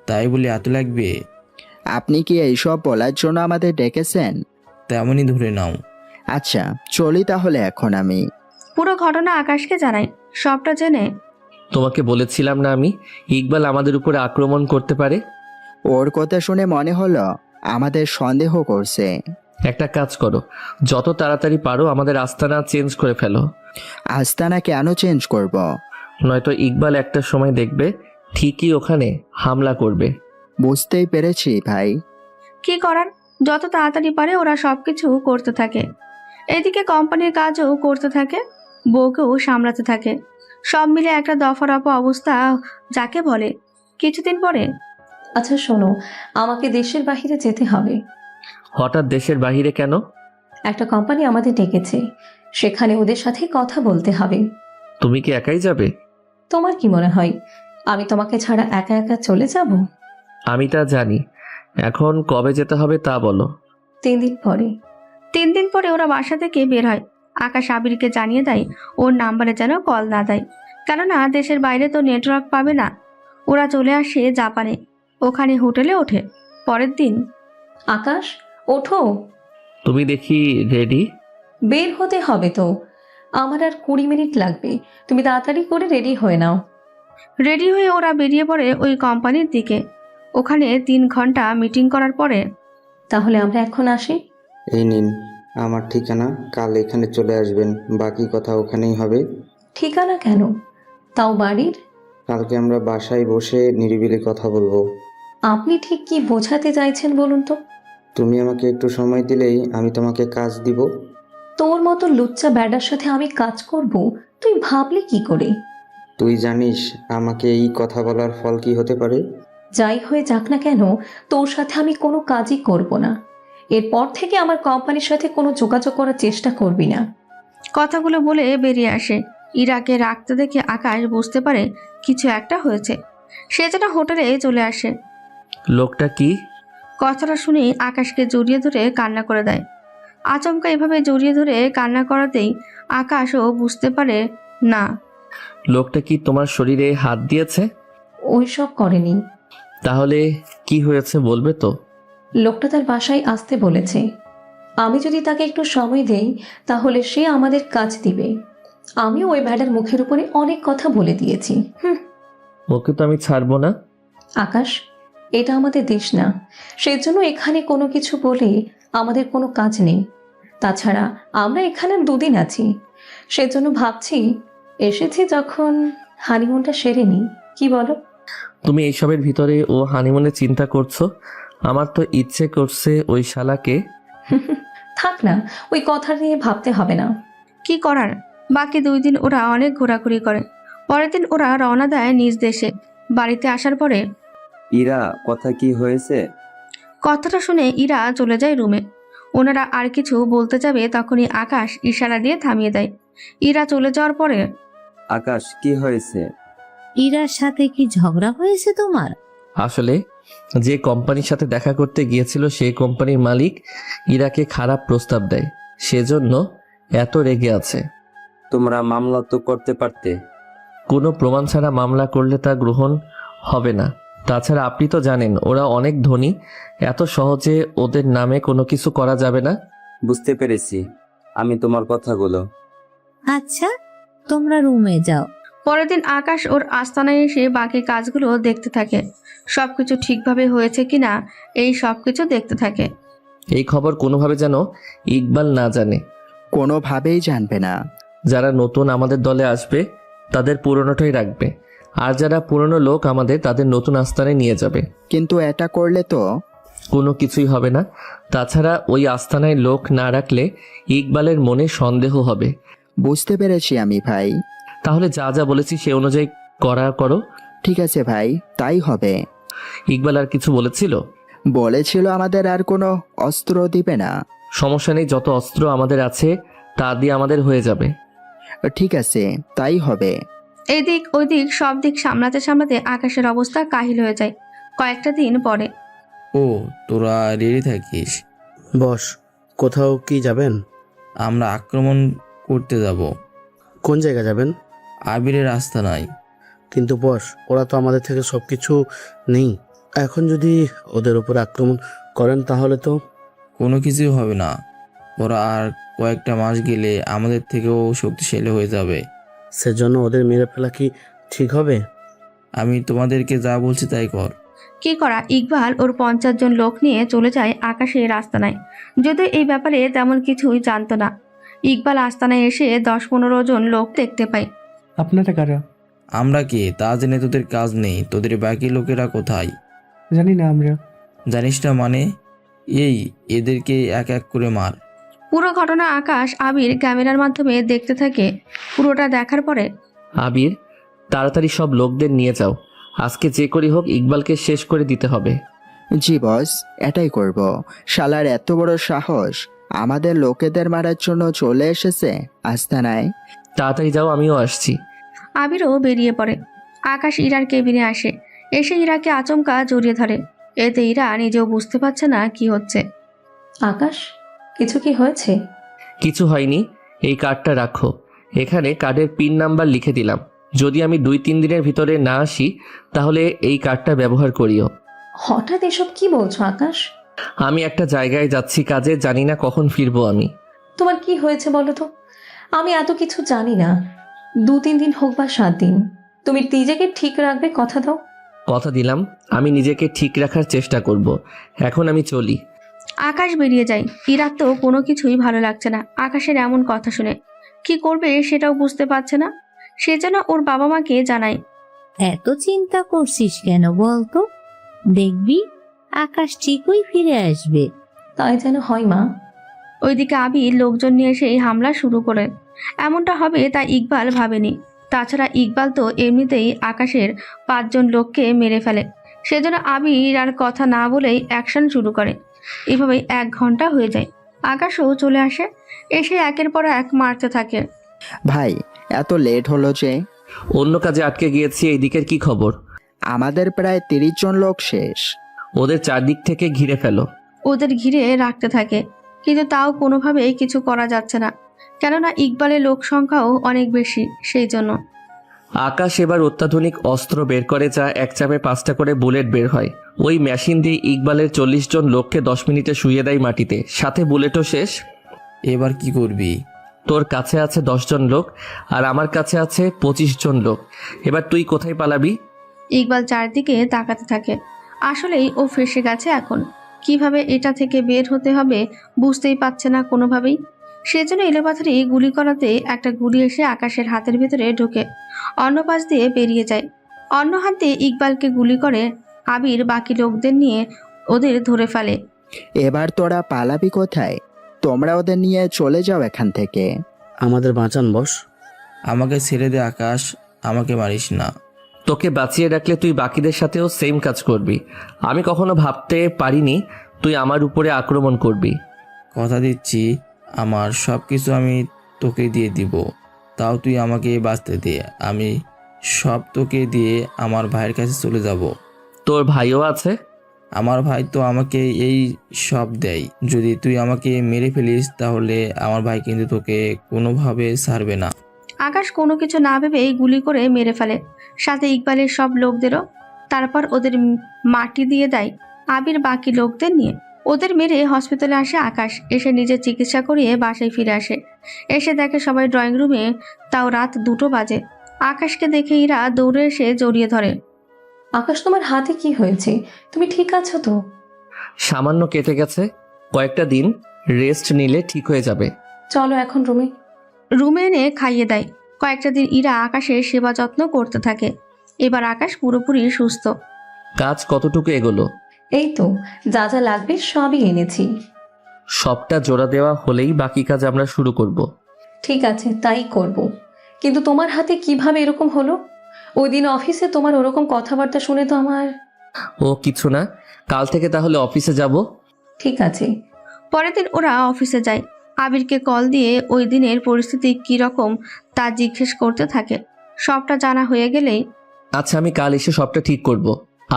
তাই বলে এত লাগবে?
আপনি কি এইসব বলার জন্য আমাদের ডেকেছেন?
তেমনই ধরে নাও।
আচ্ছা চলি তাহলে এখন আমি।
পুরো ঘটনা আকাশকে জানায়। সবটা জেনে,
তোমাকে বলেছিলাম না আমি, ইকবাল আমাদের উপরে আক্রমণ করতে পারে।
ওর কথা শুনে মনে হলো আমাদের সন্দেহ করছে।
একটা কাজ করো, যত তাড়াতাড়ি পারো আমাদের আস্তানা চেঞ্জ করে ফেলো।
আস্তানা কেন চেঞ্জ করব?
নয়তো ইকবাল একটা সময় দেখবে ঠিকই ওখানে হামলা করবে।
বুঝতেই পেরেছি ভাই।
কি করার, যত তাড়াতাড়ি পারে ওরা সবকিছু করতে থাকে। এদিকে কোম্পানির কাজও করতে থাকে, বউকেও সামলাতে থাকে। সব মিলে একটা দফারফা অবস্থা যাকে বলে। কিছুদিন পরে,
আচ্ছা শোনো, আমাকে দেশের বাহিরে যেতে হবে।
হঠাৎ দেশের বাইরে কেন?
একটা কোম্পানি আমাদের ডেকেছে, সেখানে ওদের সাথে কথা বলতে হবে।
তুমি কি একাই যাবে?
তোমার কি মনে হয় আমি তোমাকে ছাড়া একা একা চলে যাব?
আমি তা জানি, এখন কবে যেতে হবে তা বলো।
3 দিন পরে
3 দিন পরে ওরা বাসা থেকে বের হয়। আকাশ আবিরকে জানিয়ে দেয় ওর নাম্বারে যেন কল না দেয়, কেননা দেশের বাইরে তো নেটওয়ার্ক পাবে না। ওরা চলে আসে জাপানে, ওখানে হোটেলে ওঠে। পরের দিন
আকাশ, ওঠো,
তুমি দেখি রেডি।
বের হতে হবে তো। আমার আর 20 মিনিট লাগবে, তুমি তাড়াতাড়ি করে রেডি হয়ে নাও।
রেডি হয়ে ওরা বেরিয়ে পড়ে ওই কোম্পানির দিকে। ওখানে 3 ঘন্টা মিটিং করার পরে
তাহলে আমরা এখন আসি।
এই নিন আমার ঠিকানা, কাল এখানে চলে আসবেন, বাকি কথা ওখানেই হবে।
ঠিকানা কেন? তাও বাড়ির?
কালকে আমরা বাসায় বসে নিরিবিলি কথা বলবো।
আপনি ঠিক কি বোঝাতে চাইছেন বলুন তো?
তুমি আমাকে একটু সময় দিলেই আমি তোমাকে কাজ দিব।
তোর মতো লুচ্চা ব্যাডার সাথে আমি কাজ করব, তুই ভাবলি কি করে?
তুই জানিস আমাকে এই কথা বলার ফল কি হতে পারে?
যাই হয়ে যাক না কেন, তোর সাথে আমি কোনো কাজই করব না। এরপর থেকে আমার কোম্পানির সাথে কোনো যোগাযোগ করার চেষ্টা করবি না।
কথাগুলো বলে বেরিয়ে আসে। ইরাকে রাখতে দেখে আকাশ বুঝতে পারে কিছু একটা হয়েছে। সে যেন হোটেলে চলে আসে।
লোকটা কি?
কথাটা শুনে আকাশকে জড়িয়ে ধরে কান্না করে দেয়। আচমকা এভাবে জড়িয়ে ধরে কান্না করাতেই আকাশও বুঝতে পারে না।
লোকটা কি তোমার শরীরে হাত দিয়েছে?
ওইসব করেনি।
তাহলে কি হয়েছে বলবে তো?
লোকটা তার বাসায় আসতে বলেছে। আমি যদি তাকে একটু সময় দেই তাহলে সে আমাদের কাজ দিবে। আমি ওই ভ্যাডার মুখের উপরে অনেক কথা বলে দিয়েছি।
ওকে তো আমি ছাড়বো না।
আকাশ, এটা আমাদের দেশ না, সেজন্য এখানে কোনো কিছু বলে আমাদের কোনো কাজ নেই। তাছাড়া আমরা এখানে 2 দিন আছি, সেজন্য ভাবছি এসেছি যখন হানিমুনটা সেরে নিই, কি বলো?
তুমি এইসবের ভিতরে ও হানিমুনে চিন্তা করছো? আমার তো ইচ্ছে করছে ওই শালাকে।
থাক না, ওই কথা নিয়ে ভাবতে হবে না।
কি করার, বাকি 2 দিন ওরা অনেক ঘোরাঘুরি করে। পরের দিন ওরা রওনা দেয় নিজ দেশে। বাড়িতে আসার পরে
ইরা, কথা কি হয়েছে?
কথাটা শুনে ইরা চলে যায় রুমে। ওনারা আর কিছু বলতে যাবে তখনই আকাশ ইশারা দিয়ে থামিয়ে দেয়। ইরা চলে যাওয়ার পরে
আকাশ, কি হয়েছে?
ইরার সাথে কি ঝগড়া হয়েছে তোমার?
আসলে যে কোম্পানির সাথে দেখা করতে গিয়েছিল সেই কোম্পানির মালিক ইরাকে খারাপ প্রস্তাব দেয়, সেজন্য এত রেগে আছে।
তোমরা মামলা তো করতে পারতে।
কোনো প্রমাণ ছাড়া মামলা করলে তা গ্রহণ হবে না। তাছাড়া আপনি তো জানেন ওরা অনেক ধনী, এত সহজে ওদের নামে কোনো কিছু করা যাবে না।
বুঝতে পেরেছি আমি তোমার কথাগুলো।
আচ্ছা, তোমরা রুমে যাও।
পরের দিন আকাশ ওর আস্তানায় এসে বাকি কাজগুলো দেখতে থাকে। সবকিছু ঠিকভাবে হয়েছে কিনা এই সবকিছু দেখতে থাকে।
এই খবর কোনোভাবে যেন ইকবাল না জানে।
কোনোভাবেই জানবে না।
যারা নতুন আমাদের দলে আসবে তাদের পুরনোটাই রাখবে, আর যারা পুরনো লোক আমাদের তাদের নতুন আস্তানায় নিয়ে যাবে।
কিন্তু এটা করলে তো
কোনো কিছুই হবে না। তাছাড়া ওই আস্তানায় লোক না রাখলে ইকবালের মনে সন্দেহ হবে।
বুঝতে পেরেছি আমি ভাই।
তাহলে যা যা বলেছি সে অনুযায়ী করো।
ঠিক আছে ভাই, তাই হবে।
ইকবাল আর কিছু বলেছিল?
বলেছিল আমাদের আর কোনো অস্ত্র দিবে না।
সমস্যা নেই, যত অস্ত্র আমাদের আছে তা দিয়ে আমাদের হয়ে যাবে।
ঠিক আছে, তাই হবে।
এদিক ওইদিক সব দিক সামলাতে সামলাতে আকাশের অবস্থা কাহিল হয়ে যায়। কয়েকটা দিন পরে
ও, তোরা রেডি থাকিস।
বস, কোথাও কি যাবেন?
আমরা আক্রমণ করতে যাব।
কোন জায়গা যাবেন?
আবিরের রাস্তা নাই।
কিন্তু বস, ওরা তো আমাদের থেকে সব কিছু নেই। এখন যদি ওদের উপর আক্রমণ করেন তাহলে তো
কোনো কিছুই হবে না। ওরা আর কয়েকটা মাস গেলে আমাদের থেকেও শক্তিশালী হয়ে যাবে।
সেজন্য ওদের মেরে ফেলা কি ঠিক হবে?
আমি তোমাদেরকে যা বলছি তাই কর।
কি করা, ইকবাল ওর 50 জন লোক নিয়ে চলে যায় আকাশের আস্তানায়। যদিও এই ব্যাপারে তেমন কিছুই জানতো না। ইকবাল আস্তানায় এসে 10-15 জন লোক দেখতে পায়।
আপনারা কারা?
আমরা কে তা জেনে তোদের কাজ নেই। তোদের বাকি লোকেরা কোথায়?
জানি না আমরা।
জানিস না মানে? এই এদেরকে এক এক করে মার।
পুরো ঘটনা আকাশ আবির ক্যামেরার মাধ্যমে দেখতে থাকে। পুরোটা দেখার পরে
আবির, তাড়াতাড়ি সব লোকদের নিয়ে যাও। আজকে যে করি হোক ইকবালকে শেষ করে দিতে হবে।
জি বস, এটাই করব। শালার এত বড় সাহস, আমাদের লোকেদের মারার জন্য চলে এসেছে আস্তানায়।
তাড়াতাড়ি যাও, আমিও আসছি।
আবিরও বেরিয়ে পড়ে। আকাশ ইরার কেবিনে আসে। এসে ইরাকে আচমকা জড়িয়ে ধরে। এতে ইরা নিজেও বুঝতে পারছে না কি হচ্ছে।
আকাশ, কিছু কি হয়েছে?
কিছু হয়নি। এই কার্ডটা রাখো। এখানে কার্ডের পিন নাম্বার লিখে দিলাম। যদি আমি 2-3 দিনের ভিতরে না আসি তাহলে এই কার্ডটা ব্যবহার করিও।
হঠাৎ এসব কি বলছো আকাশ?
আমি একটা জায়গায় যাচ্ছি কাজে, জানি না কখন ফিরবো আমি।
তোমার কি হয়েছে বলো তো? আমি এত কিছু জানি না। 2-3 দিন হোক বা 7 দিন, তুমি নিজেকে ঠিক রাখবে, কথা দাও।
কথা দিলাম, আমি নিজেকে ঠিক রাখার চেষ্টা করব। এখন আমি চলি।
আকাশ বেরিয়ে যায়। ইরার তো কোনো কিছুই ভালো লাগছে না আকাশের এমন কথা শুনে। কি করবে সেটাও বুঝতে পারছে না। সে যেন ওর বাবা মাকে জানায়।
এত চিন্তা করছিস কেন বলতো? দেখবি আকাশ ঠিকই ফিরে আসবে।
তাই যেন হয় মা।
ওইদিকে আবির লোকজন নিয়ে এসে হামলা শুরু করে। এমনটা হবে তা ইকবাল ভাবেনি। তাছাড়া ইকবাল তো এমনিতেই আকাশের 5 জন লোককে মেরে ফেলে। সেজন্য আবির আর কথা না বলেই অ্যাকশন শুরু করে। এভাবেই 1 ঘন্টা হয়ে যায়। আকাশও চলে আসে। এসে একের পর এক মারতে থাকে।
ভাই, এত লেট হলো যে?
অন্য কাজে আটকে গিয়েছি। এই দিকের কি খবর?
আমাদের প্রায় 30 জন লোক শেষ।
ওদের চারদিক থেকে ঘিরে ফেলো।
ওদের ঘিরে রাখতে থাকে, কিন্তু তাও কোনোভাবেই কিছু করা যাচ্ছে না। কেননা ইকবালের লোক সংখ্যাও অনেক বেশি, সেই জন্য।
আকাশ এবার অত্যাধুনিক অস্ত্র বের করে, যা এক চাপে 5টা করে বুলেট বের হয়। ওই মেশিন দিয়ে ইকবালের 40 জন লোককে 10 মিনিটে শুইয়ে দেয় মাটিতে, সাথে বুলেটও শেষ।
এবার কি করবি?
তোর কাছে আছে 10 জন লোক আর আমার কাছে আছে 25 জন লোক। এবার তুই কোথায় পালাবি?
ইকবাল চারদিকে তাকাতে থাকে। আসলেই ও ফেঁসে গেছে এখন। কিভাবে এটা থেকে বের হতে হবে বুঝতেই পারছে না কোনোভাবেই। সেজন্য এলোপাথারি গুলি করাতে একটা গুলি এসে আকাশের হাতের ভেতরে ঢোকে, অন্য পাশ দিয়ে বেরিয়ে যায়। অন্য হাতে ইকবালকে গুলি করে আবির বাকি লোকদের নিয়ে ওদের ধরে ফেলে।
এবার তোরা পালাবি কোথায়? তোমরা ওদের নিয়ে চলে যাও এখান থেকে।
আমাদের বাঁচান বস।
আমাকে ছেড়ে দে আকাশ, আমাকে মারিস না।
তোকে বাঁচিয়ে রাখলে তুই বাকিদের সাথেও সেম কাজ করবি। আমি কখনো ভাবতে পারিনি তুই আমার উপরে আক্রমণ করবি।
কথা দিচ্ছি, আমার সব কিছু আমি তোকে দিয়ে দিব, তাও তুই আমাকে বাঁচতে দে। আমি সব তোকে দিয়ে আমার ভাইয়ের কাছে চলে যাব।
তোর ভাইও আছে?
আমার ভাই তো আমাকে এই সব দেয়। যদি তুই আমাকে মেরে ফেলিস তাহলে আমার ভাই কিন্তু তোকে কোনোভাবে ছাড়বে না।
আকাশ কোনো কিছু না ভেবেই গুলি করে মেরে ফেলে, সাথে ইকবালের সব লোকদেরও। তারপর ওদের মাটি দিয়ে দেয় আবির বাকি লোকদের নিয়ে। ওদের মেরে হসপিটালে আসে আকাশ। এসে নিজের চিকিৎসা করিয়ে বাসায় ফিরে আসে। এসে দেখে সবাই ড্রয়িং রুমে, তাও রাত 2টো বাজে। আকাশকে দেখে ইরা দৌড়ে এসে জড়িয়ে ধরে।
আকাশ, তোমার হাতে কি হয়েছে? তুমি ঠিক আছো তো?
সামান্য কেটে গেছে, কয়েকটা দিন রেস্ট নিলে ঠিক হয়ে যাবে।
চলো এখন রুমে।
রুমে এনে খাইয়ে দেয়। কয়েকটা দিন ইরা আকাশের সেবা যত্ন করতে থাকে। এবার আকাশ পুরোপুরি সুস্থ।
কাজ কতটুকু এগোলো?
এই তো, যা যা লাগবে সবই এনেছি।
সবটা জোড়া দেওয়া হলেই বাকি কাজ আমরা শুরু করব।
ঠিক আছে, তাই করব। কিন্তু তোমার হাতে কিভাবে এরকম হলো? ওই দিন অফিসে তোমার ওরকম কথাবার্তা শুনে তো আমার...
ও কিছু না, কাল থেকে তাহলে অফিসে যাব।
ঠিক আছে।
পরের দিন ওরা অফিসে যায়। আবিরকে কল দিয়ে ওই দিনের পরিস্থিতি কীরকম তা জিজ্ঞেস করতে থাকে। সবটা জানা হয়ে গেলেই,
আচ্ছা আমি কাল এসে সবটা ঠিক করব।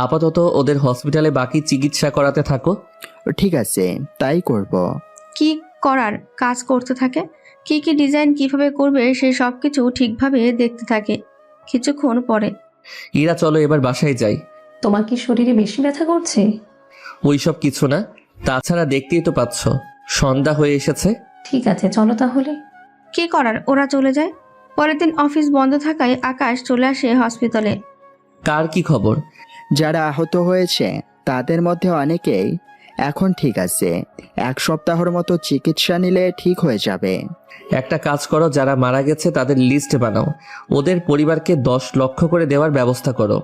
আপাতত ওদের হসপিটালে বাকি চিকিৎসা করাতে থাকো।
ঠিক আছে, তাই করব।
কি করার কাজ করতে থাকে। কি কি ডিজাইন কিভাবে করবে সেই সব কিছু ঠিকভাবে দেখতে থাকে। কিছুক্ষণ পরে,
ইরা চলো এবার বাসায় যাই।
তোমার কি শরীরে বেশি ব্যথা করছে?
ওইসব কিছু না, তাছাড়া দেখতেই তো পাচ্ছ সন্ধ্যা হয়ে এসেছে।
ঠিক আছে, চলো তাহলে।
কি করার ওরা চলে যায়। পরের দিন অফিস বন্ধ থাকায় আকাশ চলে আসে হসপিটালে।
কার কি খবর?
যারা আহত হয়েছে তাদের মধ্যে অনেকেই এখন ঠিক আছে। 1 সপ্তাহের মতো চিকিৎসা নিলে ঠিক হয়ে যাবে।
একটা কাজ করো, যারা মারা গেছে তাদের লিস্ট বানাও। ওদের পরিবারকে 10 লক্ষ করে দেওয়ার ব্যবস্থা করো।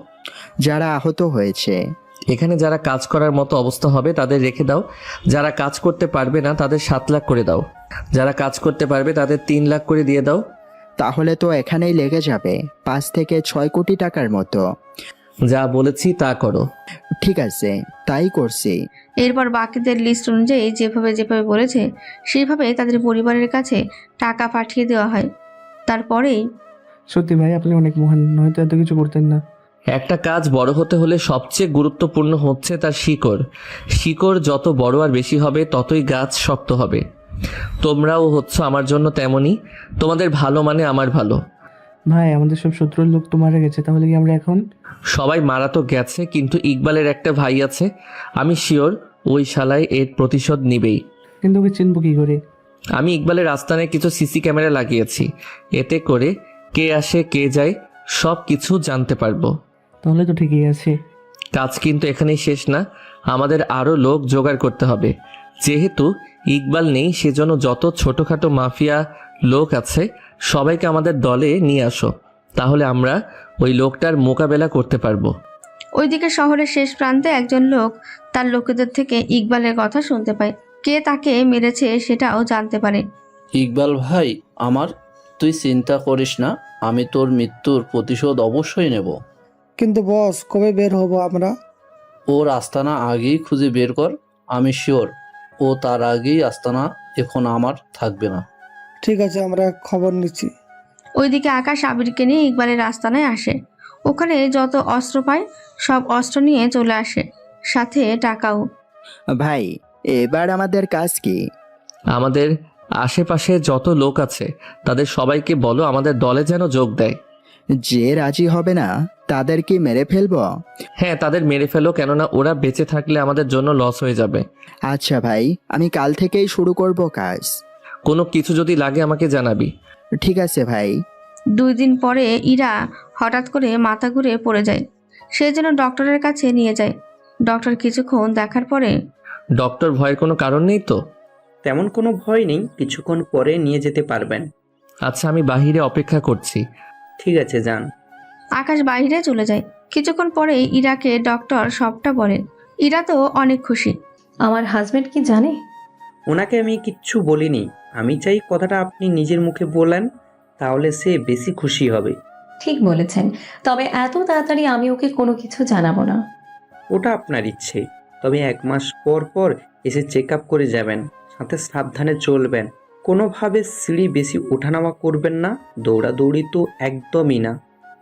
যারা আহত হয়েছে,
এখানে যারা কাজ করার মতো অবস্থা হবে তাদের রেখে দাও। যারা কাজ করতে পারবে না তাদের 7 লাখ করে দাও। যারা কাজ করতে পারবে তাদের 3 লাখ করে দিয়ে দাও।
তাহলে তো এখানেই লেগে যাবে 5 থেকে 6 কোটি টাকার মতো।
যা বলেছি তা করো।
ঠিক আছে, তাই করছি।
এরপর বাকিদের লিস্ট অনুযায়ী যেভাবে যেভাবে বলেছে সেইভাবে তাদের পরিবারের কাছে টাকা পাঠিয়ে দেওয়া হয়। তারপরেই,
সত্যি ভাই, আপনি অনেক মহান, নয়তো এত কিছু করতেন না।
একটা কাজ বড় হতে হলে সবচেয়ে গুরুত্বপূর্ণ হচ্ছে তার শিকড়। শিকড় যত বড় আর বেশি হবে ততই গাছ শক্ত হবে। তোমরাও হচ্ছ আমার জন্য তেমনই। তোমাদের ভালো মানে আমার ভালো।
ভাই আমাদের সব শত্রুর লোক তো মারা গেছে, তাহলে কি আমরা এখন?
সবাই মারা তো গেছে, কিন্তু ইকবালের একটা ভাই আছে, আমি শিওর ওই শালায় এর প্রতিশোধ নিবেই।
কিন্তু ওকে চিনবো কি করে?
আমি ইকবালের আস্তানায় কিছু সিসি ক্যামেরা লাগিয়েছি, এতে করে কে আসে কে যায় সব কিছু জানতে পারবো।
তাহলে তো ঠিকই আছে।
কাজ কিন্তু এখানেই শেষ না, আমাদের আরও লোক জোগাড় করতে হবে। যেহেতু ইকবাল নেই, সেজন্য যত ছোটোখাটো মাফিয়া লোক আছে সবাইকে আমাদের দলে নিয়ে আসো, তাহলে আমরা ওই লোকটার মোকাবেলা করতে পারবো।
ওইদিকে শহরের শেষ প্রান্তে একজন লোক তার লোকেদের থেকে ইকবালের কথা শুনতে পায়। কে তাকে মেরেছে সেটাও জানতে পারে।
ইকবাল ভাই আমার, তুই চিন্তা করিস না, আমি তোর মৃত্যুর প্রতিশোধ অবশ্যই নেব।
কিন্তু বস, কবে বের হব আমরা?
ওর আস্তানা আগেই খুঁজে বের কর, আমি শিওর ও তার আগেই আস্তানা এখন আমার থাকবে না।
ঠিক আছে, আমরা খবর নিচ্ছি।
ওইদিকে আকাশ আবিরকে নিয়ে ইকবালের আস্তানায় আসে। ওখানে যত অস্ত্র পায় সব অস্ত্র নিয়ে চলে আসে, সাথে টাকাও।
ভাই এবার আমাদের কাজ কি?
আমাদের আশেপাশে যত লোক আছে তাদের সবাইকে বলো আমাদের দলে যেন যোগ দেয়।
যে রাজি হবে না তাদের কি মেরে ফেলবো?
হ্যাঁ, তাদের মেরে ফেলো, কেননা ওরা বেঁচে থাকলে আমাদের জন্য লস হয়ে যাবে।
আচ্ছা ভাই, আমি কাল থেকেই শুরু করব কাজ।
কোনো কিছু যদি লাগে আমাকে জানাবি।
ঠিক আছে ভাই।
2 দিন পরে ইরা হঠাৎ করে মাথা ঘুরে পড়ে যায়। সেই জন্য ডক্টরের কাছে নিয়ে যায়। ডক্টর কিছুক্ষণ দেখার পরে,
ডক্টর, ভয়ের কোনো কারণ নেই তো?
তেমন কোনো ভয় নেই, কিছুক্ষণ পরে নিয়ে যেতে পারবেন।
আচ্ছা, আমি বাহিরে অপেক্ষা করছি।
ঠিক আছে, যান।
আকাশ বাইরে চলে যায়। কিছুক্ষণ পরে ইরাকে ডক্টর সবটা বলে। ইরা তো অনেক খুশি।
আমার হাজবেন্ড কি জানে?
ওনাকে আমি কিচ্ছু বলিনি, আমি চাই কথাটা আপনি নিজের মুখে বলেন, তাহলে সে বেশি খুশি হবে।
ঠিক বলেছেন, তবে এত তাড়াতাড়ি আমি ওকে কোনো কিছু জানাবো না।
ওটা আপনার ইচ্ছে, তবে 1 মাস পর পর এসে চেক আপ করে যাবেন, সাথে সাবধানে চলবেন। কোনোভাবে সিঁড়ি বেশি ওঠানামা করবেন না, দৌড়াদৌড়ি তো একদমই না।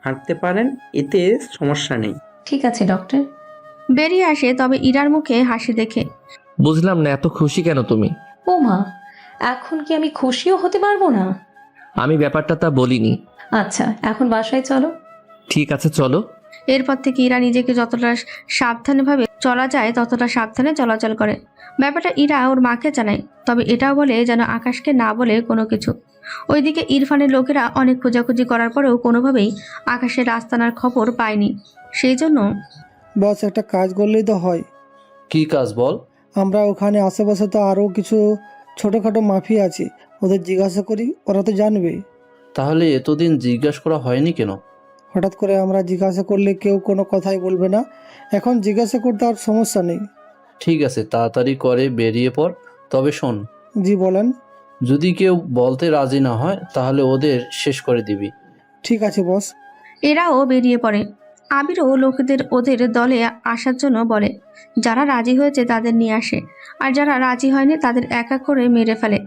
হাঁটতে পারেন, এতে সমস্যা নেই।
ঠিক আছে ডক্টর।
বেরিয়ে আসে, তবে ইরার মুখে হাসি দেখে।
বুঝলাম না, এত খুশি কেন তুমি?
ও মা, এখন কি আমি খুশিও হতে পারবো না?
আমি ব্যাপারটা তা বলিনি।
আচ্ছা, এখন বাসায় চলো।
ঠিক আছে, চলো।
এরপর থেকে ইরা নিজেকে যতটা সাবধানেভাবে চলা যায় ততটা সাবধানে চলাচল করে। ব্যাপারটা ইরা ওর মাকে জানায়, তবে এটাও বলে যেন আকাশকে না বলে কোনো কিছু। ওইদিকে ইরফানের লোকেরা অনেক খোঁজাখুঁজি করার পরেও কোনোভাবেই আকাশের আস্তানার খবর পায়নি। সেই জন্য,
বস, একটা কাজ করলেই তো হয়।
কি কাজ বল?
আমরা ওখানে আশেপাশে তো আরও কিছু ছোটোখাটো মাফিয়া আছে, ওদের জিজ্ঞাসা করি, ওরা তো জানবে।
তাহলে এতদিন জিজ্ঞাসা করা হয়নি কেন?
হঠাৎ করে আমরা জিজ্ঞাসা করলে কেউ কোনো কথাই বলবে না, এখন জিজ্ঞাসা করতে আর সমস্যা নেই।
ঠিক আছে, তাড়াতাড়ি করে বেরিয়ে পড়। তবে শোন।
জি বলেন।
যদি কেউ বলতে রাজি না হয় তাহলে ওদের শেষ করে দিবি।
ঠিক আছে বস।
এরাও বেরিয়ে পড়ে। আবিরও লোকেদের ওদের দলে আসার জন্য বলে। যারা রাজি হয়েছে তাদের নিয়ে আসে, আর যারা রাজি হয়নি তাদের এক এক করে মেরে ফেলে।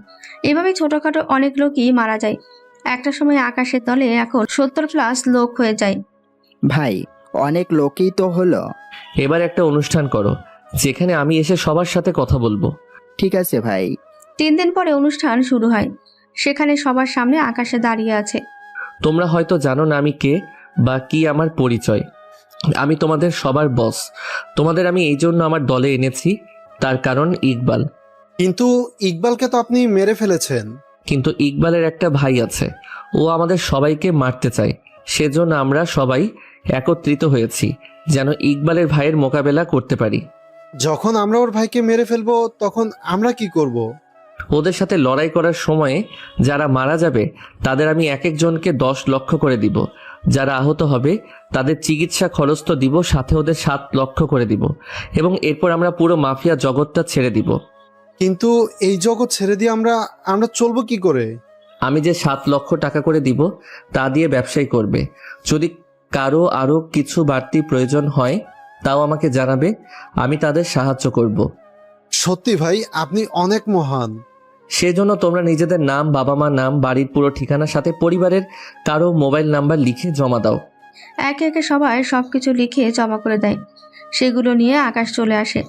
এভাবে ছোটখাটো অনেক লোকই মারা যায়। একটা সময় আকাশের দলে এখন 70+ লোক হয়ে যায়।
ভাই অনেক লোকই তো হলো,
এবার একটা অনুষ্ঠান করো যেখানে আমি এসে সবার সাথে কথা বলবো।
ঠিক আছে ভাই।
3 দিন পরে অনুষ্ঠান শুরু হয়। সেখানে সবার সামনে আকাশে দাঁড়িয়ে আছে।
তোমরা হয়তো জানো না আমি কে বা কি আমার পরিচয়। আমি তোমাদের সবার বস। তোমাদের আমি এই জন্য আমার দলে এনেছি, তার কারণ ইকবাল।
কিন্তু ইকবালকে তো আপনি মেরে ফেলেছেন।
কিন্তু ইকবালের একটা ভাই আছে, ও আমাদের সবাইকে মারতে চায়। সেজন্য আমরা সবাই একত্রিত হয়েছি যেন ইকবালের ভাইয়ের মোকাবেলা করতে পারি।
যখন আমরা ওর ভাইকে মেরে ফেলবো তখন আমরা কি করব?
ওদের সাথে লড়াই করার সময়ে যারা মারা যাবে তাদের আমি এক একজনকে 10 লক্ষ করে দিব। যারা আহত হবে তাদের চিকিৎসা খরচ তো দিব, সাথে ওদের 7 লক্ষ করে দিব, এবং এরপর আমরা পুরো মাফিয়া জগৎটা ছেড়ে দিব।
কিন্তু এই জগৎ ছেড়ে দিয়ে আমরা চলবো কি করে?
আমি যে 7 লক্ষ টাকা করে দিব তা দিয়ে ব্যবসায়ী করবে। যদি কারো আরও কিছু বাড়তি প্রয়োজন হয় তাও আমাকে জানাবে, আমি তাদের সাহায্য করব।
সত্যি ভাই, আপনি অনেক মহান।
সেজন্য তোমরা নিজেদের নাম, বাবা মার নাম, বাড়ির পুরো ঠিকানার সাথে পরিবারের কারো মোবাইল নাম্বার লিখে জমা দাও।
একে একে সবাই সব কিছু লিখে জমা করে দেয়। সেগুলো নিয়ে আকাশ চলে আসে।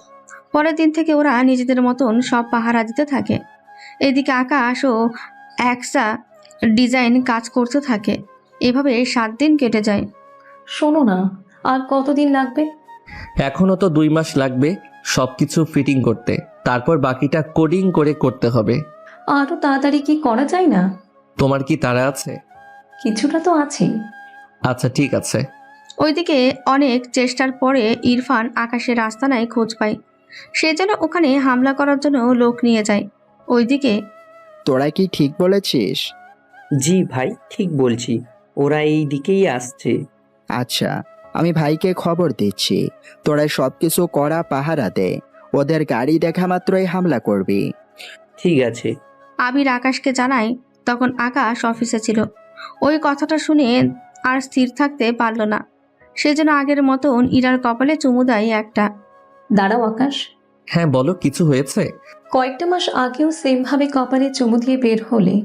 পরের দিন থেকে ওরা নিজেদের মতন সব পাহারা দিতে থাকে। এদিকে আকাশ ও একসা ডিজাইন কাজ করতে থাকে। এভাবে 7 দিন কেটে যায়।
শোনো না, আর কতদিন লাগবে?
এখনো তো 2 মাস লাগবে সবকিছু ফিটিং করতে, তারপর বাকিটা কোডিং করে করতে হবে।
আরো তাড়াতাড়ি কি করা যায় না?
তোমার কি তাড়া আছে?
কিছুটা তো আছেই।
আচ্ছা ঠিক আছে।
ওইদিকে অনেক চেষ্টার পরে ইরফান আকাশের আস্তানায় খোঁজ পায়। সে যেন ওখানে হামলা করার জন্য লোক নিয়ে যায়। ওইদিকে
তোরা কি ঠিক বলেছিস?
জি ভাই, ঠিক বলছি, ওরা এই দিকেই আসছে।
আচ্ছা, আমি ভাইকে খবর দিচ্ছি। তোরা সব কিছু করা পাহারা দে, ওদের গাড়ি দেখা মাত্রই হামলা করবি।
ঠিক আছে।
আবির আকাশকে জানায়। তখন আকাশ অফিসে ছিল। ওই কথাটা শুনে আর স্থির থাকতে পারল না। সে যেন আগের মতন ইরার কপালে চুমু দেয় একটা।
দাঁড়াও আকাশ।
হ্যাঁ বলো, কিছু হয়েছে?
কয়েকটা মাস আগেও সেমভাবে কপালে চুমু দিয়ে বের হলে,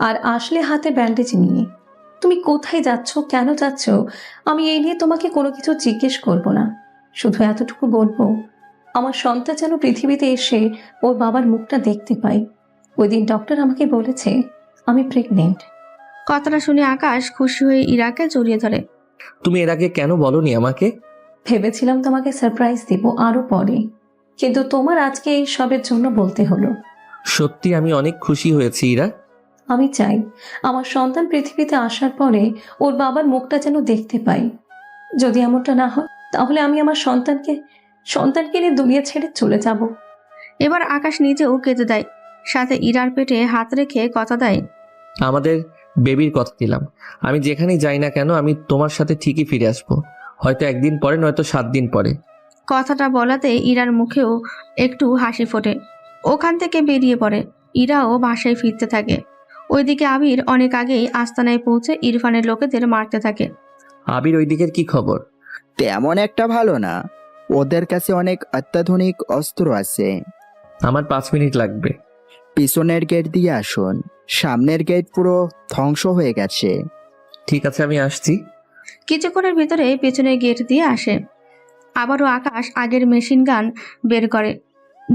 আর আসলে হাতে ব্যান্ডেজ নিয়ে। তুমি কোথায় যাচ্ছ, কেন যাচ্ছ, আমি এই নিয়ে তোমাকে কোনো কিছু জিজ্ঞেস করব না। শুধু এতটুকু বলবো, আমার সন্তান যেন পৃথিবীতে এসে ওর বাবার মুখটা দেখতে পাই। ওই দিন ডক্টর আমাকে বলেছে আমি প্রেগনেন্ট।
কথাটা শুনে আকাশ খুশি হয়ে ইরাকে জড়িয়ে ধরে।
তুমি এর আগে কেন বলনি আমাকে?
ভেবেছিলাম তোমাকে সারপ্রাইজ দিব আরো পরে, কিন্তু তোমার আজকে এই সবের জন্য বলতে হলো।
সত্যি আমি অনেক খুশি হয়েছি ইরা।
আমি চাই আমার সন্তান পৃথিবীতে আসার পরে ওর বাবার মুখটা যেন দেখতে পাই। যদি এমনটা না হয় তাহলে আমি আমার সন্তানকে নিয়ে দুনিয়া ছেড়ে চলে যাব।
এবার আকাশ নিজেও কেঁদে দেয়, সাথে ইরার পেটে হাত রেখে কথা দেয়।
আমাদের বেবির কথা দিলাম, আমি যেখানেই যাই না কেন আমি তোমার সাথে ঠিকই ফিরে আসবো, হয়তো 1 দিন পরে নয়তো 7 দিন পরে।
কথাটা বলাতে ইরার মুখেও একটু হাসি ফোটে। ওখান থেকে বেরিয়ে পড়ে। ইরাও বাসায় ফিরতে থাকে। ওইদিকে আবির অনেক আগেই আস্তানায় পৌঁছে ইরফানের লোকেদের মারতে থাকে।
আবির ওই দিকের কি খবর?
তেমন একটা ভালো না, ওদের কাছে অনেক অত্যাধুনিক অস্ত্র আছে।
আমার 5 মিনিট লাগবে।
পিছনের গেট দিয়ে আসুন, সামনের গেট পুরো ধ্বংস হয়ে গেছে।
ঠিক আছে, আমি আসছি।
কিছুক্ষণের ভিতরে পেছনের গেট দিয়ে আসে। আবারও আকাশ আগের মেশিন গান বের করে,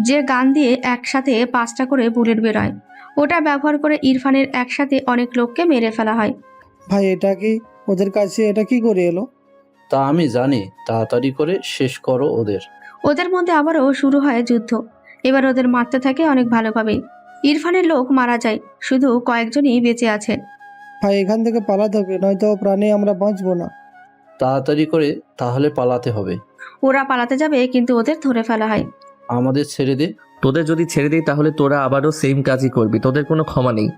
যে গান দিয়ে একসাথে 5টা করে বুলেট বেরোয়। ওটা ব্যবহার করে ইরফানের একসাথে অনেক লোককে মেরে ফেলা হয়।
ভাই এটা কি ওদের কাছে এটা কি করে এলো?
তা আমি জানি, তাড়াতাড়ি করে শেষ করো ওদের।
ওদের মধ্যে আবারও শুরু হয় যুদ্ধ। এবার ওদের মারতে থাকে অনেক ভালোভাবেই। ইরফানের লোক মারা যায়, শুধু কয়েকজনই বেঁচে আছে।
ভাই এখান থেকে পালাতে হবে, নয়তো প্রাণে আমরা বাঁচবো না।
তাড়াতাড়ি করে তাহলে পালাতে হবে।
ওরা পালাতে যাবে কিন্তু ওদের ধরে ফেলা হয়।
আমাদের ছেড়ে দে।
তোদের যদি ছেড়ে দিই তাহলে তোরা আবারও সেম কাজই করবি, তোদের কোনো ক্ষমা নেই।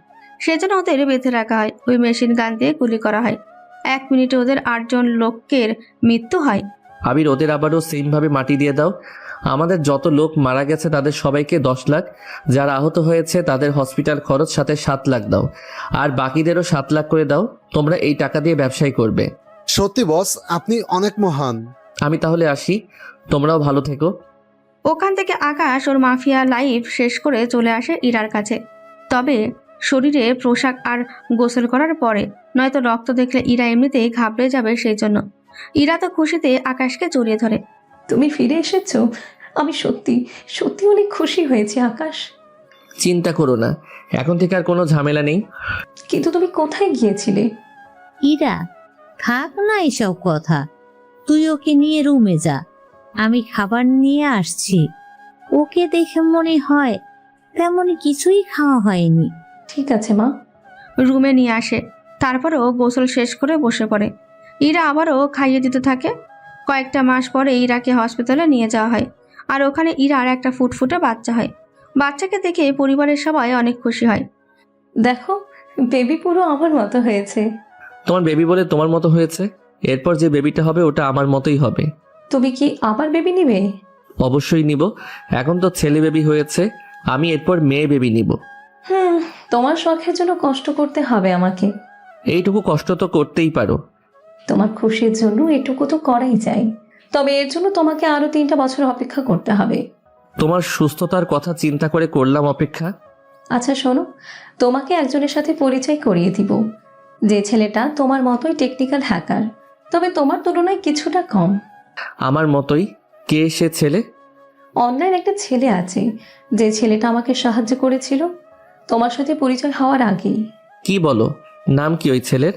সেজন্য ওদের বেঁধে রাখা হয়। ওই মেশিন গান দিয়ে গুলি করা হয়। 1 মিনিটে ওদের 8 জন লোকের মৃত্যু হয়।
আবির ওদের আবারও সেম ভাবে মাটি দিয়ে দাও। আমাদের যত লোক মারা গেছে তাদের সবাইকে 10 লাখ, যারা আহত হয়েছে তাদের হসপিটাল খরচ সাথে 7 লাখ দাও, আর বাকিদেরও 7 লাখ করে দাও। তোমরা এই টাকা দিয়ে ব্যবসায় করবে।
সত্যি বস, আপনি অনেক মহান।
আমি তাহলে আসি, তোমরাও ভালো থেকো।
ওখান থেকে আকাশ ওর মাফিয়া লাইফ শেষ করে চলে আসে ইরার কাছে। তবে শরীরে পোশাক আর গোসল করার পরে, নয়তো রক্ত দেখলে ইরা এমনিতেই ঘাবড়ে যাবে, সেই জন্য। ইরা তো খুশিতে আকাশকে জড়িয়ে ধরে।
তুমি ফিরে এসেছো, আমি সত্যি সত্যি অনেক খুশি হয়েছি আকাশ।
চিন্তা করো না, এখন থেকে আর কোনো ঝামেলা নেই।
কিন্তু তুমি কোথায় গিয়েছিলে?
ইরা, থাক না এসব কথা, তুই ওকে নিয়ে রুমে যা, আমি খাবার নিয়ে আসছি। ওকে দেখে মনে হয় তেমন কিছুই খাওয়া হয়নি।
ঠিক আছে মা।
রুমে নিয়ে আসে, তারপরেও গোসল শেষ করে বসে পড়ে। ইরা আবারও খাইয়ে দিতে থাকে। কয়েকটা মাস পরে ইরাকে হসপিটালে নিয়ে যাওয়া হয়, আর ওখানে ইরার একটা ফুটফুটে বাচ্চা হয়। বাচ্চাকে দেখে পরিবারের সবাই অনেক খুশি হয়।
দেখো, বেবি পুরো আমার মতো হয়েছে।
তোমার বেবি বলে তোমার মতো হয়েছে, এরপর যে বেবিটা হবে ওটা আমার মতোই হবে।
তুমি কি আবার বেবি নিবে?
অবশ্যই নিব, এখন তো ছেলে বেবি হয়েছে, আমি এরপর মেয়ে বেবি নিব।
তোমার শখের জন্য কষ্ট করতে হবে আমাকে।
এইটুকু কষ্ট তো করতেই পারো।
তোমার খুশির জন্য এটুকু তো করাই যায়, তবে এর জন্য তোমাকে আরো 3টা বছর অপেক্ষা করতে হবে।
তোমার সুস্থতার কথা চিন্তা করে করলাম অপেক্ষা।
আচ্ছা শোনো, তোমাকে একজনের সাথে পরিচয় করিয়ে দিব, যে ছেলেটা তোমার মতোই টেকনিক্যাল হ্যাকার। তবে তোমার তুলনায় কিছুটা কম।
আমার মতোই। কে সে ছেলে?
অনলাইন একটা ছেলে আছে, যে ছেলেটা আমাকে সাহায্য করেছিল তোমার সাথে পরিচয় হওয়ার আগেই।
কি বলো? নাম কি ওই ছেলের?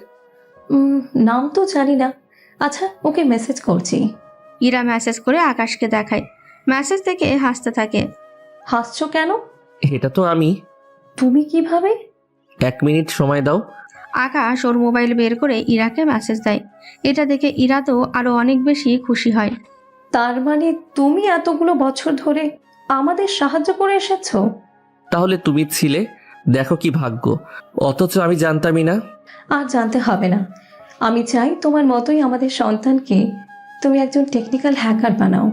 নাম তো জানি না। আচ্ছা, ওকে মেসেজ করছি।
ইরা মেসেজ করে আকাশকে দেখায়। মেসেজ দেখে হাসতে থাকে।
হাসছো কেন?
এটা তো আমি।
তুমি কিভাবে?
1 মিনিট সময় দাও।
আকাশ ওর মোবাইল বের করে ইরাকে মেসেজ দেয়। এটা দেখে ইরা তো আরো অনেক বেশি খুশি হয়।
তার মানে তুমি এতগুলো বছর ধরে আমাদের সাহায্য করে এসেছো?
তাহলে তুমি ছিলে, দেখো কি ভাগ্য। অথচ আমি জানতামই না।
আর জানতে হবে না। আমি চাই তোমার মতোই আমাদের সন্তানকে তুমি একজন টেকনিক্যাল হ্যাকার বানাও।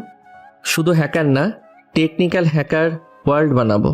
শুধু হ্যাকার না, টেকনিক্যাল হ্যাকার ওয়ার্ল্ড বানাবো।